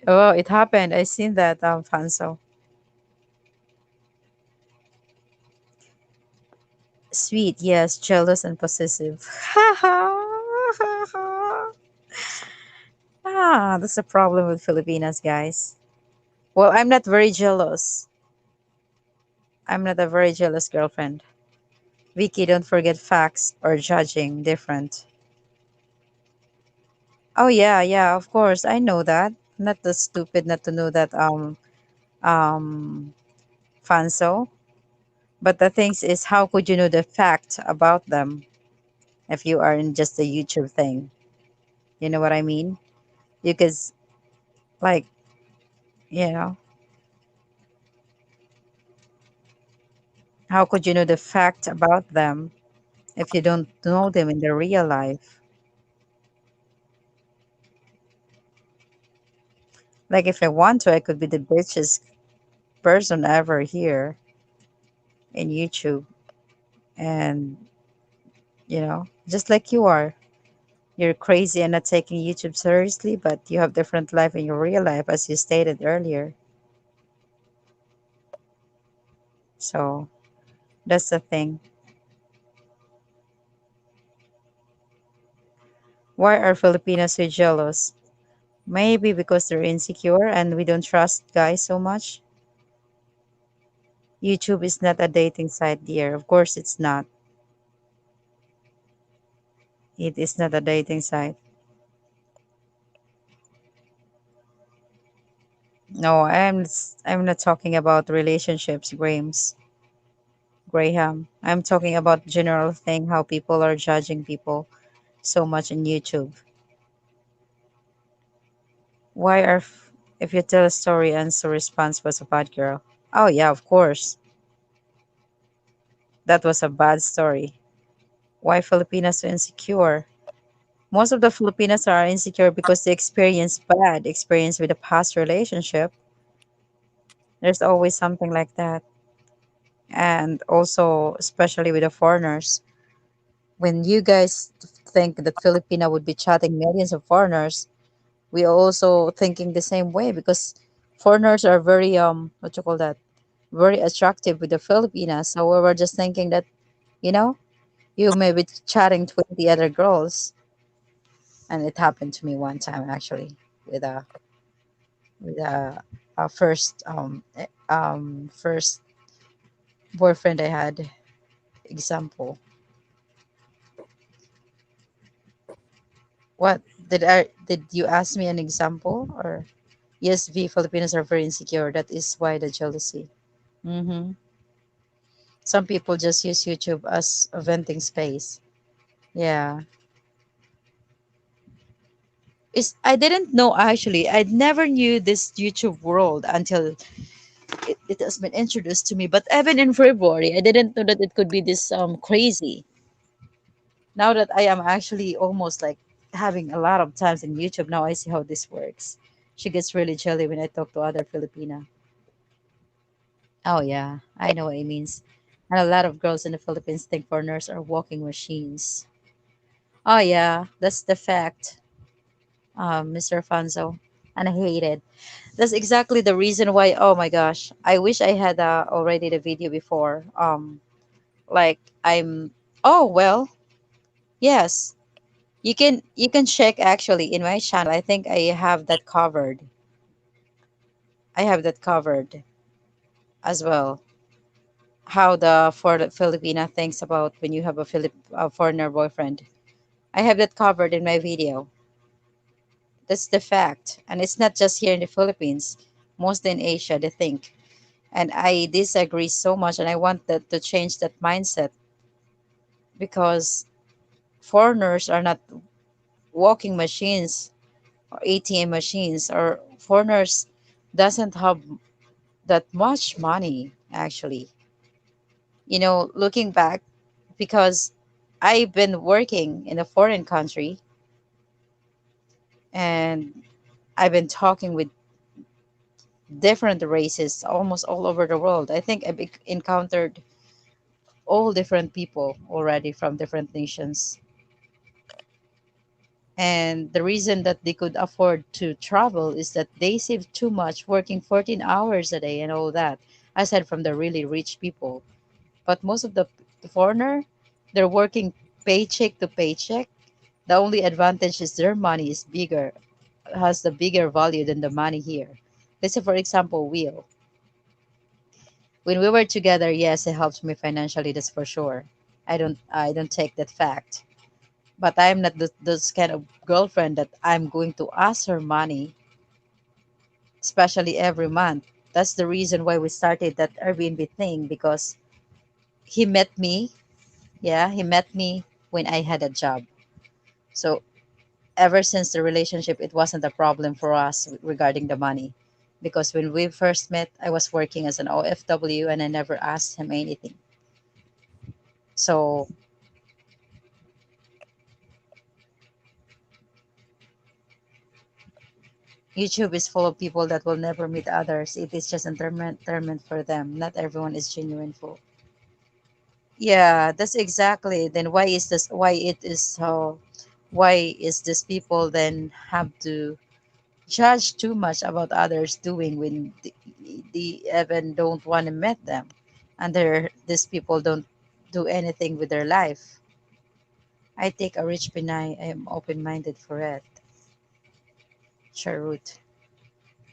Oh, it happened. I seen that Fanso. Sweet, yes, jealous and possessive. That's the problem with Filipinas, guys. Well, I'm not very jealous. I'm not a very jealous girlfriend. Vicky, don't forget facts or judging different. Oh yeah, yeah, of course. I know that. Not the stupid not to know that um Fanso. But the things is how could you know the fact about them if you are in just a YouTube thing? You know what I mean? Because like, you know, how could you know the fact about them if you don't know them in the real life? Like if I want to, I could be the bitchest person ever here in YouTube. And, just like you are. You're crazy and not taking YouTube seriously, but you have different life in your real life, as you stated earlier. So that's the thing. Why are Filipinos so jealous? Maybe because they're insecure and we don't trust guys so much. YouTube is not a dating site, dear. Of course, it's not. It is not a dating site. No, I'm not talking about relationships, Graham. I'm talking about general thing how people are judging people so much in YouTube. Why are if you tell a story and so response was a bad girl? Oh yeah, of course. That was a bad story. Why Filipinos so insecure? Most of the Filipinos are insecure because they experience bad experience with a past relationship. There's always something like that. And also especially with the foreigners. When you guys think that Filipina would be chatting millions of foreigners, we also thinking the same way because foreigners are very what you call that, very attractive with the Filipinas. So we were just thinking that, you know, you may be chatting 20 other girls, and it happened to me one time actually with a first boyfriend I had. Example. What did you ask me an example or? Yes, V Filipinos are very insecure. That is why the jealousy. Mm-hmm. Some people just use YouTube as a venting space. Yeah. I didn't know actually. I never knew this YouTube world until it has been introduced to me. But even in February, I didn't know that it could be this crazy. Now that I am actually almost like having a lot of times in YouTube, now I see how this works. She gets really jelly when I talk to other Filipina. Oh yeah, I know what it means. And a lot of girls in the Philippines think foreigners are walking machines. Oh yeah, that's the fact, Mr. Fanzo. And I hate it. That's exactly the reason why. Oh my gosh, I wish I had already the video before. Like I'm. Oh well, yes. You can check actually in my channel. I think I have that covered. I have that covered as well. How the for Filipina thinks about when you have a foreigner boyfriend. I have that covered in my video. That's the fact. And it's not just here in the Philippines, mostly in Asia, they think. And I disagree so much, and I want that to change that mindset because foreigners are not walking machines or ATM machines, or foreigners doesn't have that much money actually. Looking back, because I've been working in a foreign country and I've been talking with different races almost all over the world. I think I've encountered all different people already from different nations. And the reason that they could afford to travel is that they save too much working 14 hours a day and all that, aside from the really rich people. But most of the foreigner, they're working paycheck to paycheck. The only advantage is their money is bigger, has the bigger value than the money here. Let's say, for example, Will. When we were together, yes, it helped me financially. That's for sure. I don't take that fact. But I'm not those kind of girlfriend that I'm going to ask her money, especially every month. That's the reason why we started that Airbnb thing because he met me. Yeah, he met me when I had a job. So ever since the relationship, it wasn't a problem for us regarding the money. Because when we first met, I was working as an OFW and I never asked him anything. So YouTube is full of people that will never meet others. It is just entertainment for them. Not everyone is genuine for. Yeah, that's exactly. Then why is this? Why it is so? Why is this people then have to judge too much about others doing when they even don't want to meet them, and these people don't do anything with their life. I take a rich Pinay. I am open minded for it. Charut.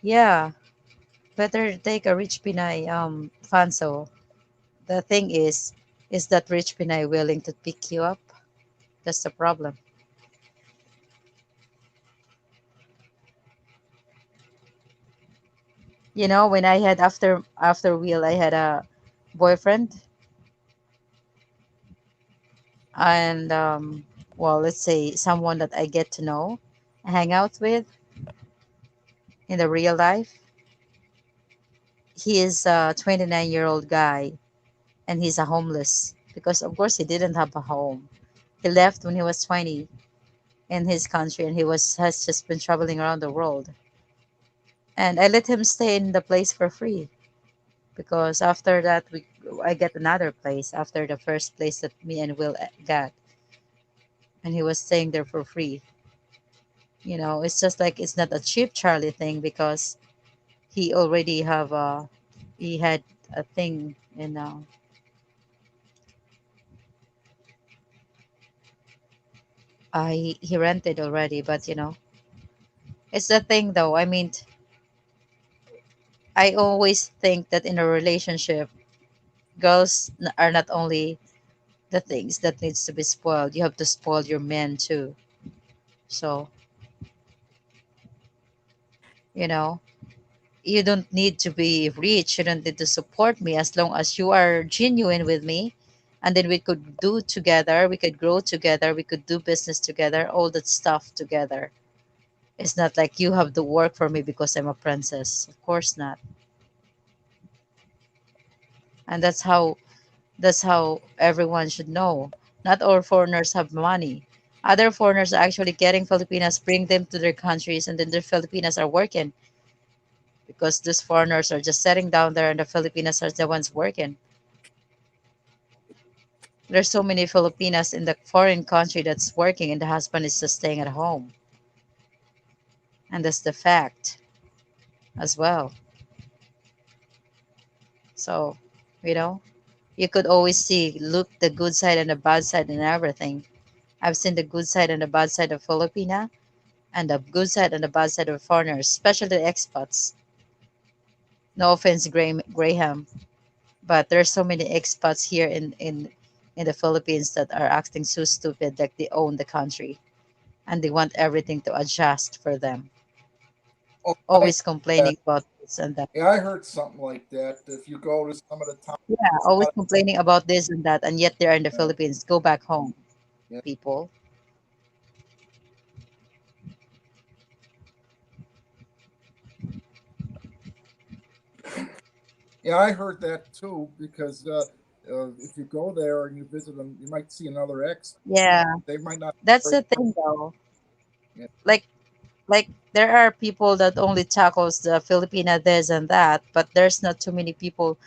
Yeah, better take a rich Pinay. Fanso. The thing is that rich Pinay willing to pick you up? That's the problem. When I had after Will, I had a boyfriend, and well, let's say someone that I get to know, hang out with in the real life. He is a 29-year-old guy, and he's a homeless because of course he didn't have a home. He left when he was 20 in his country, and he was has just been traveling around the world. And I let him stay in the place for free because after that I get another place after the first place that me and Will got. and he was staying there for free. It's just like it's not a cheap Charlie thing because he already have a he had a thing, he rented already, but it's the thing though. I mean, I always think that in a relationship, girls are not only the things that needs to be spoiled. You have to spoil your men too. So, you know, you don't need to be rich. You don't need to support me as long as you are genuine with me. And then we could do together, we could grow together, we could do business together, all that stuff together. It's not like you have to work for me because I'm a princess. Of course not. And that's how everyone should know. Not all foreigners have money. Other foreigners are actually getting Filipinas, bring them to their countries, and then the Filipinas are working because these foreigners are just sitting down there and the Filipinas are the ones working. There's so many Filipinas in the foreign country that's working and the husband is just staying at home. And that's the fact as well. So, you know, you could always look the good side and the bad side and everything. I've seen the good side and the bad side of Filipina and the good side and the bad side of foreigners, especially the expats. No offense, Graham, but there's so many expats here in the Philippines that are acting so stupid, like they own the country and they want everything to adjust for them. Oh, Always that. complaining about this and that. Yeah, I heard something like that. If you go to some of the towns, Yeah, it's always not. complaining about this and that, and yet they're in the Yeah, Philippines. Go back home, yeah, people. yeah, I heard that too. Because if you go there and you visit them, you might see another ex. Yeah, They might not. that's Be very the thing though. yeah. Like like there are people that only tackles the Filipina this and that, but there's not too many people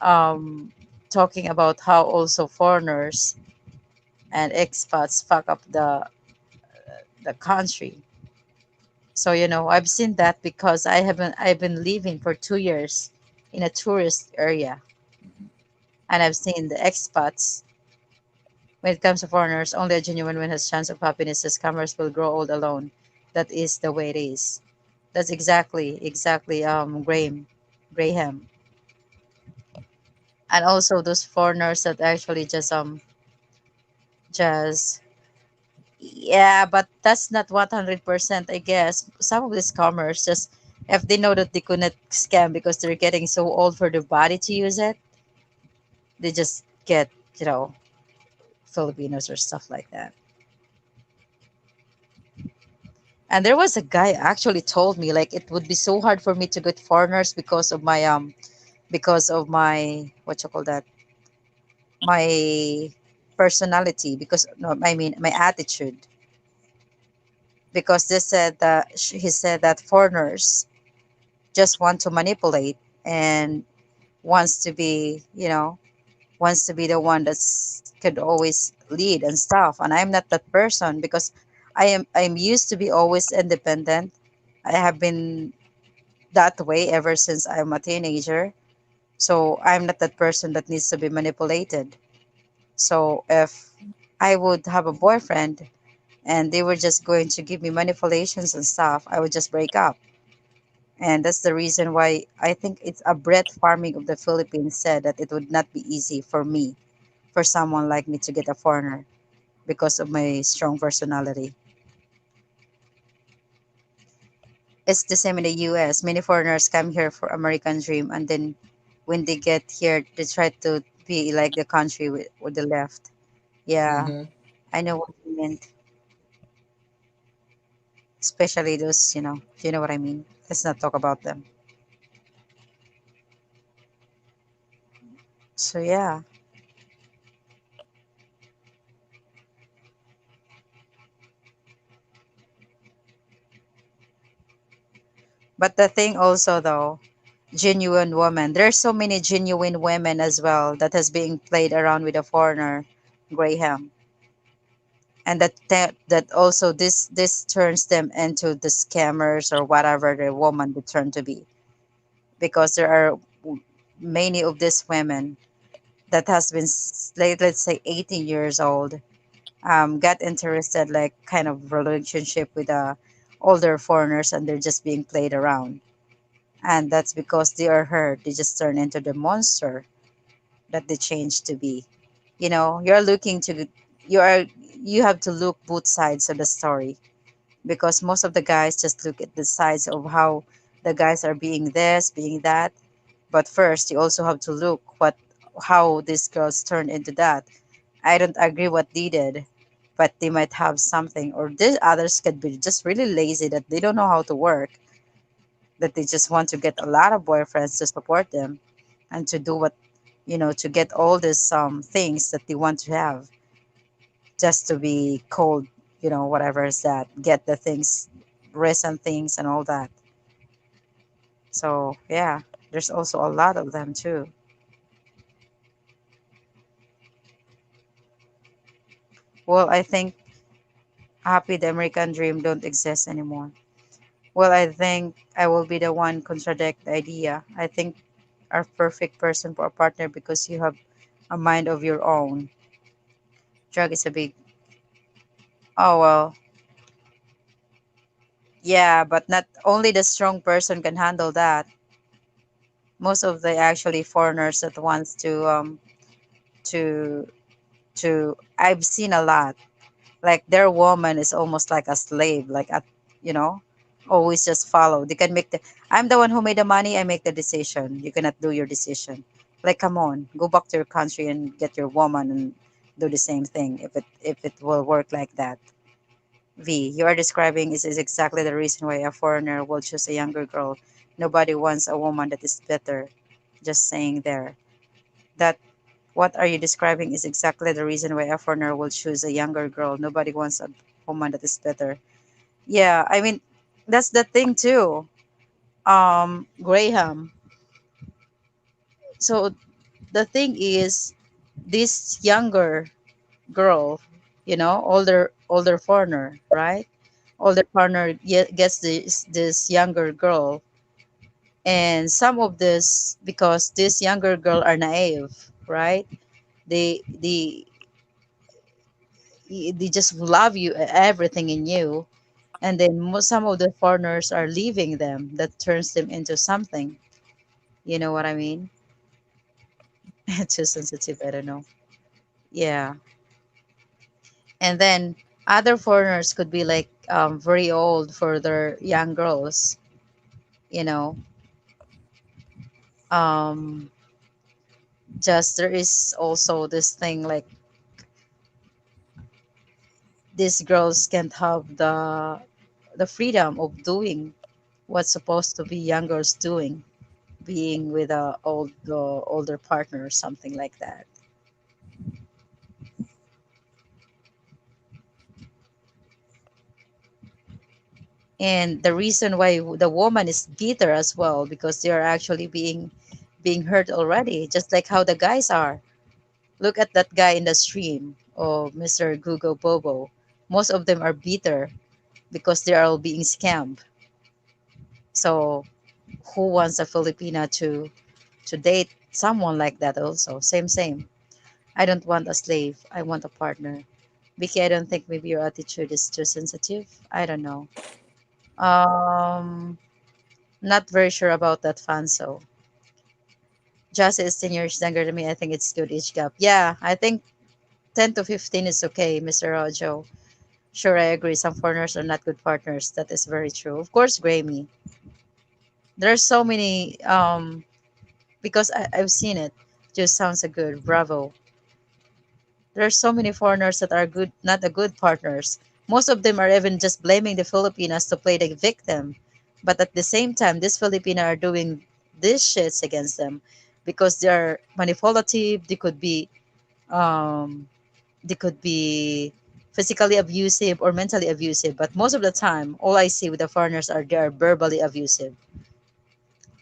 um talking about how also foreigners and expats fuck up the country. So I've seen that because I've been living for 2 years in a tourist area, Mhm. and I've seen the expats. When it comes to foreigners, only a genuine one has chance of happiness, as cameras will grow old alone. That is the way it is. That's exactly Graham. And also those foreigners that actually just yeah, but that's not 100%, I guess. Some of these scammers just, if they know that they could not scam because they're getting so old for their body to use it, they just get, Filipinos or stuff like that. And there was a guy actually told me like it would be so hard for me to get foreigners because of my what you call that, my personality, because no, I mean my attitude, because he said that foreigners just want to manipulate and wants to be wants to be the one that's could always lead and stuff, and I'm not that person because I'm used to be always independent. I have been that way ever since I'm a teenager, so I'm not that person that needs to be manipulated. So if I would have a boyfriend and they were just going to give me manipulations and stuff, I would just break up. And that's the reason why I think it's a Brett Farming of the Philippines said that it would not be easy for me, for someone like me to get a foreigner because of my strong personality. It's the same in the US. Many foreigners come here for American dream, and then when they get here, they try to be like the country with the left. Yeah, Mm-hmm. I know what you meant. Especially those, you know what I mean. Let's not talk about them. So yeah, but the thing also though, genuine woman. There's so many genuine women as well that has being played around with a foreigner, Graham. and that also this turns them into the scammers or whatever the woman would turn to be, because there are many of these women that has been let's say 18 years old, got interested like kind of relationship with older foreigners, and they're just being played around, and that's because they are hurt, they just turn into the monster that they change to be. You're looking to you are you have to look both sides of the story, because most of the guys just look at the sides of how the guys are being this, being that. But first, you also have to look how these girls turned into that. I don't agree what they did, but they might have something, or these others could be just really lazy that they don't know how to work, that they just want to get a lot of boyfriends to support them, and to do what to get all these things that they want to have, just to be called, whatever is that, get the things, recent things and all that. So yeah, there's also a lot of them too. Well, I think happy the American dream don't exist anymore. Well, I think I will be the one contradict the idea. I think are perfect person for a partner because you have a mind of your own. Drug is a big. Oh well, yeah, but not only the strong person can handle that. Most of the actually foreigners that wants to I've seen a lot, like their woman is almost like a slave, like a you know always just follow. They can make the I'm the one who made the money, I make the decision, you cannot do your decision. Like, come on, go back to your country and get your woman and do the same thing, if it will work like that. V, you are describing is exactly the reason why a foreigner will choose a younger girl. Nobody wants a woman that is better. Just saying there. That what are you describing is exactly the reason why a foreigner will choose a younger girl. Nobody wants a woman that is better. Yeah, I mean, that's the thing too. Graham. So the thing is, this younger girl, older foreigner, right? Older foreigner gets this younger girl, and some of this because this younger girl are naive, right? They just love you, everything in you, and then some of the foreigners are leaving them, that turns them into something. You know what I mean? Too sensitive, I don't know. Yeah. And then other foreigners could be like very old for their young girls, you know. um just there is also this thing like these girls can't have the freedom of doing what's supposed to be young girls doing, being with a older partner or something like that. And the reason why the woman is bitter as well, because they are actually being hurt already, just like how the guys are. Look at that guy in the stream, oh, Mr. Google Bobo. Most of them are bitter because they are all being scammed. So who wants a Filipina to date someone like that? Also, same. I don't want a slave, I want a partner. Vicky, I don't think maybe your attitude is too sensitive. I don't know. um Not very sure about that, Fanso. Just is 10 years younger than me. I think it's good age gap. Yeah, I think 10 to 15 is okay, Mr. Rojo. Sure, I agree. Some foreigners are not good partners. That is very true. Of course, Grammy. There's so many, because I've seen it. Just sounds so good. Bravo. There are so many foreigners that are good, not the good partners. Most of them are even just blaming the Filipinas to play the victim. But at the same time, these Filipinos are doing these shits against them because they're manipulative. Um, they could be physically abusive or mentally abusive. But most of the time, all I see with the foreigners are they are verbally abusive,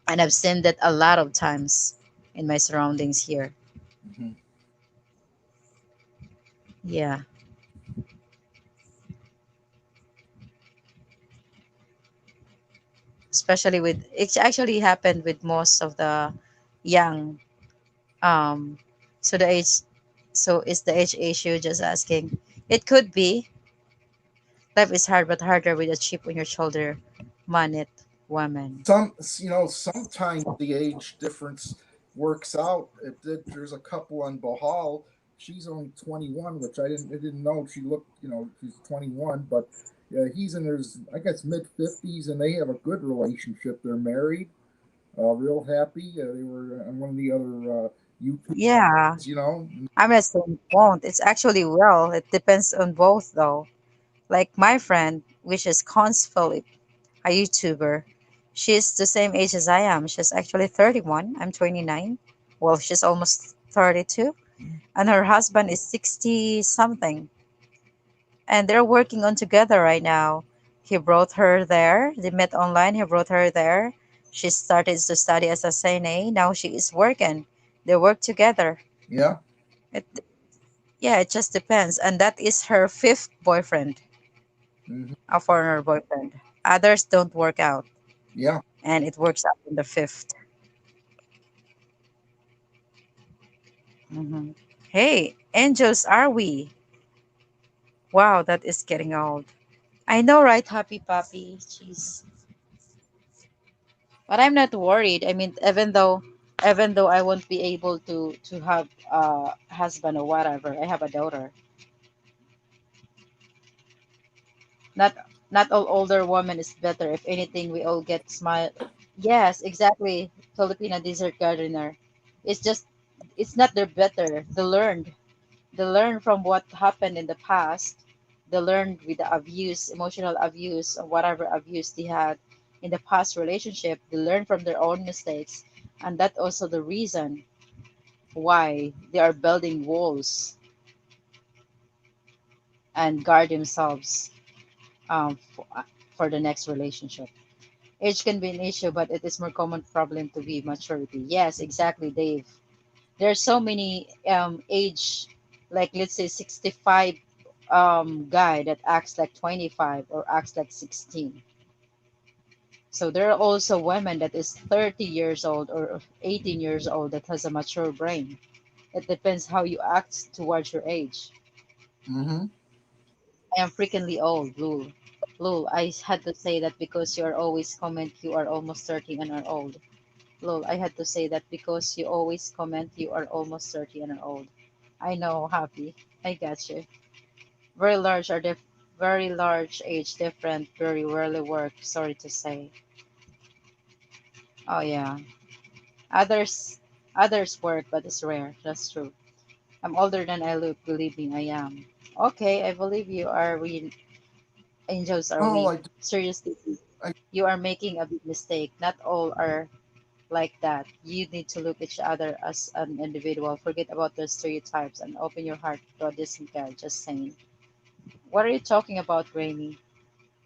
and I've seen that a lot of times in my surroundings here. Mhm. Yeah. especially with it's actually happened with most of the young. Um, so the age, so is the age issue? Just asking. It could be. Life is hard, but harder with a chip on your shoulder, Manit woman. Sometimes the age difference works out. It did. There's a couple on Bohal. She's only 21, which I didn't know. She looked, she's 21, but he's in his, I guess, mid 50s, and they have a good relationship. They're married, real happy. They were on one of the other YouTube, Yeah, you know. I'm not saying it won't. It's actually well. It depends on both though. Like my friend, which is Cons Philip, a YouTuber. She's the same age as I am. She's actually 31. I'm 29. Well, she's almost 32. And her husband is 60 something. And they're working on together right now. He brought her there. They met online. He brought her there. She started to study as a CNA. Now she is working. They work together. Yeah. It, yeah, it just depends. And that is her fifth boyfriend, Hmm. a foreigner boyfriend. Others don't work out. Yeah. And it works out in the fifth. Hmm. Hey, angels are we? Wow, that is getting old. I know, right, Happy Puppy? Jeez. But I'm not worried. I mean, even though I won't be able to have a husband or whatever, I have a daughter. Not not all older woman is better. If anything, we all get smile. Yes, exactly. Filipina desert gardener. It's just it's not they're better. They learned from what happened in the past. They learned with the abuse, emotional abuse, or whatever abuse they had in the past relationship. They learn from their own mistakes, and that also the reason why they are building walls and guard themselves for the next relationship. Age can be an issue, but it is more common problem to be maturity. Yes, exactly, Dave. There are so many age, like let's say 65 guy that acts like 25 or acts like 16. So there are also women that is 30 years old or 18 years old that has a mature brain. It depends how you act towards your age. Hmm. I am freakingly old, Lul. Lul, I had to say that because you are always comment you are almost 30 and are old. Lul, I had to say that because you always comment you are almost 30 and are old. I know, happy. I got you. Very large are very large age different, very rarely work, sorry to say. Oh yeah. Others others work, but it's rare. That's true. I'm older than I look, believe me, I am. Okay, I believe you are we angels are Oh, we. I, Seriously, I, you are making a big mistake. Not all are like that. You need to look each other as an individual. Forget about the stereotypes and open your heart to a decent guy. Just saying. What are you talking about, Grammy?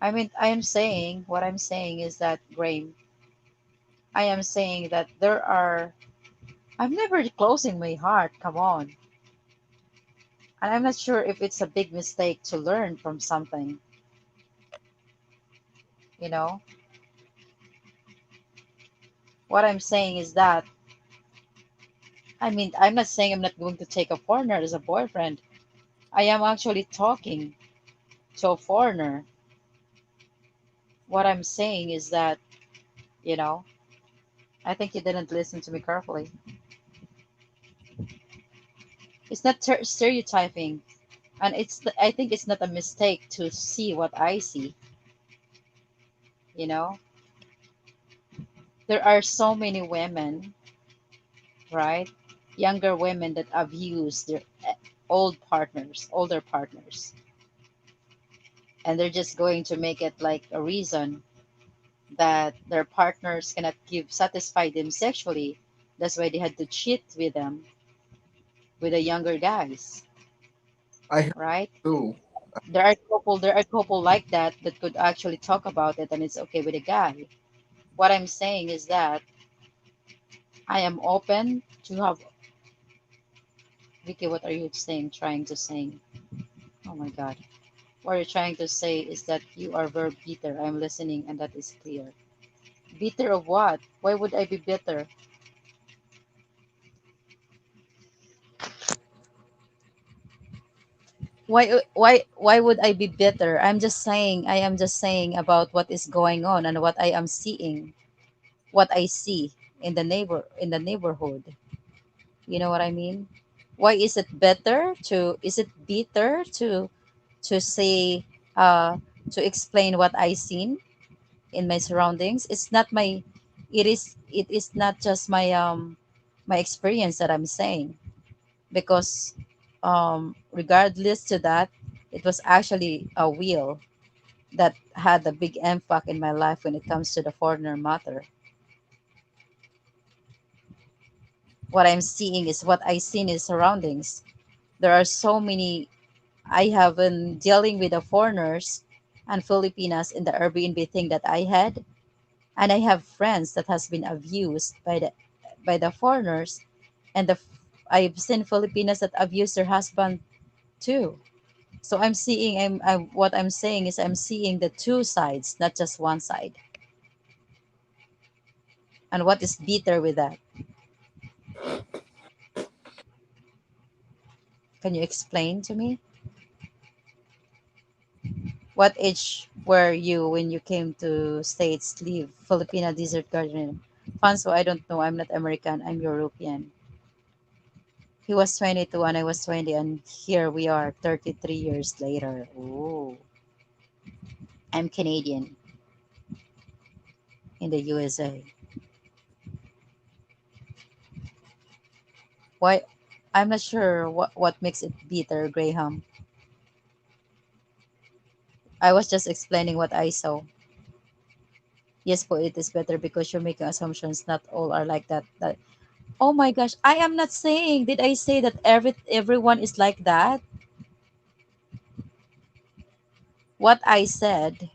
I mean, what I'm saying is that, Graham, I am saying that there are, I'm never closing my heart, come on. And I'm not sure if it's a big mistake to learn from something, you know? What I'm saying is that, I mean, I'm not saying I'm not going to take a foreigner as a boyfriend. I am actually talking to a foreigner. What I'm saying is that, you know, I think you didn't listen to me carefully. It's not stereotyping, and I think it's not a mistake to see what I see. You know, there are so many women, right? Younger women that abuse their older partners, and they're just going to make it like a reason that their partners cannot give satisfy them sexually. That's why they had to cheat with them with the younger guys, I have right? to. There are couple like that that could actually talk about it and it's okay with a guy. What I'm saying is that I am open to have Vicky, what are you saying trying to say? Oh my god. What you're trying to say is that you are verb beater. I'm listening and that is clear. Bitter of what? Why would I be bitter? Why would I be bitter? I am just saying about what is going on and what I am seeing, what I see in the neighborhood. You know what I mean? Why is it bitter to say to explain what I seen in my surroundings? It's not my it is not just my experience that I'm saying, because regardless to that, it was actually a wheel that had a big impact in my life when it comes to the foreigner matter. What I'm seeing is what I see in the surroundings. There are so many. I have been dealing with the foreigners and Filipinas in the Airbnb thing that I had, and I have friends that has been abused by the foreigners, and I've seen Filipinas that abuse their husband too. So what I'm saying is I'm seeing the two sides, not just one side. And what is bitter with that? Can you explain to me? What age were you when you came to States live Filipina desert garden? Fanso, I don't know. I'm not American. I'm European. He was 22 and I was 20, and here we are 33 years later. Ooh, I'm Canadian in the USA. Why? I'm not sure what makes it bitter, Graham. I was just explaining what I saw. Yes, po, it is better because you're making assumptions. Not all are like that. Oh my gosh, I am not saying. Did I say that everyone is like that? What I said.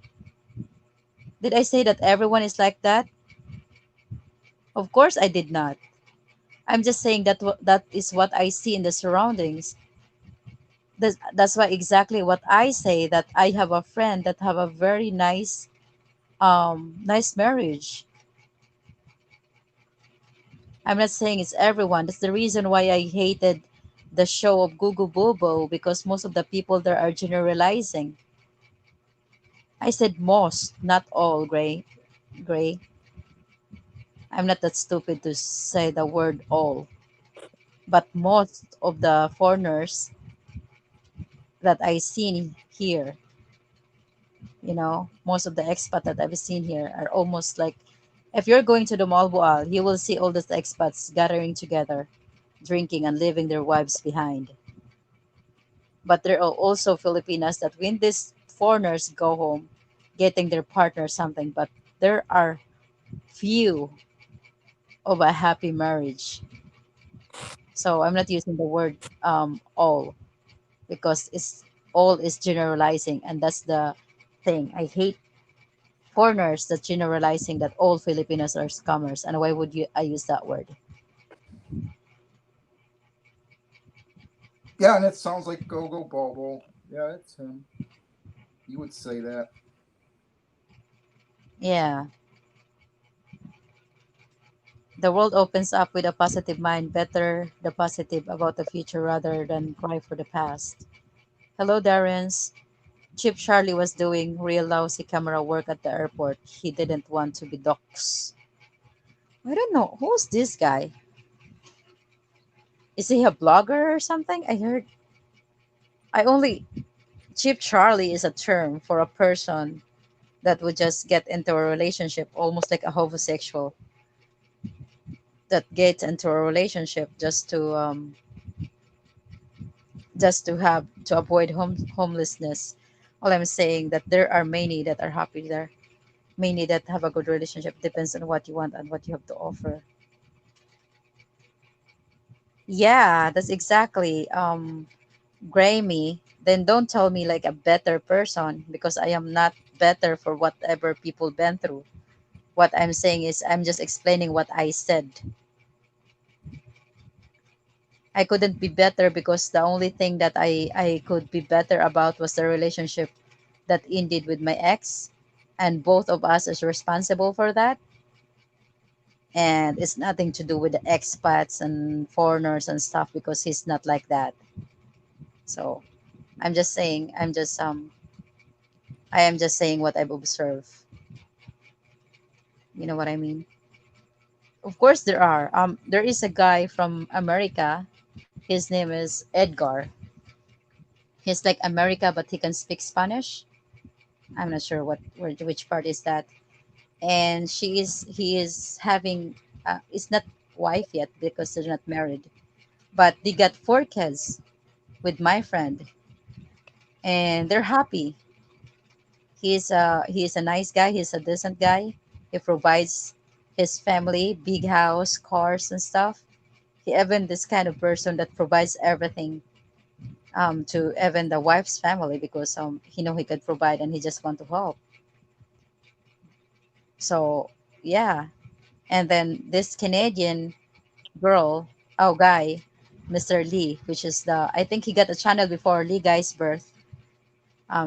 Did I say that everyone is like that? Of course I did not. I'm just saying that that is what I see in the surroundings. That's why exactly what I say, that I have a friend that have a very nice marriage. I'm not saying it's everyone. That's the reason why I hated the show of Gugu Bobo, because most of the people there are generalizing. I said most, not all, Gray. Gray. I'm not that stupid to say the word all. But most of the foreigners that I seen here, most of the expat that I've seen here are almost like, if you're going to the Malboal, you will see all these expats gathering together, drinking and leaving their wives behind. But there are also Filipinas that when these foreigners go home, getting their partner something, but there are few of a happy marriage. So I'm not using the word all, because it's all is generalizing, and that's the thing. I hate foreigners that generalizing that all Filipinos are scammers. And why would you I use that word? Yeah, and it sounds like Go Go Bobo. Yeah, it's him. You would say that. Yeah. The world opens up with a positive mind, better the positive about the future rather than cry for the past. Hello, Darrens. Chip Charlie was doing real lousy camera work at the airport. He didn't want to be doxxed. I don't know. Who's this guy? Is he a blogger or something? I only. Chip Charlie is a term for a person that would just get into a relationship, almost like a homosexual that gets into a relationship just to have to avoid homelessness. All I'm saying that there are many that are happy there, many that have a good relationship. Depends on what you want and what you have to offer. Yeah, that's exactly Grammy. Then don't tell me like a better person, because I am not better for whatever people been through. What I'm saying is I'm just explaining what I said. I couldn't be better because the only thing that I could be better about was the relationship that ended with my ex, and both of us is responsible for that. and it's nothing to do with the expats and foreigners and stuff because he's not like that. So I'm just saying, I am just saying what I've observed. You know what I mean? Of course there are. There is a guy from America. His name is Edgar. He's like America, but he can speak Spanish. I'm not sure which part is that. And he is having, it's not wife yet because they're not married, but they got 4 kids with my friend, and they're happy. He's a nice guy. He's a decent guy. He provides his family big house, cars, and stuff. He even this kind of person that provides everything to even the wife's family because he know he could provide and he just want to help. So yeah, and then this Canadian girl, oh guy, Mr. Lee, which is the I think he got a channel before Lee Guy's birth.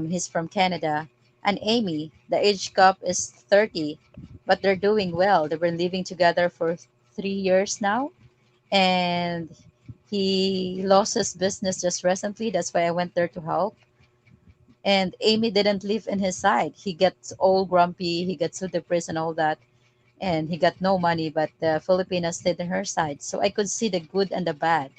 He's from Canada. And Amy, the age gap is 30, but they're doing well. They've been living together for 3 years now. And he lost his business just recently. That's why I went there to help. And Amy didn't live in his side. He gets all grumpy, he gets so depressed and all that. And he got no money, but the Filipina stayed on her side. So I could see the good and the bad.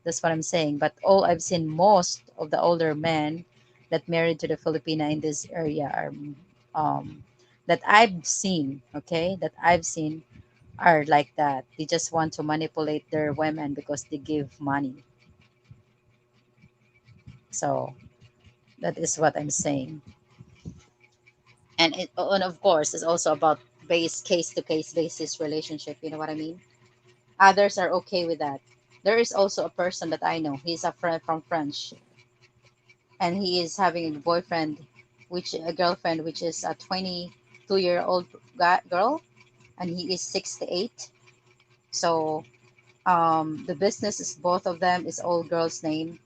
That's what I'm saying. But all I've seen, most of the older men that married to the Filipina in this area are that I've seen, okay, that I've seen are like that. They just want to manipulate their women because they give money. So that is what I'm saying. And of course it's also about base case to case basis relationship. You know what I mean? Others are okay with that. There is also a person that I know. He's a friend from French, and he is having a boyfriend, which a girlfriend, which is a 22-year-old girl, and he is 68. So the business is both of them is all girls' name,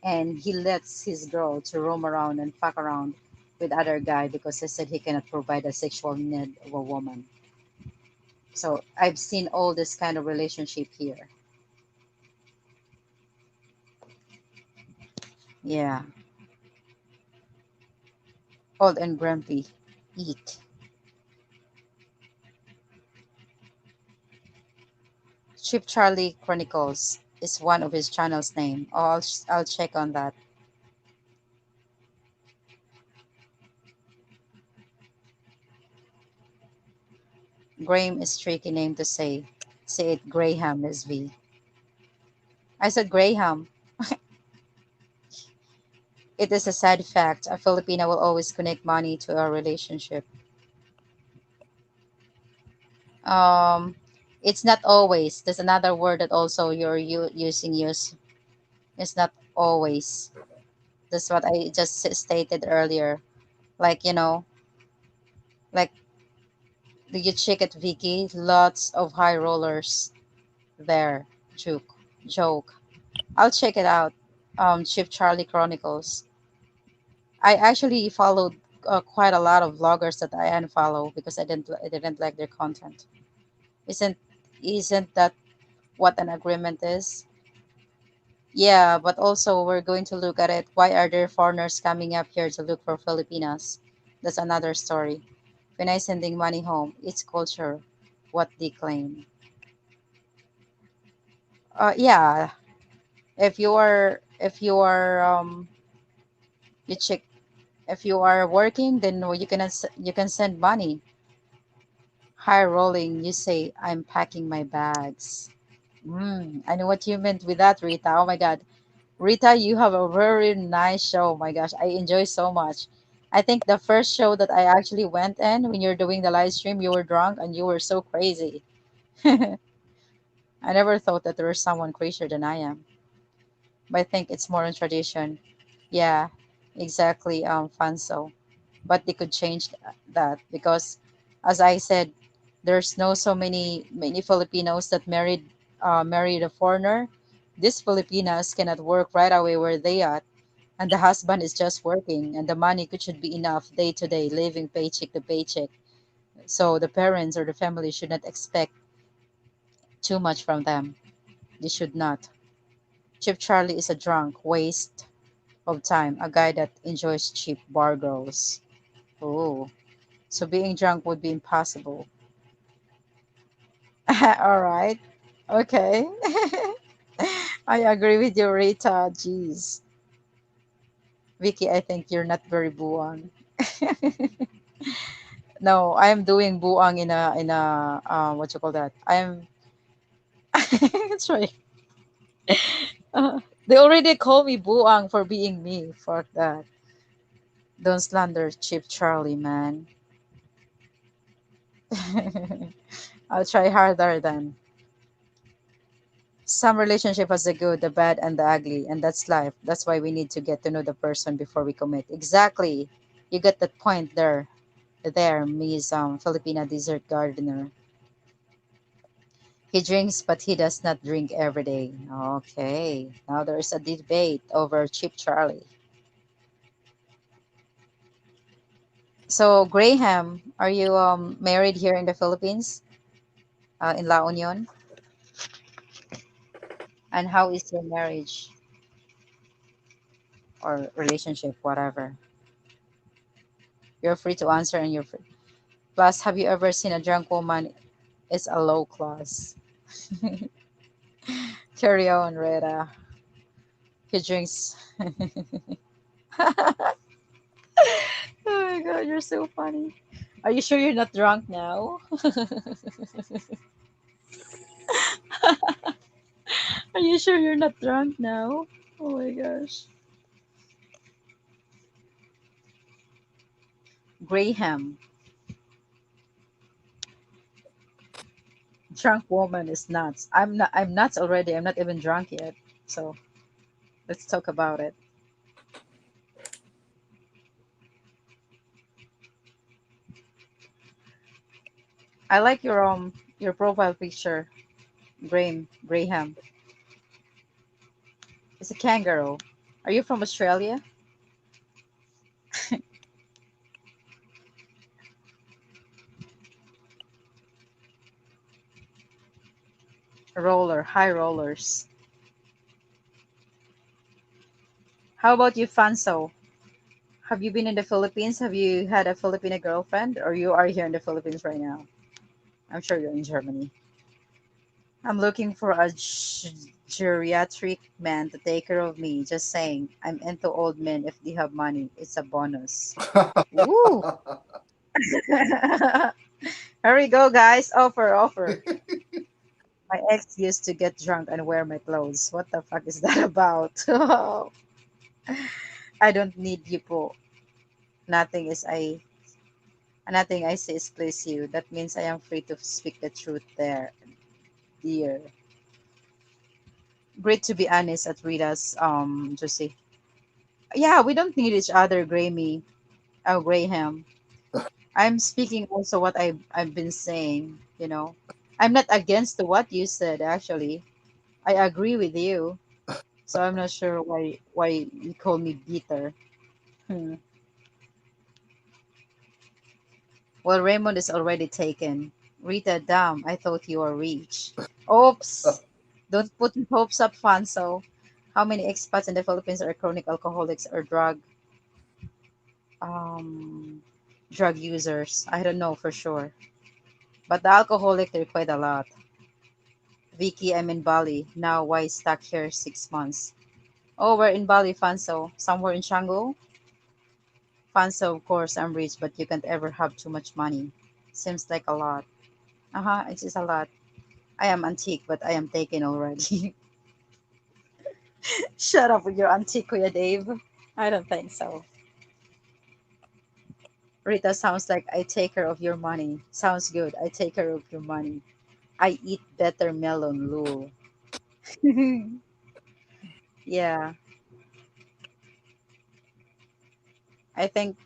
and he lets his girl to roam around and fuck around with other guy because he said he cannot provide a sexual need of a woman. So I've seen all this kind of relationship here. Yeah, old and grumpy. Eat. Chip Charlie Chronicles is one of his channel's name. Oh, I'll check on that. Graham is tricky name to say. Say it Graham is V. I said Graham. It is a sad fact. A Filipino will always connect money to a relationship. Um, it's not always. There's another word that also you're using. Use. It's not always. That's what I just stated earlier. Like like did you check it, Vicky? Lots of high rollers there. Joke, joke. I'll check it out. Chief Charlie Chronicles. I actually followed quite a lot of vloggers that I unfollow because I didn't like their content. Isn't isn't that what an agreement is? Yeah, but also we're going to look at it. Why are there foreigners coming up here to look for Filipinas? That's another story. Pinay sending money home. It's culture, what they claim. Yeah. If you are you check if you are working, then no, you can send money. High rolling. You say I'm packing my bags. I know what you meant with that, Rita. Oh my God. Rita, you have a very nice show. Oh my gosh, I enjoy so much. I think the first show that I actually went in when you're doing the live stream, you were drunk and you were so crazy. I never thought that there was someone crazier than I am. But I think it's more on tradition. Yeah, exactly, Fanso. But they could change that because, as I said, there's no so many Filipinos that married a foreigner. These Filipinas cannot work right away where they are, and the husband is just working, and the money should be enough day to day, living paycheck to paycheck. So the parents or the family should not expect too much from them. They should not. Cheap Charlie is a drunk, waste of time, a guy that enjoys cheap bar girls. Oh, so being drunk would be impossible. All right. Okay. I agree with you, Rita. Jeez. Vicky, I think you're not very buang. No, I'm doing buang in a what you call that? I'm that's right. They already call me buang for being me. Fuck that. Don't slander Cheap Charlie, man. I'll try harder then. Some relationship has the good, the bad, and the ugly, and that's life. That's why we need to get to know the person before we commit. Exactly. You get that point there. There, Miss Filipina Desert Gardener. He drinks, but he does not drink every day. Okay. Now there's a debate over Cheap Charlie. So, Graham, are you married here in the Philippines, in La Union? And how is your marriage or relationship, whatever? You're free to answer and you're free. Plus, have you ever seen a drunk woman? It's a low class. Carry on, Rita. He drinks. Oh my god, you're so funny. Are you sure you're not drunk now? Are you sure you're not drunk now? Oh my gosh. Graham, drunk woman is nuts. I'm nuts already. I'm not even drunk yet. So let's talk about it. I like your profile picture, Graham. It's a kangaroo. Are you from Australia? Roller, high rollers. How about you, Fanso? Have you been in the Philippines? Have you had a Filipino girlfriend, or you are here in the Philippines right now? I'm sure you're in Germany. I'm looking for a geriatric man to take care of me. Just saying, I'm into old men. If they have money, it's a bonus. Woo! Here we go, guys. Offer, offer. My ex used to get drunk and wear my clothes. What the fuck is that about? I don't need you po. Nothing is I Nothing I say is please you. That means I am free to speak the truth there, dear. Great to be honest at Rita's Josie. Yeah, we don't need each other, Grammy. Oh, Graham. I'm speaking also what I've been saying, you know. I'm not against what you said actually. I agree with you. So I'm not sure why you call me bitter. Hmm. Well, Raymond is already taken. Rita, damn, I thought you were rich. Oops. Don't put your hopes up, Fanso. How many expats in the Philippines are chronic alcoholics or um drug users? I don't know for sure. But the alcoholic they're quite a lot. Vicky, I'm in Bali. Now why stuck here 6 months? Oh, we're in Bali, Fanso. Somewhere in Canggu? Fanso, of course, I'm rich, but you can't ever have too much money. Seems like a lot. Uh-huh, it is a lot. I am antique, but I am taken already. Shut up with your antique, Kuya Dave. I don't think so. Rita sounds like I take care of your money. Sounds good. I take care of your money. I eat better melon, lol. Yeah, I think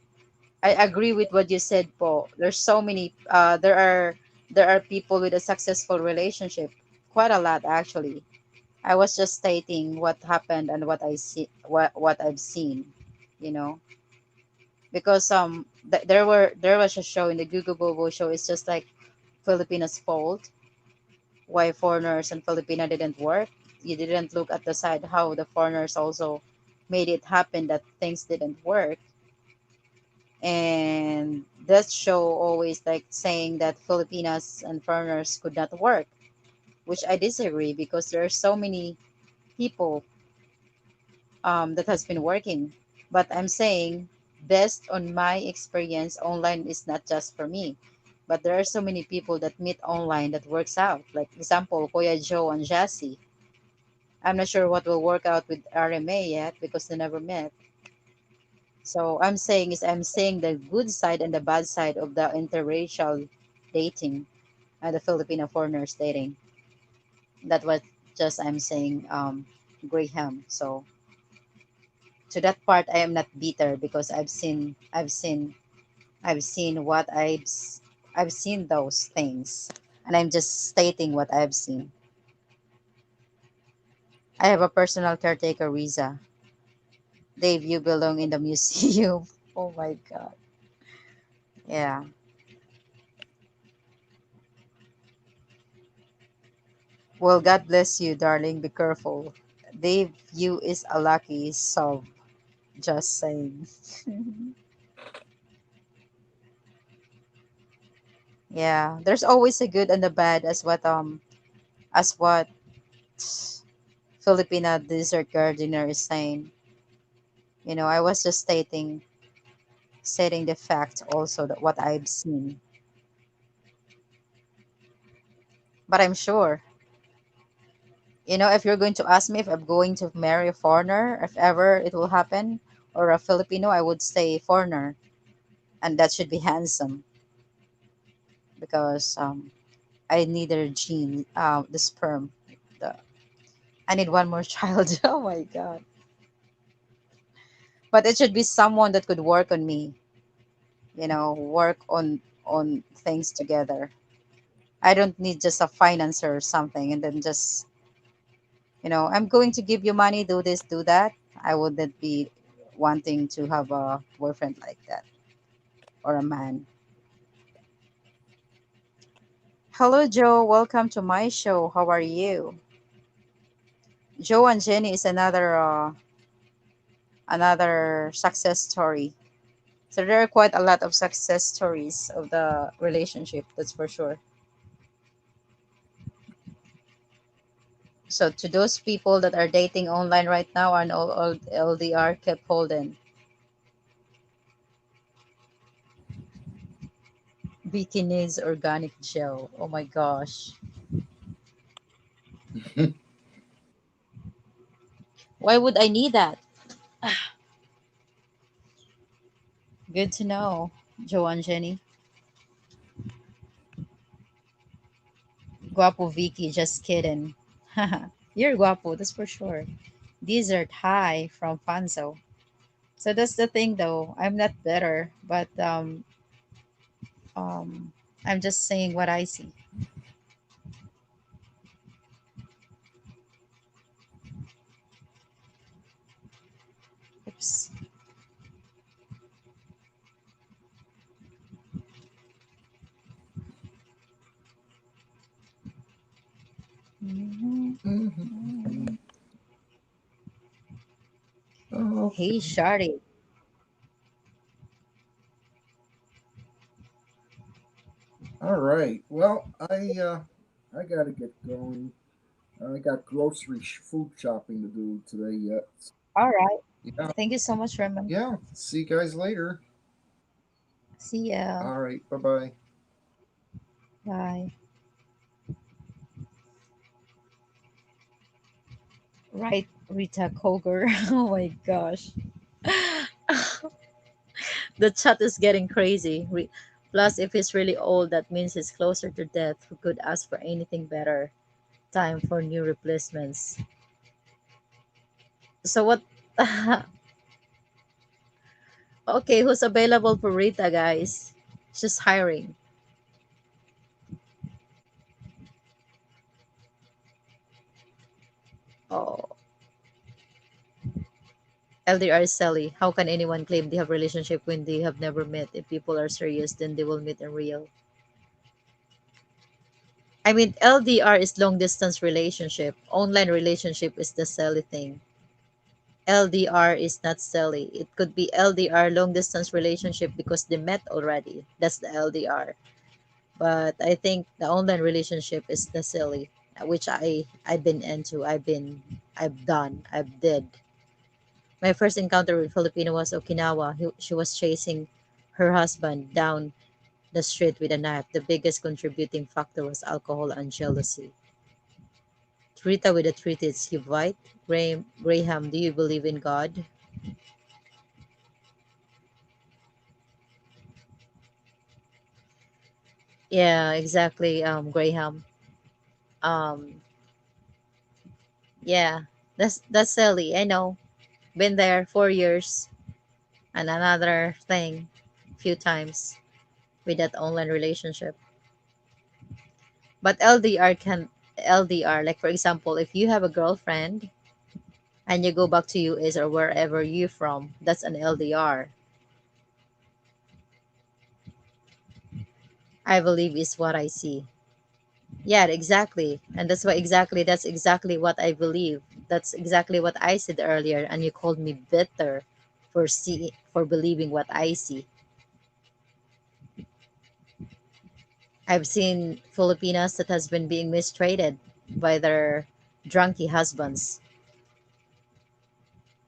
I agree with what you said, Po. There's so many. There are people with a successful relationship. Quite a lot, actually. I was just stating what happened and what I've seen. You know, because there was a show in the Google Bobo show. It's just like Filipinos' fault why foreigners and Filipina didn't work. You didn't look at the side how the foreigners also made it happen that things didn't work. And that show always like saying that Filipinas and foreigners could not work, which I disagree because there are so many people that has been working. But I'm saying, based on my experience, online is not just for me. But there are so many people that meet online that works out. Like example, Kuya Joe and Jassy. I'm not sure what will work out with RMA yet because they never met. So I'm saying the good side and the bad side of the interracial dating and the Filipino foreigners dating. That was just I'm saying, Graham. So to that part, I am not bitter because I've seen what I've seen those things, and I'm just stating what I've seen. I have a personal caretaker, Riza. Dave, you belong in the museum. Oh my God. Yeah. Well, God bless you, darling. Be careful. Dave, you is a lucky soul. Just saying. Yeah. There's always a good and a bad, as what Filipina desert gardener is saying. I was just stating the fact also that what I've seen. But I'm sure, if you're going to ask me if I'm going to marry a foreigner, if ever it will happen, or a Filipino, I would say foreigner, and that should be handsome because I need their gene, the sperm. The, I need one more child. Oh my God! But it should be someone that could work on me. Work on things together. I don't need just a financer or something, and then just I'm going to give you money, do this, do that. I wouldn't be wanting to have a boyfriend like that or a man. Hello, Joe. Welcome to my show. How are you? Joe and Jenny is another success story. So there are quite a lot of success stories of the relationship. That's for sure. So to those people that are dating online right now and all LDR, kept holding. Bikinis organic gel. Oh my gosh. Why would I need that? Good to know, Joe and Jenny. Guapo Vicky, just kidding. You're guapo, that's for sure. Desert High from Fanzo. So that's the thing though. I'm not better, but um I'm just saying what I see. Oops. Mhm. Oh, Hey Shari. all right. Well, I gotta get going. I got food shopping to do today yet. All right. Yeah, Thank you so much, Raymond. yeah. See you guys later. See ya. All right. Bye bye. Bye. Right, Rita Koger. Oh my gosh. The chat is getting crazy. Plus, if he's really old, that means he's closer to death. Who could ask for anything better? Time for new replacements. So what? Okay, who's available for Rita, guys? She's hiring. Oh, LDR is silly. How can anyone claim they have relationship when they have never met? If people are serious, then they will meet in real. I mean, LDR is long distance relationship. Online relationship is the silly thing. LDR is not silly. It could be LDR, long distance relationship, because they met already. That's the LDR. But I think the online relationship is the silly, which I've been into. I've done. I've did. My first encounter with Filipino was Okinawa. She was chasing her husband down the street with a knife. The biggest contributing factor was alcohol and jealousy. Rita with a treat is he white. Graham, do you believe in God? Yeah, exactly, Graham. Um, yeah, that's silly. I know. Been there 4 years, and another thing, few times with that online relationship. But LDR, like for example, if you have a girlfriend and you go back to US or wherever you're from, that's an LDR. I believe is what I see. Yeah, exactly. And that's exactly what I believe. That's exactly what I said earlier, and you called me bitter for believing what I see. I've seen Filipinas that has been being mistreated by their drunky husbands.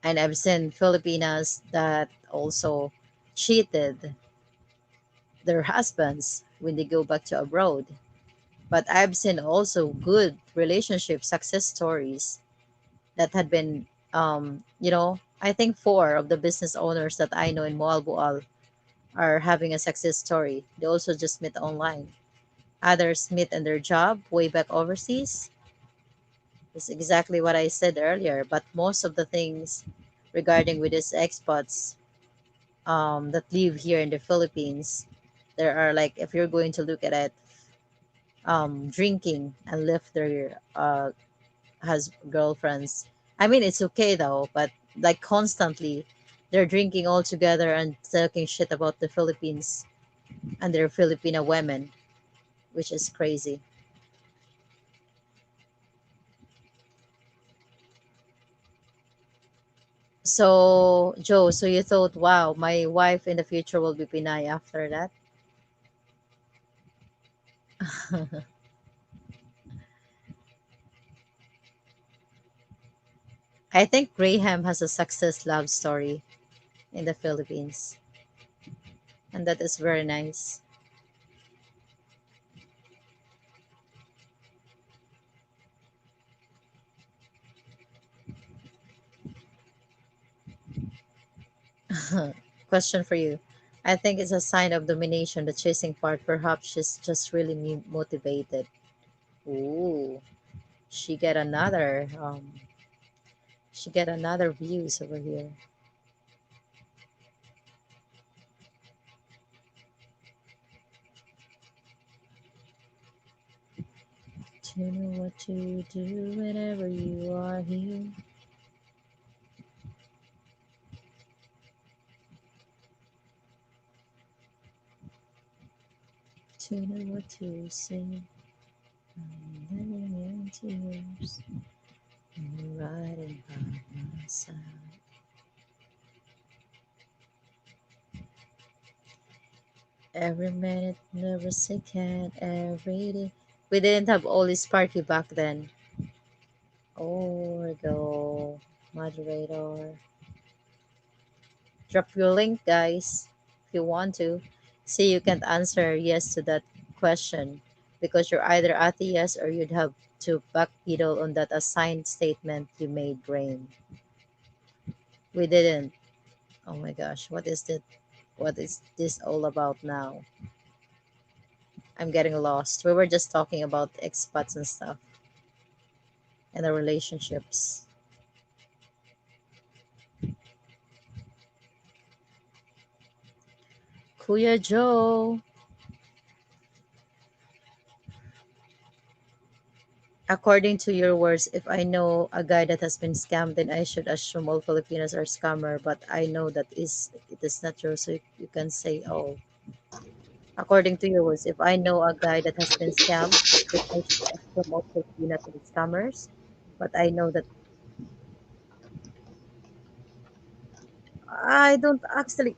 And I've seen Filipinas that also cheated their husbands when they go back to abroad. But I've seen also good relationship success stories that had been, I think four of the business owners that I know in Moalboal are having a success story. They also just met online. Others meet in their job way back overseas. That's exactly what I said earlier. But most of the things regarding with these expats that live here in the Philippines, there are like, if you're going to look at it, drinking and left their has girlfriends. I mean, it's okay though, but like constantly, they're drinking all together and talking shit about the Philippines and their Filipino women, which is crazy. So, Joe, so you thought, wow, my wife in the future will be Pinay after that? I think Graham has a success love story in the Philippines, and that is very nice. Question for you. I think it's a sign of domination, the chasing part. Perhaps she's just really motivated. Ooh, she get another views over here. Do you know what to do whenever you are here? Do you know what to say? I'm living in tears. You're riding by my side. Every minute, never second, every day. We didn't have all this party back then. Oh, we go. Moderator. Drop your link, guys, if you want to. See, you can't answer yes to that question because you're either atheist or you'd have to backpedal on that assigned statement you made, Rain. We didn't. Oh my gosh, what is that? What is this all about now? I'm getting lost. We were just talking about expats and stuff and the relationships. Kuya Joe. According to your words, if I know a guy that has been scammed, then I should assume all Filipinos are scammer. But I know that it is not true. So you can say, oh, according to your words, if I know a guy that has been scammed, then I should assume all Filipinos are scammers. But I know that I don't actually.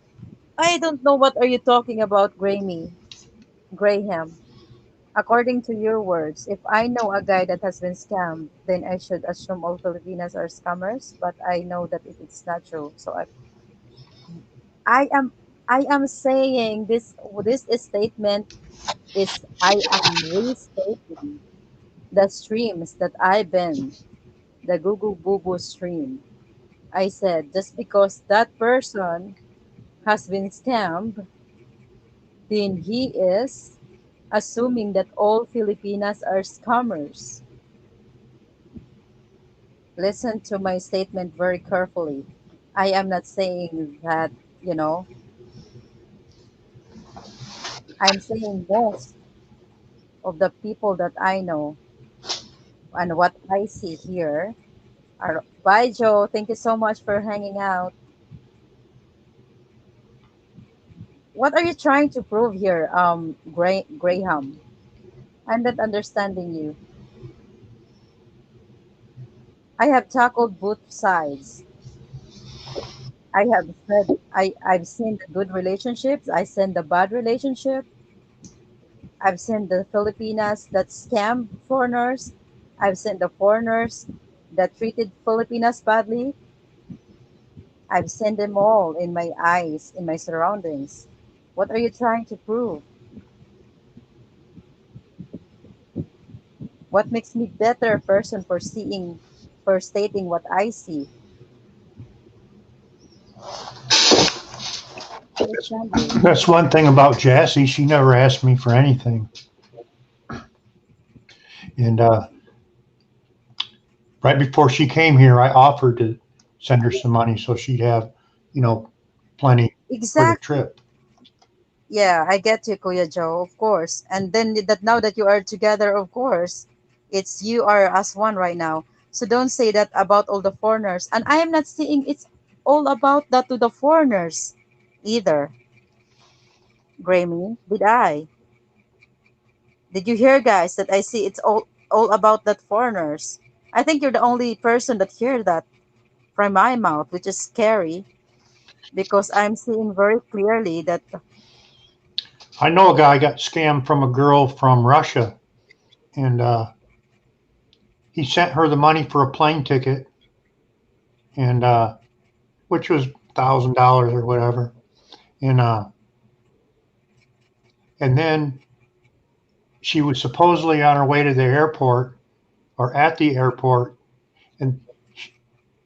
I don't know what are you talking about, Graham. According to your words, if I know a guy that has been scammed, then I should assume all Filipinas are scammers. But I know that it's not true. So I am, I am saying this statement is I am restating the streams that I've been, the Google Boo Boo stream. I said just because that person has been scammed, then he is assuming that all Filipinas are scammers. Listen to my statement very carefully. I am not saying that, you know, I'm saying most of the people that I know and what I see here are. Bye, Joe. Thank you so much for hanging out. What are you trying to prove here, Graham? I'm not understanding you. I have tackled both sides. I have said I've seen the good relationships. I seen the bad relationship. I've seen the Filipinas that scam foreigners. I've seen the foreigners that treated Filipinas badly. I've seen them all in my eyes, in my surroundings. What are you trying to prove? What makes me better person for stating what I see? Understand you. That's one thing about Jassy. She never asked me for anything. And right before she came here, I offered to send her some money so she'd have, you know, plenty for the Exactly. trip. Yeah, I get you, Kuya Joe, of course. And then that now that you are together, of course, it's you are as one right now. So don't say that about all the foreigners. And I am not saying it's all about that to the foreigners either, Grammy. Did I? Did you hear, guys, that I see it's all about that foreigners? I think you're the only person that hear that from my mouth, which is scary because I'm seeing very clearly that. I know a guy got scammed from a girl from Russia, and he sent her the money for a plane ticket, and which was $1,000 or whatever, and and then she was supposedly on her way to the airport or at the airport, and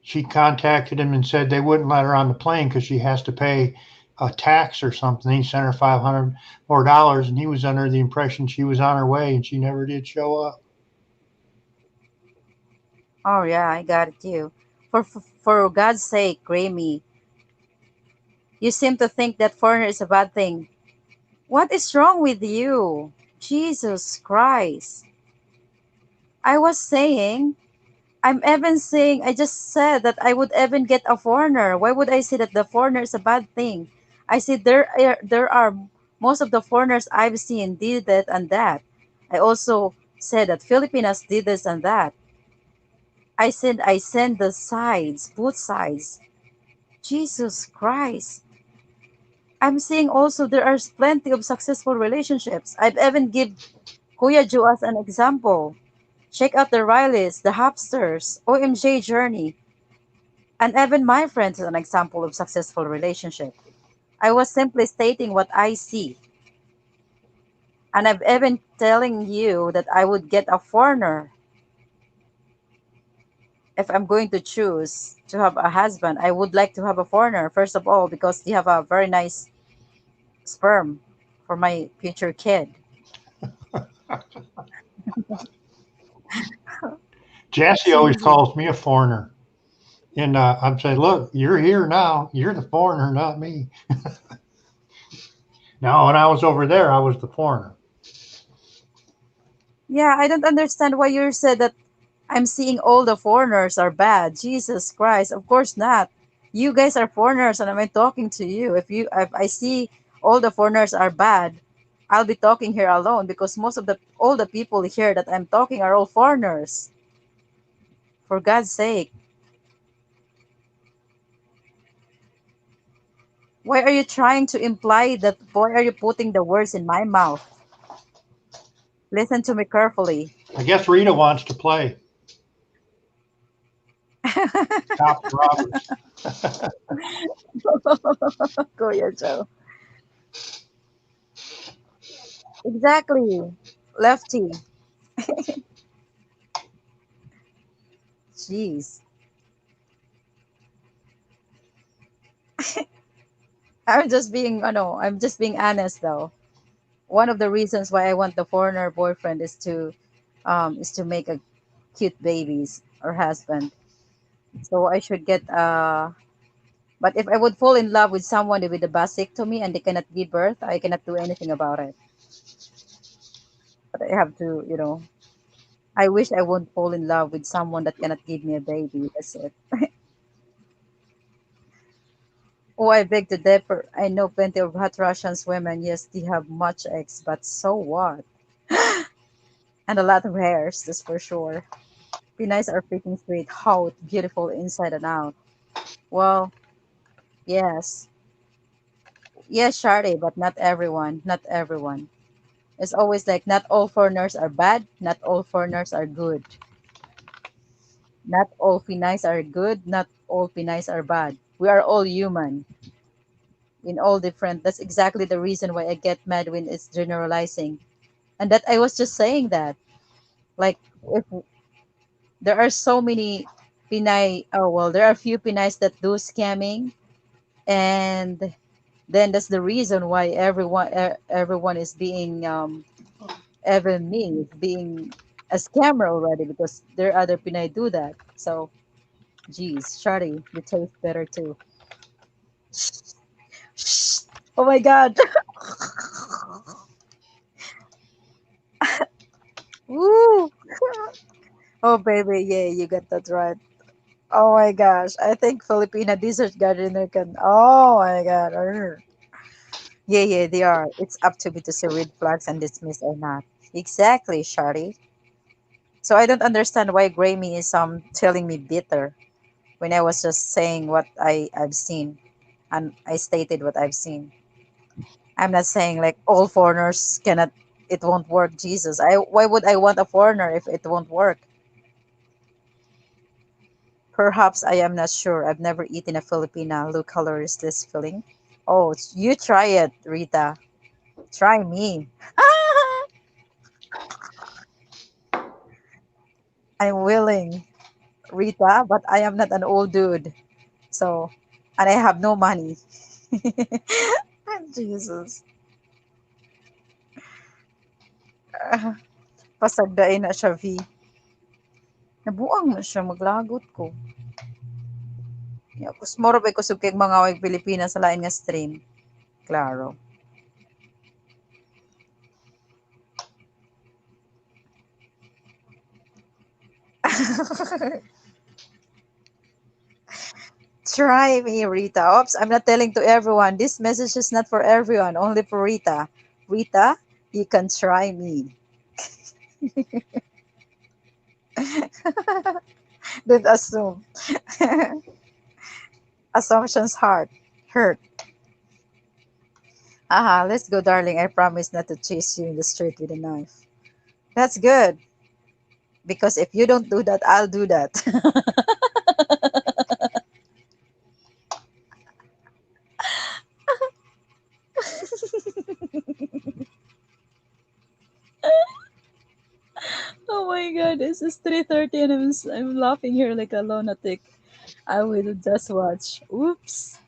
she contacted him and said they wouldn't let her on the plane because she has to pay a tax or something. He sent her $500 more, and he was under the impression she was on her way, and she never did show up. Oh yeah, I got it too. For God's sake, Grammy, you seem to think that foreigner is a bad thing. What is wrong with you? Jesus Christ. I was saying, I'm even saying, I just said that I would even get a foreigner. Why would I say that the foreigner is a bad thing? I said there are most of the foreigners I've seen did that and that. I also said that Filipinos did this and that. I sent the sides, both sides. Jesus Christ. I'm seeing also there are plenty of successful relationships. I've even give Kuya Ju as an example. Check out the Rileys, the Hopsters, OMJ Journey, and even my friends is an example of successful relationship. I was simply stating what I see. And I've even telling you that I would get a foreigner if I'm going to choose to have a husband. I would like to have a foreigner, first of all, because they have a very nice sperm for my future kid. Jassy always Jesus. calls me a foreigner. And I'm saying, look, you're here now. You're the foreigner, not me. Now, when I was over there, I was the foreigner. Yeah, I don't understand why you said that I'm seeing all the foreigners are bad. Jesus Christ, of course not. You guys are foreigners, and I'm talking to you. If I see all the foreigners are bad, I'll be talking here alone because most of the all the people here that I'm talking are all foreigners. For God's sake, why are you trying to imply that? Why are you putting the words in my mouth? Listen to me carefully. I guess Rita wants to play cops and robbers. Kuya Joe. Exactly. Lefty. Jeez. I'm just being honest though. One of the reasons why I want the foreigner boyfriend is to make a cute babies or husband. So I should get but if I would fall in love with someone with a vasectomy and they cannot give birth, I cannot do anything about it. But I have to, I wish I won't fall in love with someone that cannot give me a baby. That's it. Oh, I beg to differ. I know plenty of hot Russians women. Yes, they have much eggs, but so what? And a lot of hairs, that's for sure. Pinays are freaking sweet, hot, beautiful inside and out. Well, yes. Yes, Shari, but not everyone. Not everyone. It's always like not all foreigners are bad, not all foreigners are good. Not all Pinays are good, not all Pinays are bad. We are all human in all different. That's exactly the reason why I get mad when it's generalizing. And that I was just saying that. Like if there are so many Pinay, oh well, there are a few Pinays that do scamming, and then that's the reason why everyone is being even me is being a scammer already because there are other Pinay do that. So, geez, Shari, you taste better too. Oh my God. Woo. Oh baby, yeah, you got that right. Oh my gosh, I think Filipina desert gardener can. Oh my God. Arr. Yeah, yeah, they are. It's up to me to say red flags and dismiss or not. Exactly, Shari. So I don't understand why Grammy is telling me bitter when I was just saying what I've seen and I stated what I've seen. I'm not saying like all foreigners cannot it won't work, Jesus. I Why would I want a foreigner if it won't work? Perhaps I am not sure. I've never eaten a Filipina. Look how is this feeling? Oh, you try it, Rita. Try me. I'm willing, Rita, but I am not an old dude. So, and I have no money. Jesus. Pasagdain na siya, V. Nabuang na siya, maglagot ko. Ya, kus moro ba kusog kay mga way Pilipinas sa lain nga stream. Claro. Try me, Rita. Oops, I'm not telling to everyone. This message is not for everyone, only for Rita. Rita, you can try me. Don't assume. Assumptions hurt. Aha, let's go, darling. I promise not to chase you in the street with a knife. That's good. Because if you don't do that, I'll do that. Oh my god, this is 3:30 and I'm laughing here like a lunatic. I will just watch. Oops.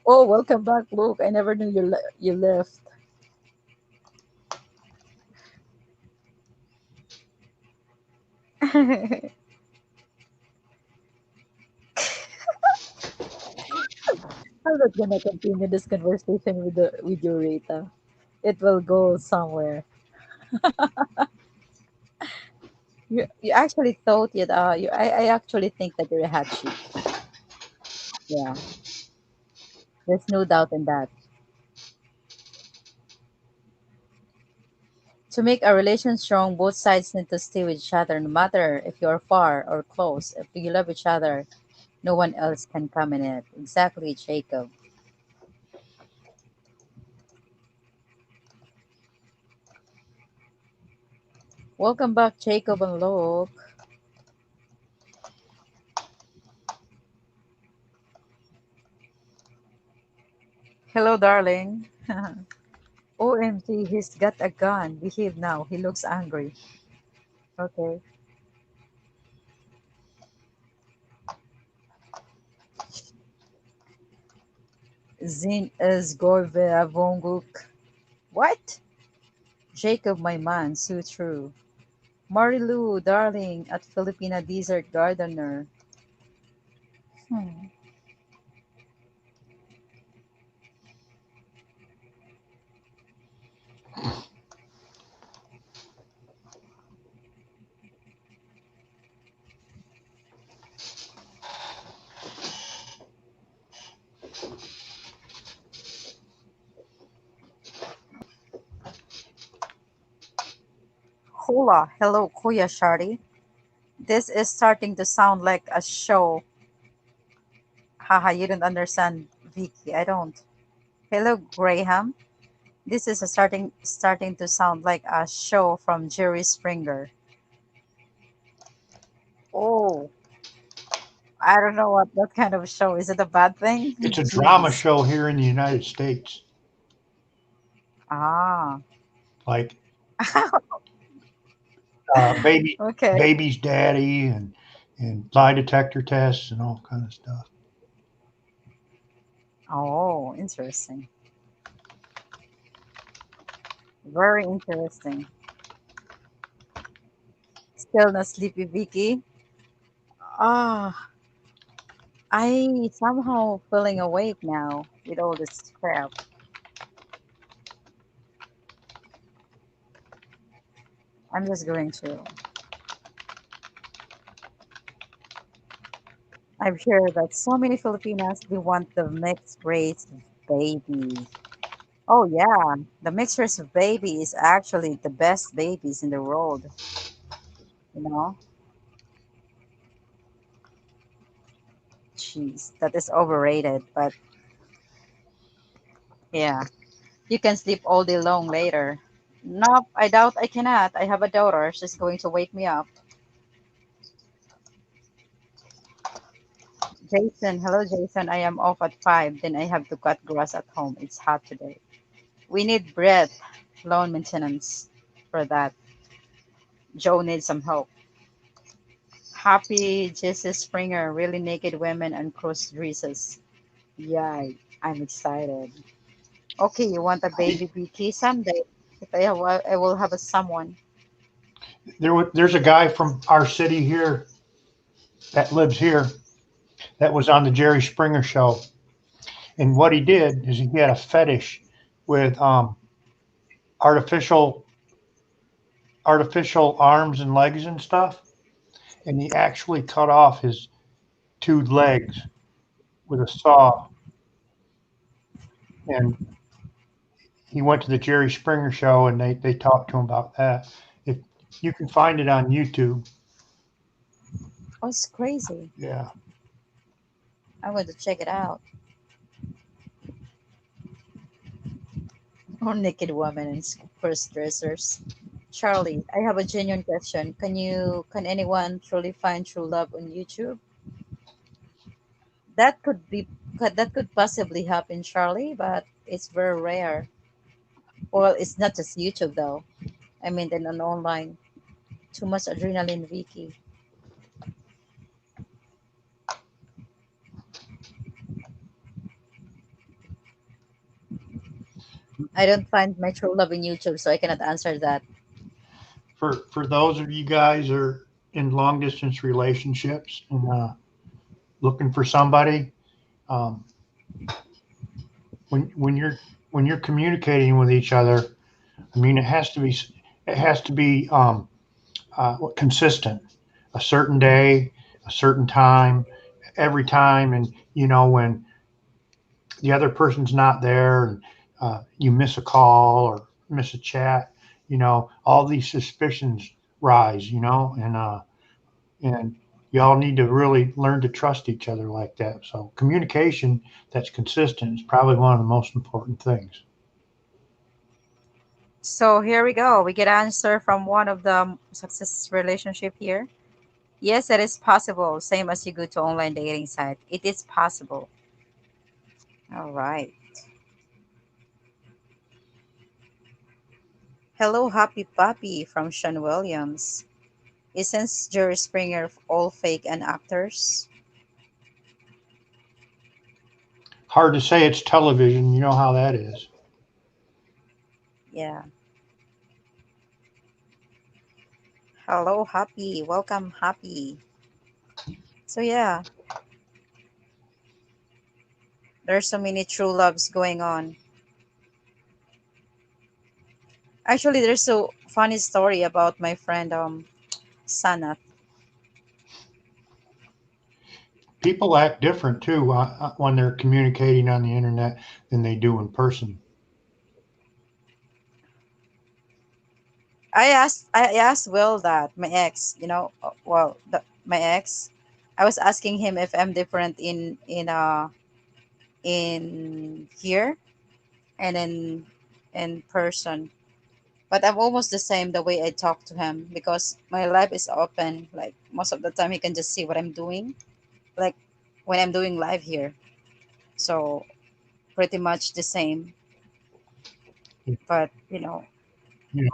Oh, welcome back, Luke. I never knew you left. I'm not gonna continue this conversation with you, Rita. It will go somewhere. You actually thought it. I actually think that you're a hot chick. Yeah, there's no doubt in that. To make a relation strong, both sides need to stay with each other, no matter if you're far or close. If you love each other, no one else can come in it. Exactly, Jacob. Welcome back, Jacob and Luke. Hello, darling. OMG, he's got a gun. Behave now. He looks angry. Okay. Zin is Vonguk. What? Jacob, my man, so true. Marilu, darling, at Filipina Desert Gardener. Hmm. Hola, hello, Kuya Shari. This is starting to sound like a show. Haha, you don't understand, Vicky. I don't. Hello, Graham. This is starting to sound like a show from Jerry Springer. Oh, I don't know what kind of show. Is it a bad thing? It's a drama Jeez. show here in the United States, Ah. like baby, Okay. baby's daddy, and lie detector tests and all kind of stuff. Oh, interesting. Very interesting. Still not sleepy, Vicky. Ah, I somehow feeling awake now with all this crap. I'm just going to. I've heard that so many Filipinas they want the mixed race babies. Oh yeah, the mixed race of baby is actually the best babies in the world. You know, jeez, that is overrated. But yeah, you can sleep all day long later. Nope, I doubt I cannot. I have a daughter. She's going to wake me up. Jason, hello Jason. I am off at 5. Then I have to cut grass at home. It's hot today. We need bread, lawn maintenance for that. Joe needs some help. Happy Jesus Springer, really naked women and cross dresses. Yeah, I'm excited. Okay, you want a baby BT someday? If I will have a someone. There's a guy from our city here that lives here that was on the Jerry Springer show, and what he did is he had a fetish with artificial artificial arms and legs and stuff, and he actually cut off his two legs with a saw, and he went to the Jerry Springer show, and they talked to him about that. If you can find it on YouTube, Oh, it's crazy. yeah. I want to check it out. Or naked women and cross dressers. Charlie, I have a genuine question. Can anyone truly find true love on YouTube? That that could possibly happen, Charlie, but it's very rare. Well, it's not just YouTube though. I mean, then on online, too much adrenaline, Vicky. I don't find my true love in YouTube, so I cannot answer that. For those of you guys who are in long distance relationships and looking for somebody, um, when you're communicating with each other, I mean, it has to be. it has to be consistent. A certain day, a certain time, every time, and when the other person's not there, and you miss a call or miss a chat, all these suspicions rise, and y'all need to really learn to trust each other like that. So communication that's consistent is probably one of the most important things. So here we go. We get answer from one of the success relationship here. Yes, it is possible. Same as you go to online dating site. It is possible. All right. Hello, Happy Puppy from Sean Williams. Isn't Jerry Springer all fake and actors? Hard to say, it's television. You know how that is. Yeah. Hello, Happy. Welcome, Happy. So yeah, there's so many true loves going on. Actually, there's a funny story about my friend Sanat. People act different too when they're communicating on the internet than they do in person. I asked Will that my ex, my ex, I was asking him if I'm different in here and in person. But I'm almost the same the way I talk to him because my life is open. Like most of the time he can just see what I'm doing. Like when I'm doing live here. So pretty much the same. But You know,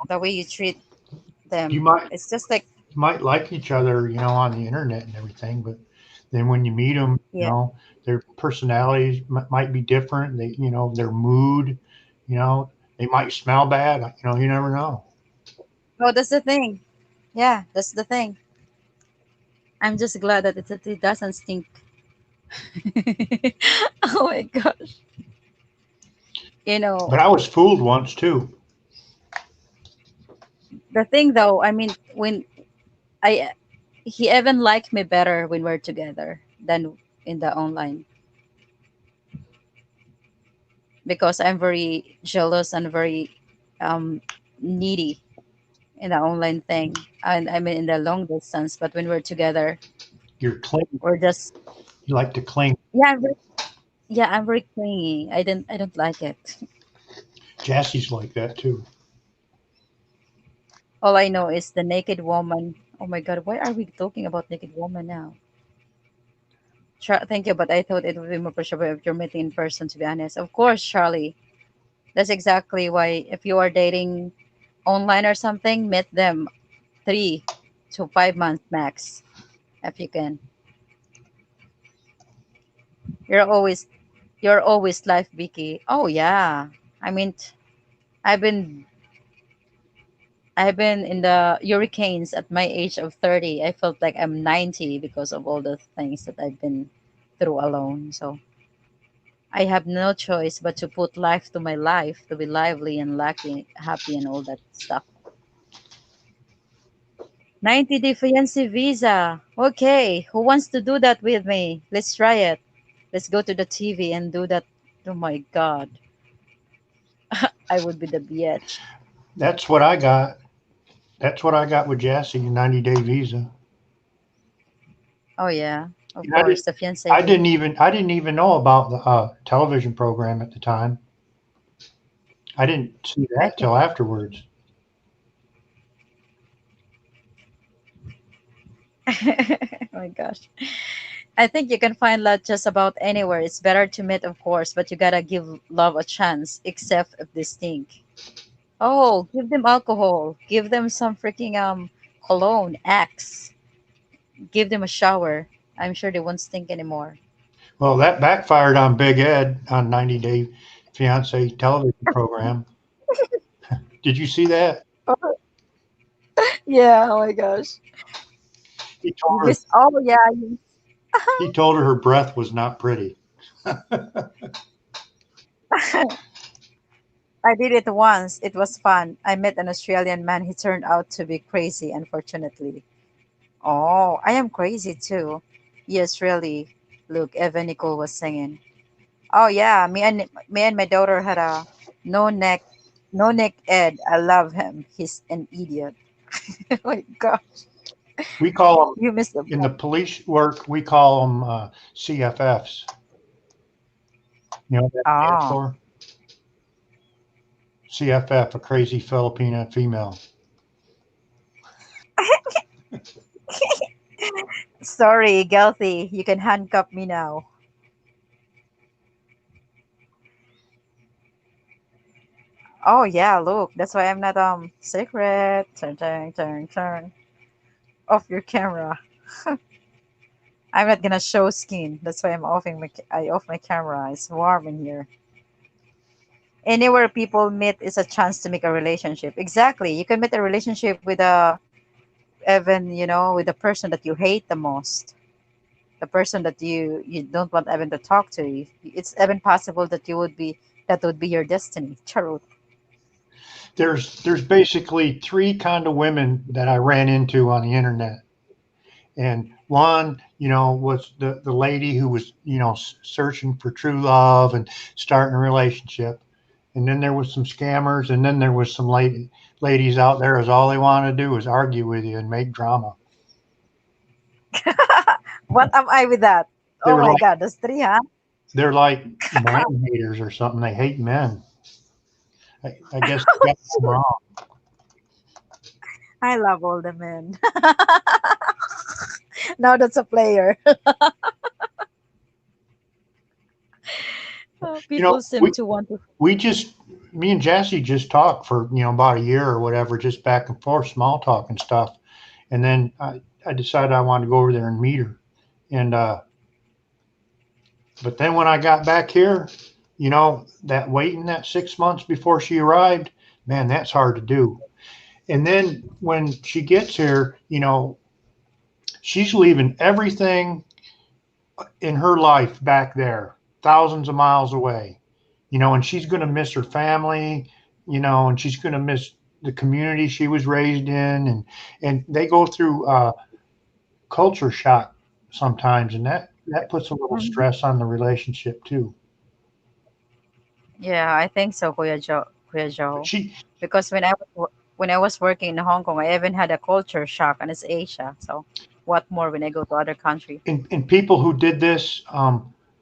the way you treat you them, might it's just like you might like each other, on the internet and everything, but then when you meet them, yeah. their personalities might be different. They, their mood, they might smell bad. You never know. Oh, that's the thing. Yeah, that's the thing. I'm just glad that it doesn't stink. Oh my gosh. You know, But I was fooled once too. the thing though, I mean, when I he even liked me better when we're together than in the online because I'm very jealous and very um needy in the online thing. And I mean in the long distance, but when we're together, You're clingy. we're just You like to cling. yeah, I'm very clingy. I don't like it. Jassie's like that too. All I know is the naked woman. Oh my god, why are we talking about naked woman now? Thank you, but I thought it would be more appreciable if you're meeting in person, to be honest. Of course, Charlie. That's exactly why if you are dating online or something, meet them 3 to 5 months max, if you can. You're always you're always life Vicky. Oh yeah. I mean I've been I've been in the hurricanes at my age of 30. I felt like I'm 90 because of all the things that I've been through alone. So I have no choice but to put life to my life to be lively and lucky, happy, and all that stuff. 90-day fiancé visa. Okay, who wants to do that with me? Let's try it. Let's go to the TV and do that. Oh my God, I would be the bitch. That's what I got. That's what I got with Jassy, 90-day visa. Oh yeah, of And I course, didn't. the fiancé I visa. didn't even know about the television program at the time. I didn't see I that think. till afterwards. Oh my gosh. I think you can find love just about anywhere. It's better to meet, of course, but you gotta give love a chance, except if they stink. Oh, give them alcohol. Give them some freaking cologne, Axe. Give them a shower. I'm sure they won't stink anymore. Well, that backfired on Big Ed on 90 Day Fiance television program. Did you see that? Yeah, oh my gosh. He told You her miss oh yeah, he told her her breath was not pretty. I did it once. It was fun. I met an Australian man. He turned out to be crazy, unfortunately. Oh, I am crazy too. Yes, really. Look, Evan Nicole was singing. Oh yeah, me and my daughter had a no neck no neck Ed. I love him. He's an idiot. Oh my god, We call them you missed the in the point. police work. We call them CFFs. You know what that stands Oh, for? CFF, a crazy Filipina female. sorry, Gelthy. You can handcuff me now. Oh yeah, look. That's why I'm not secret. Turn, turn, turn, turn. Off your camera. I'm not gonna show skin. That's why I off my camera. It's warm in here. Anywhere people meet is a chance to make a relationship. Exactly. You can meet a relationship with a even with the person that you hate the most, the person that you don't want even to talk to. It's even possible that that would be your destiny. Charot. There's basically three kind of women that I ran into on the internet. And one, was the lady who was, searching for true love and starting a relationship. And then there was some scammers, and then there was some ladies out there as all they want to do is argue with you and make drama. What am I with that? Oh They're my like god, that's three, huh? they're like man haters or something. They hate men. I guess they got them wrong. I love all the men. Now that's a player. Oh, You know, people seem we to want to. we just me and Jassy just talked for about a year or whatever, just back and forth, small talk and stuff. And then I decided I wanted to go over there and meet her. And but then when I got back here, that waiting that 6 months before she arrived, man, that's hard to do. And then when she gets here, she's leaving everything in her life back there, thousands of miles away, and she's going to miss her family, and she's going to miss the community she was raised in. And they go through culture shock sometimes, and that puts a little Mhm. stress on the relationship too. Yeah, I think so, Kuya But Joe. she Because when I was working in Hong Kong, I even had a culture shock, and it's Asia. So, what more when I go to other country? and people who did this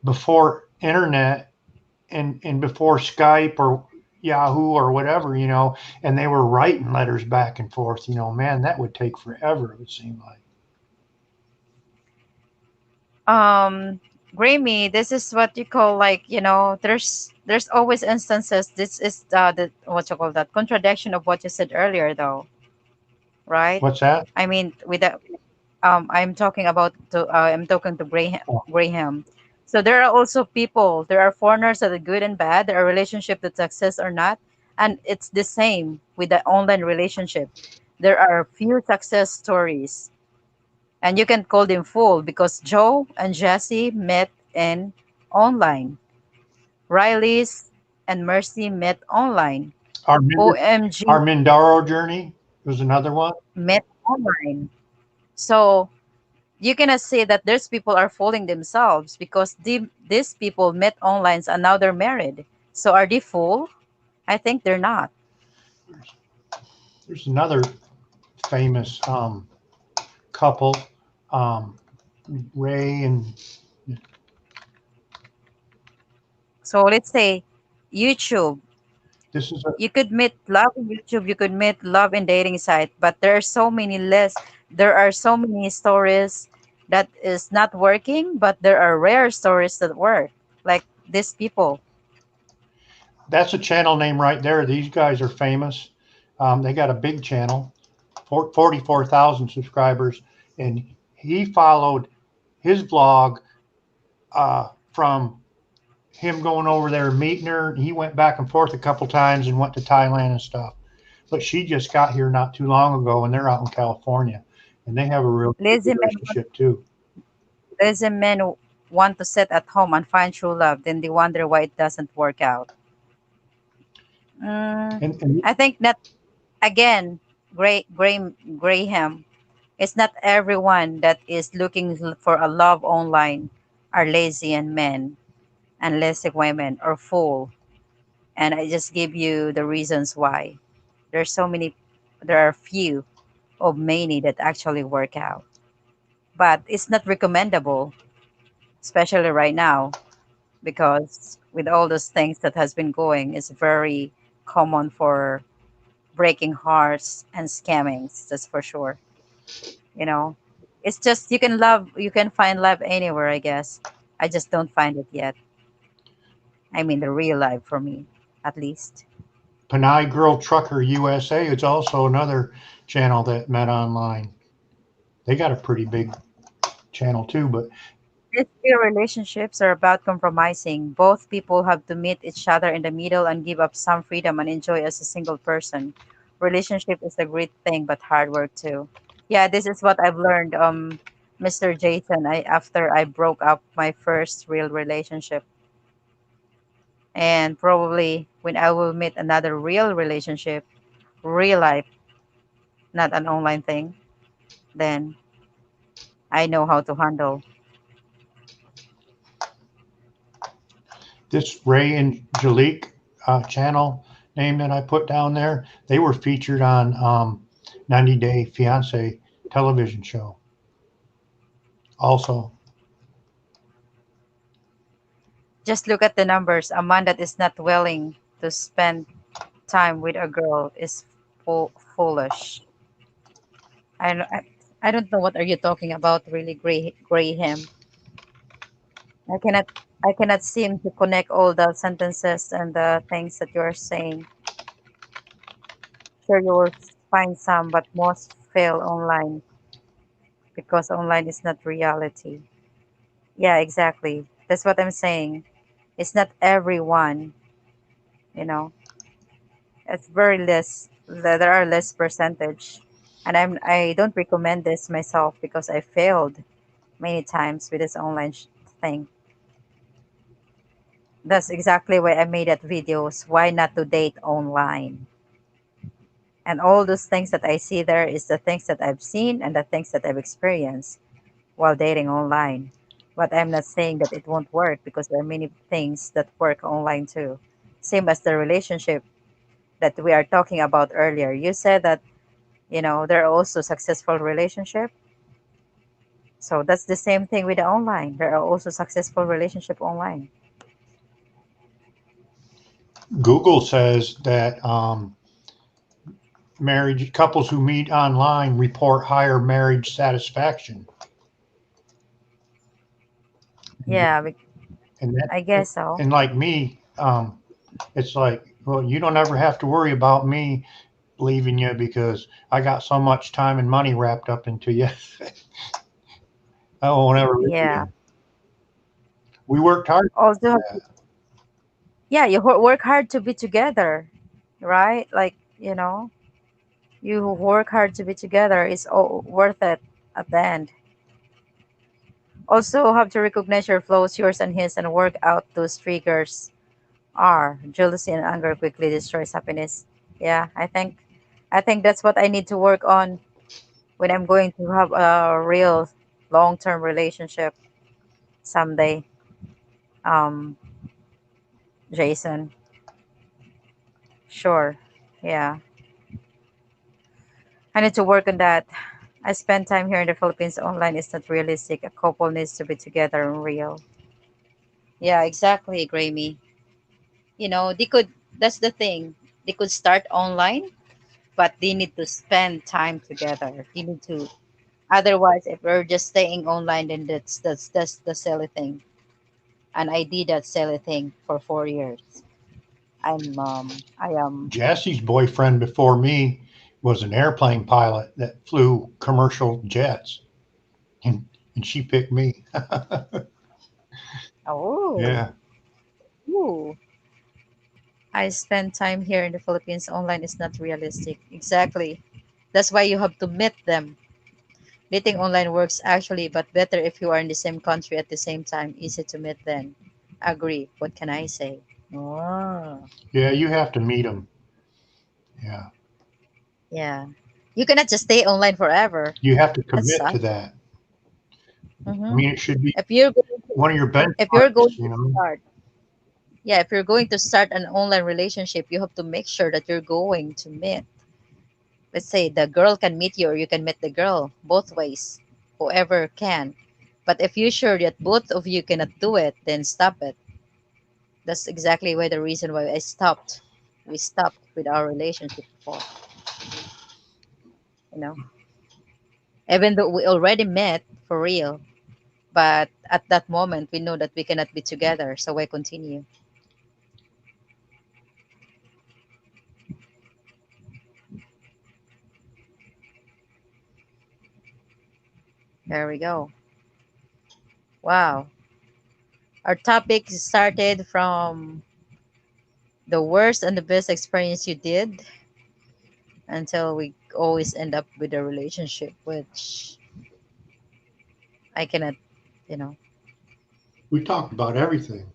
before internet and before Skype or Yahoo or whatever, and they were writing letters back and forth, man, that would take forever, it would seem like. Um, Grammy, this is what you call like there's always instances. This is the what you call that contradiction of what you said earlier, though, right? What's that? I mean, with that, I'm talking to Graham. Oh, Graham. So there are also people. There are foreigners that are good and bad. There are relationship that success or not, and it's the same with the online relationship. There are few success stories, and you can call them full because Joe and Jesse met in online. Riley's and Mercy met online. our OMG Mindaro journey was another one. met online. So you cannot say that there's people are fooling themselves because these people met online and now they're married. So are they fool? I think they're not. There's another famous couple, um, Ray and So let's say YouTube. this is a You could meet love in YouTube. You could meet love in dating site, but there are so many less. There are so many stories that is not working, but there are rare stories that work, like these people. that's a channel name right there. These guys are famous. They got a big channel, 44,000 subscribers, and he followed his vlog from him going over there and meeting her. He went back and forth a couple times and went to Thailand and stuff. But she just got here not too long ago, and they're out in California, and they have a real good Lazy men, relationship too. lazy men want to sit at home and find true love, then they wonder why it doesn't work out. And I think that again, Graham. It's not everyone that is looking for a love online are lazy and men and lazy women or fool. And I just give you the reasons why. There's so many. There are few of many that actually work out, but it's not recommendable, especially right now because with all those things that has been going, it's very common for breaking hearts and scammings. That's for sure. You know, it's just you can find love anywhere, I guess. I just don't find it yet. I mean, the real life for me, at least. Panay Girl Trucker USA is also another channel that met online. They got a pretty big channel too, but These real relationships are about compromising. Both people have to meet each other in the middle and give up some freedom and enjoy as a single person. Relationship is a great thing, but hard work too. Yeah, this is what I've learned, Mr. Jason. I after I broke up my first real relationship, and probably when I will meet another real relationship, real life, not an online thing, then I know how to handle. this Ray and Jalik channel name that I put down there, they were featured on 90 Day Fiance television show. Also, Just look at the numbers. A man that is not willing to spend time with a girl is foolish. I, don't- I I don't know what are you talking about, really, Graham. I cannot I cannot seem to connect all the sentences and the things that you are saying. Sure, you will find some, but most fail online because online is not reality. Yeah, exactly. That's what I'm saying. It's not everyone, you know. It's very less. There are less percentage, and I don't recommend this myself because I failed many times with this online thing. That's exactly why I made that videos. Why not to date online? And all those things that I see there is the things that I've seen and the things that I've experienced while dating online. But I'm not saying that it won't work because there are many things that work online too. Same as the relationship that we are talking about earlier. You said that, there are also successful relationship. So that's the same thing with the online. There are also successful relationship online. Google says that marriage couples who meet online report higher marriage satisfaction, Yeah, and that I guess so. and like me, it's like, well, you don't ever have to worry about me leaving you because I got so much time and money wrapped up into you. I won't ever leave Yeah. you. We worked hard Also, for that. yeah, you work hard to be together, right? Like, you work hard to be together. It's all worth it at the end. Also, have to recognize your flaws, yours and his, and work out those triggers are jealousy and anger quickly destroys happiness. Yeah, I think that's what I need to work on when I'm going to have a real long-term relationship someday. Um, Jason, sure. Yeah, I need to work on that. I spend time here in the Philippines online is not realistic. A couple needs to be together and real. Yeah, exactly, Grammy. They could, that's the thing. They could start online, but they need to spend time together. They need to, otherwise, if we're just staying online, then that's the silly thing. And I did that silly thing for 4 years. I am, Jesse's boyfriend before me was an airplane pilot that flew commercial jets, and, and she picked me. oh, Yeah. ooh. I spend time here in the Philippines. Online is not realistic. Exactly. That's why you have to meet them. Dating online works actually, but better if you are in the same country at the same time. Easy to meet then. Agree. What can I say? Oh, Yeah, you have to meet them. Yeah, yeah. You cannot just stay online forever. you have to That commit to sucks. that. I Mm-hmm. mean, it should be If you're going to, one of your if you're benchmarks. going You to know, start, yeah, if you're going to start an online relationship, you have to make sure that you're going to meet. Let's say the girl can meet you, or you can meet the girl, both ways, whoever can. But if you're sure that both of you cannot do it, then stop it. That's exactly why the reason why I stopped. We stopped with our relationship before, you know. Even though we already met for real, but at that moment we know that we cannot be together, so why continue? There we go. Wow. Our topic started from the worst and the best experience you did until we always end up with a relationship, which I cannot, you know. we talked about everything.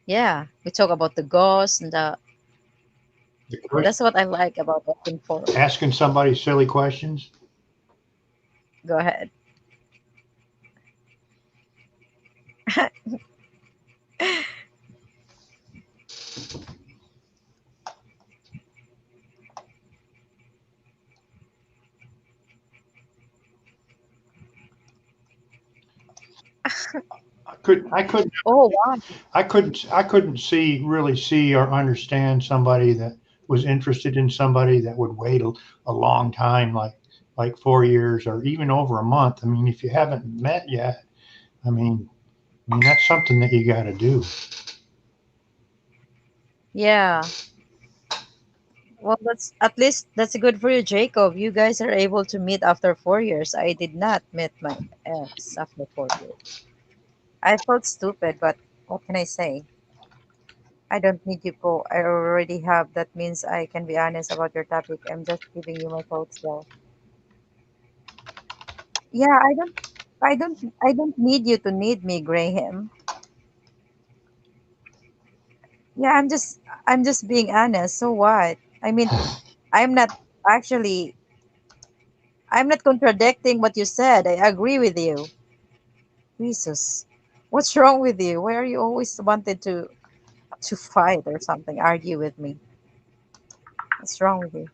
Yeah, we talk about the ghosts and the. The question, That's what I like about open forum. asking somebody silly questions. Go ahead. I could, I couldn't, Oh wow. I couldn't really see or understand somebody that was interested in somebody that would wait a long time, like 4 years or even over a month. I mean, if you haven't met yet, I mean, that's something that you got to do. Yeah. Well, that's at least that's good for you, Jacob. You guys are able to meet after 4 years. I did not meet my ex after 4 years. I felt stupid, but what can I say? I don't need you, Paul. I already have. That means I can be honest about your topic. I'm just giving you my thoughts, though. Yeah, I don't need you to need me, Graham. Yeah, I'm just being honest. So what? I mean, I'm not actually, I'm not contradicting what you said. I agree with you. Jesus, what's wrong with you? Why are you always wanted to fight or something, argue with me? What's wrong with you?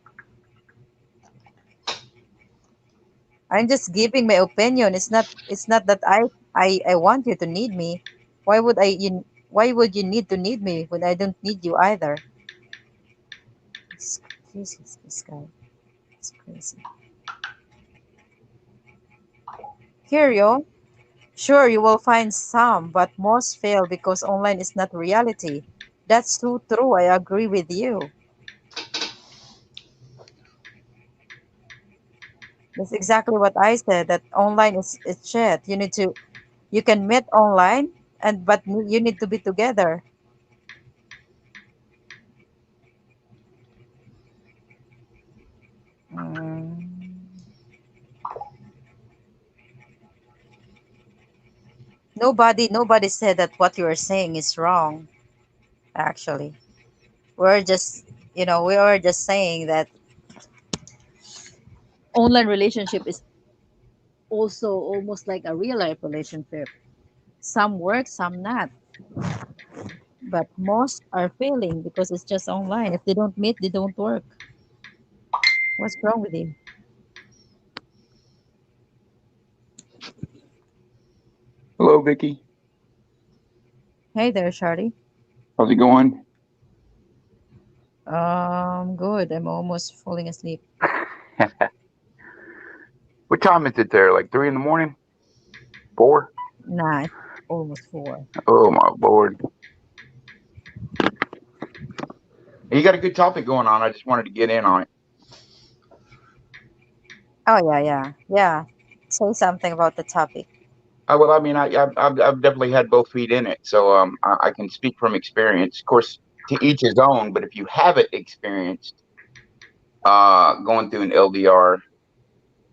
I'm just giving my opinion. It's not that I want you to need me. Why would you need to need me when I don't need you either? It's, Jesus, this guy. It's crazy. Here you. Sure, you will find some, but most fail because online is not reality. That's so true. I agree with you. That's exactly what I said. That online is shit. You can meet online, and but you need to be together. Mm. Nobody said that what you are saying is wrong. Actually, we're just we were just saying that online relationship is also almost like a real life relationship. Some work, some not, but most are failing because it's just online. If they don't meet, they don't work. What's wrong with you? Hello, Vicky. Hey there, Shari. How's it going? Good. I'm almost falling asleep. What time is it there? Like 3 in the morning? 4? Nah, it's almost 4. Oh my lord. You got a good topic going on. I just wanted to get in on it. Oh yeah, yeah, yeah. Say something about the topic. Well, I mean, I've definitely had both feet in it, so I can speak from experience. Of course, to each his own. But if you haven't experienced going through an LDR,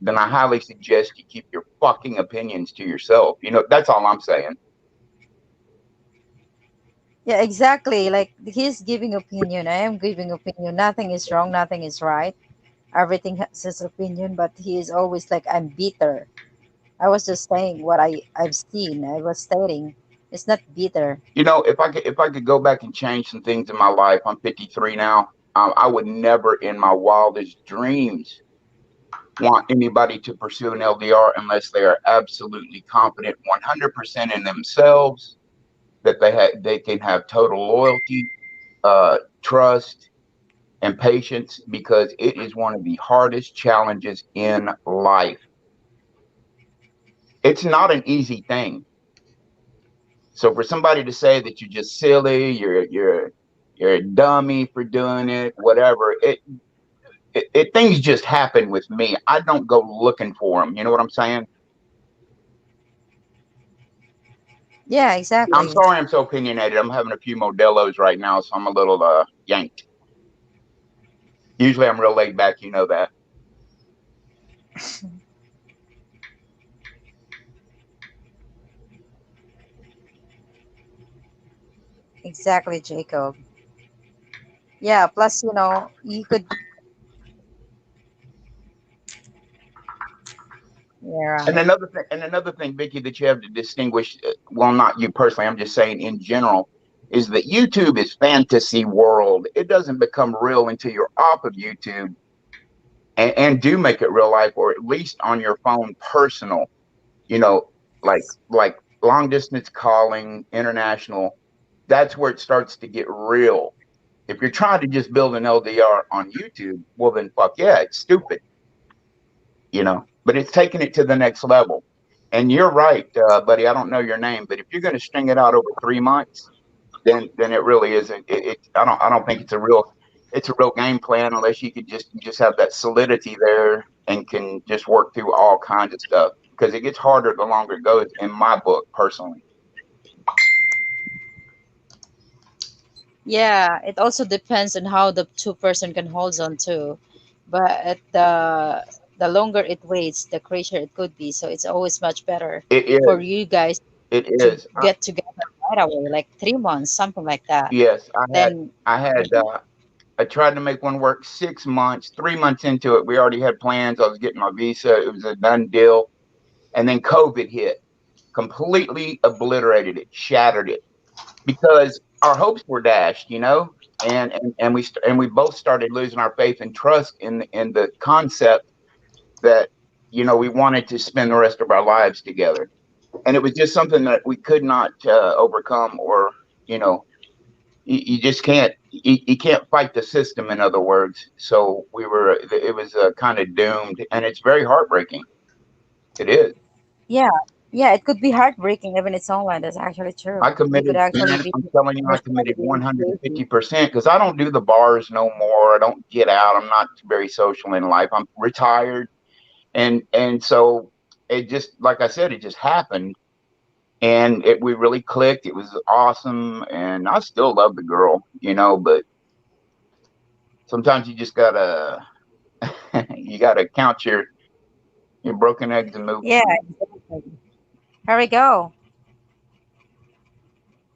then I highly suggest you keep your fucking opinions to yourself. You know, that's all I'm saying. Yeah, exactly. Like he's giving opinion. I am giving opinion. Nothing is wrong. Nothing is right. Everything has his opinion, but he is always like, I'm bitter. I was just saying what I've seen. I was stating it's not bitter. You know, if I could go back and change some things in my life, I'm 53 now. I would never, in my wildest dreams, want anybody to pursue an LDR unless they are absolutely confident, 100% in themselves, that they can have total loyalty, trust, and patience, because it is one of the hardest challenges in life. It's not an easy thing. So for somebody to say that you're just silly, you're a dummy for doing it, whatever, it things just happen with me. I don't go looking for them. You know what I'm saying? Yeah, I'm exactly. sorry I'm so opinionated. I'm having a few Modelo's right now, so I'm a little yanked. Usually I'm real laid back, you know that. Exactly, Jacob. Yeah, plus, you could, yeah. And another thing, Vicky, that you have to distinguish, well, not you personally, I'm just saying in general, is that YouTube is fantasy world. It doesn't become real until you're off of YouTube and do make it real life, or at least on your phone personal, you know, like long distance calling, international. That's where it starts to get real. If you're trying to just build an LDR on YouTube, well then fuck yeah, it's stupid, you know. But it's taking it to the next level. And you're right, buddy. I don't know your name, but if you're going to string it out over 3 months, then it really isn't. I don't think it's a real game plan unless you just have that solidity there and can just work through all kinds of stuff, because it gets harder the longer it goes. In my book, personally, Yeah, it also depends on how the two person can hold on to. But the longer it waits, the crazier it could be. So it's always much better it for is. you guys It to is. get together right away, like 3 months, something like that. Yes, Then I had I tried to make one work 6 months. 3 months into it, we already had plans. I was getting my visa. It was a done deal. And then COVID hit, completely obliterated it, shattered it, because our hopes were dashed, and we both started losing our faith and trust in the concept that we wanted to spend the rest of our lives together. And it was just something that we could not overcome, or you know you just can't fight the system, in other words. So it was kind of doomed, and it's very heartbreaking. It is. yeah, yeah, it could be heartbreaking even it's online. That's actually true. I You could committed, actually man. be I'm telling you, I emotionally committed crazy. 150%, because I don't do the bars no more. I don't get out. I'm not very social in life. I'm retired, and so it just, like I said, it just happened, and we really clicked. It was awesome, and I still love the girl, but sometimes you just gotta you gotta count your broken eggs and move Yeah, on. exactly. Here we go.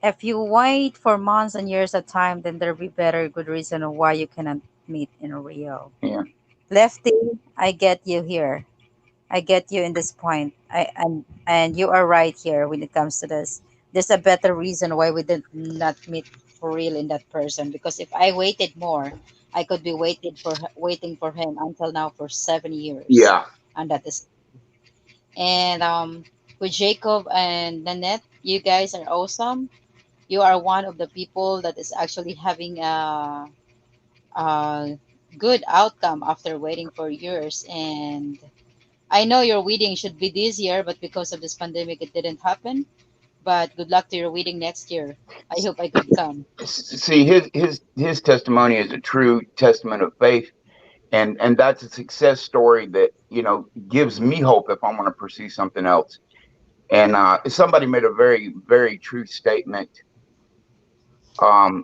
If you wait for months and years at time, then there'll be better good reason of why you cannot meet in Rio. Yeah. Lefty, I get you here. I get you in this point. And you are right here when it comes to this. There's a better reason why we did not meet for real in that person. Because if I waited more, I could be waiting for him until now for 7 years, Yeah. and that is. And with Jacob and Nanette, you guys are awesome. You are one of the people that is actually having a good outcome after waiting for years. And I know your wedding should be this year, but because of this pandemic, it didn't happen. But good luck to your wedding next year. I hope I could come. See, his testimony is a true testament of faith, and that's a success story that gives me hope if I want to pursue something else. And somebody made a very, very true statement. um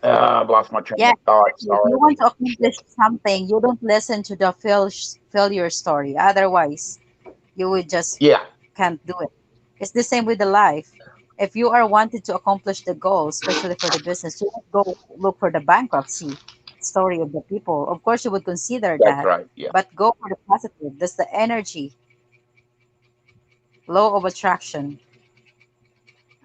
I've lost my train Yeah, of thought, exactly. If you want sorry. to accomplish something, you don't listen to the failure story. Otherwise, you would just Yeah. can't do it. It's the same with the life. If you are wanted to accomplish the goal, especially for the business, you would go look for the bankruptcy story of the people. Of course, you would consider That's that, right. Yeah. but go for the positive. That's the energy, law of attraction,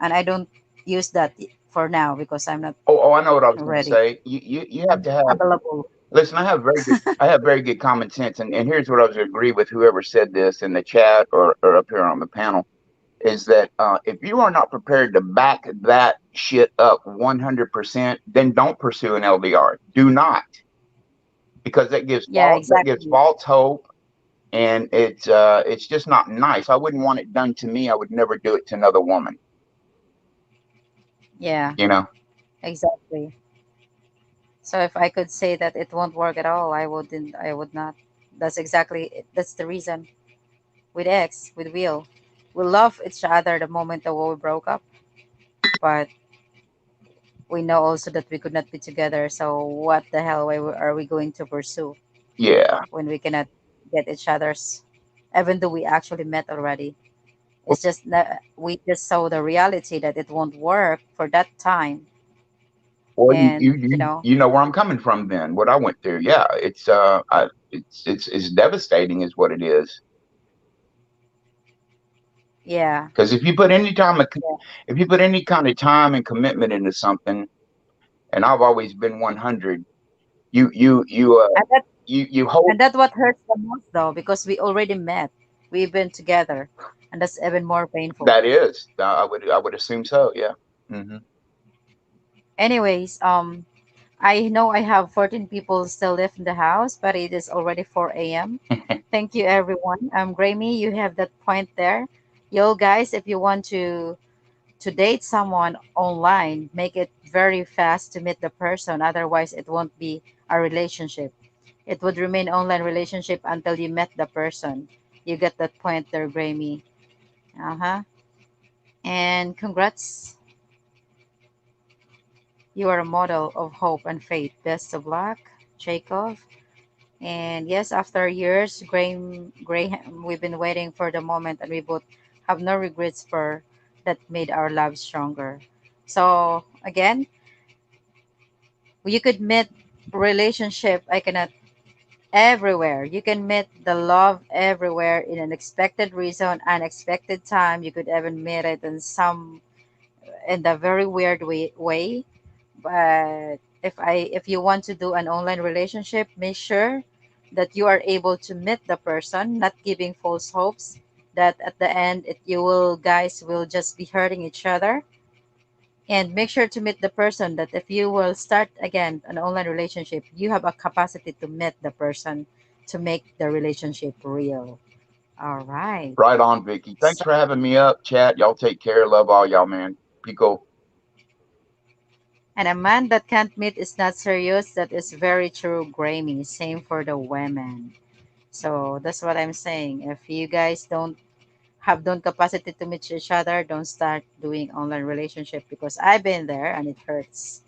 and I don't use that for now because I'm not Oh, I know what I was going to ready, say. You have to have. available. Listen, I have very good common sense, and here's what I was agree with whoever said this in the chat or up here on the panel is that if you are not prepared to back that shit up 100%, then don't pursue an LDR. Do not, because Yeah, that gives exactly. false hope, and it's just not nice. I wouldn't want it done to me. I would never do it to another woman. Yeah, You know. exactly. So if I could say that it won't work at all, I wouldn't. I would not. That's the reason. With X, with Will, we love each other the moment that we broke up, but we know also that we could not be together. So what the hell are we going to pursue Yeah. when we cannot get each other's? Even though we actually met already, Well, it's just that we just saw the reality that it won't work for that time, you, and you you you know where I'm coming from. Then what I went through. Yeah. It's devastating, is what it is. yeah, Because yeah. if you put any kind of time and commitment into something, and I've always been 100, you you you uh And that you hold. and that's what hurts the most though, because we already met, we've been together, and that's even more painful. That is, I would assume so. Yeah. Hmm. Anyways, I know I have 14 people still left in the house, but it is already 4 a.m. Thank you, everyone. Grammy, you have that point there. Yo, guys, if you want to date someone online, make it very fast to meet the person. Otherwise, it won't be a relationship. It would remain online relationship until you met the person. You get that point there, Grammy. Uh huh. And congrats, you are a model of hope and faith. Best of luck, Jacob. And yes, after years, Graham, we've been waiting for the moment, and we both have no regrets for that made our love stronger. So again, you could meet relationship. I cannot everywhere. You can meet the love everywhere in an expected reason, unexpected time. You could even meet it in the very weird way. But if you want to do an online relationship, make sure that you are able to meet the person, not giving false hopes that at the end you will guys will just be hurting each other. And make sure to meet the person that if you will start again an online relationship, you have a capacity to meet the person to make the relationship real. All right. Right on, Vicky. Thanks So, for having me up, chat. Y'all take care. Love all y'all, man. Pico. and a man that can't meet is not serious. That is very true, Grammy. Same for the women. So that's what I'm saying. If you guys don't capacity to meet each other, don't start doing online relationship because I've been there and it hurts.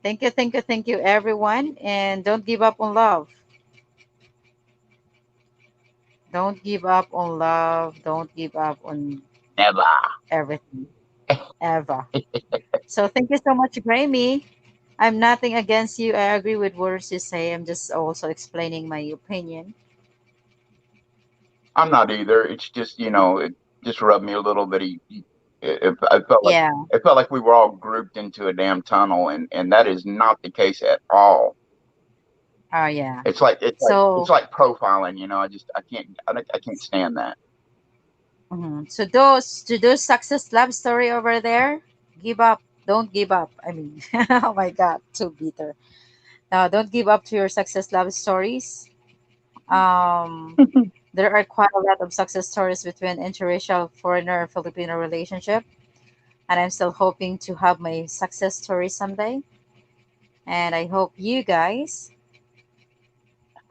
Thank you, everyone. And don't give up on love. Don't give up on love. Don't give up on Never. everything ever. So thank you so much, Grammy. I'm nothing against you. I agree with words you say. I'm just also explaining my opinion. I'm not either. It's just, it just rubbed me a little that I felt like Yeah. we were all grouped into a damn tunnel, and that is not the case at all. Oh yeah. It's So like profiling. I can't stand that. so those success love story over there, give up. Don't give up. I mean, oh my God, too bitter. Don't give up to your success love stories. Um, there are quite a lot of success stories between interracial foreigner Filipino relationship, and I'm still hoping to have my success story someday. And I hope you guys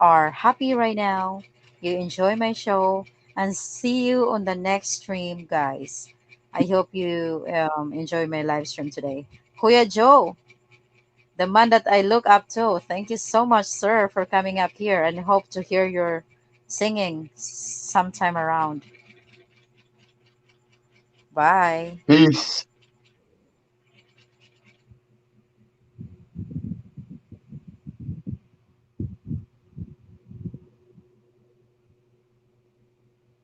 are happy right now. You enjoy my show, and see you on the next stream, guys. I hope you enjoy my live stream today. Kuya Joe, the man that I look up to. Thank you so much, sir, for coming up here, and hope to hear your singing sometime around. Bye. Peace.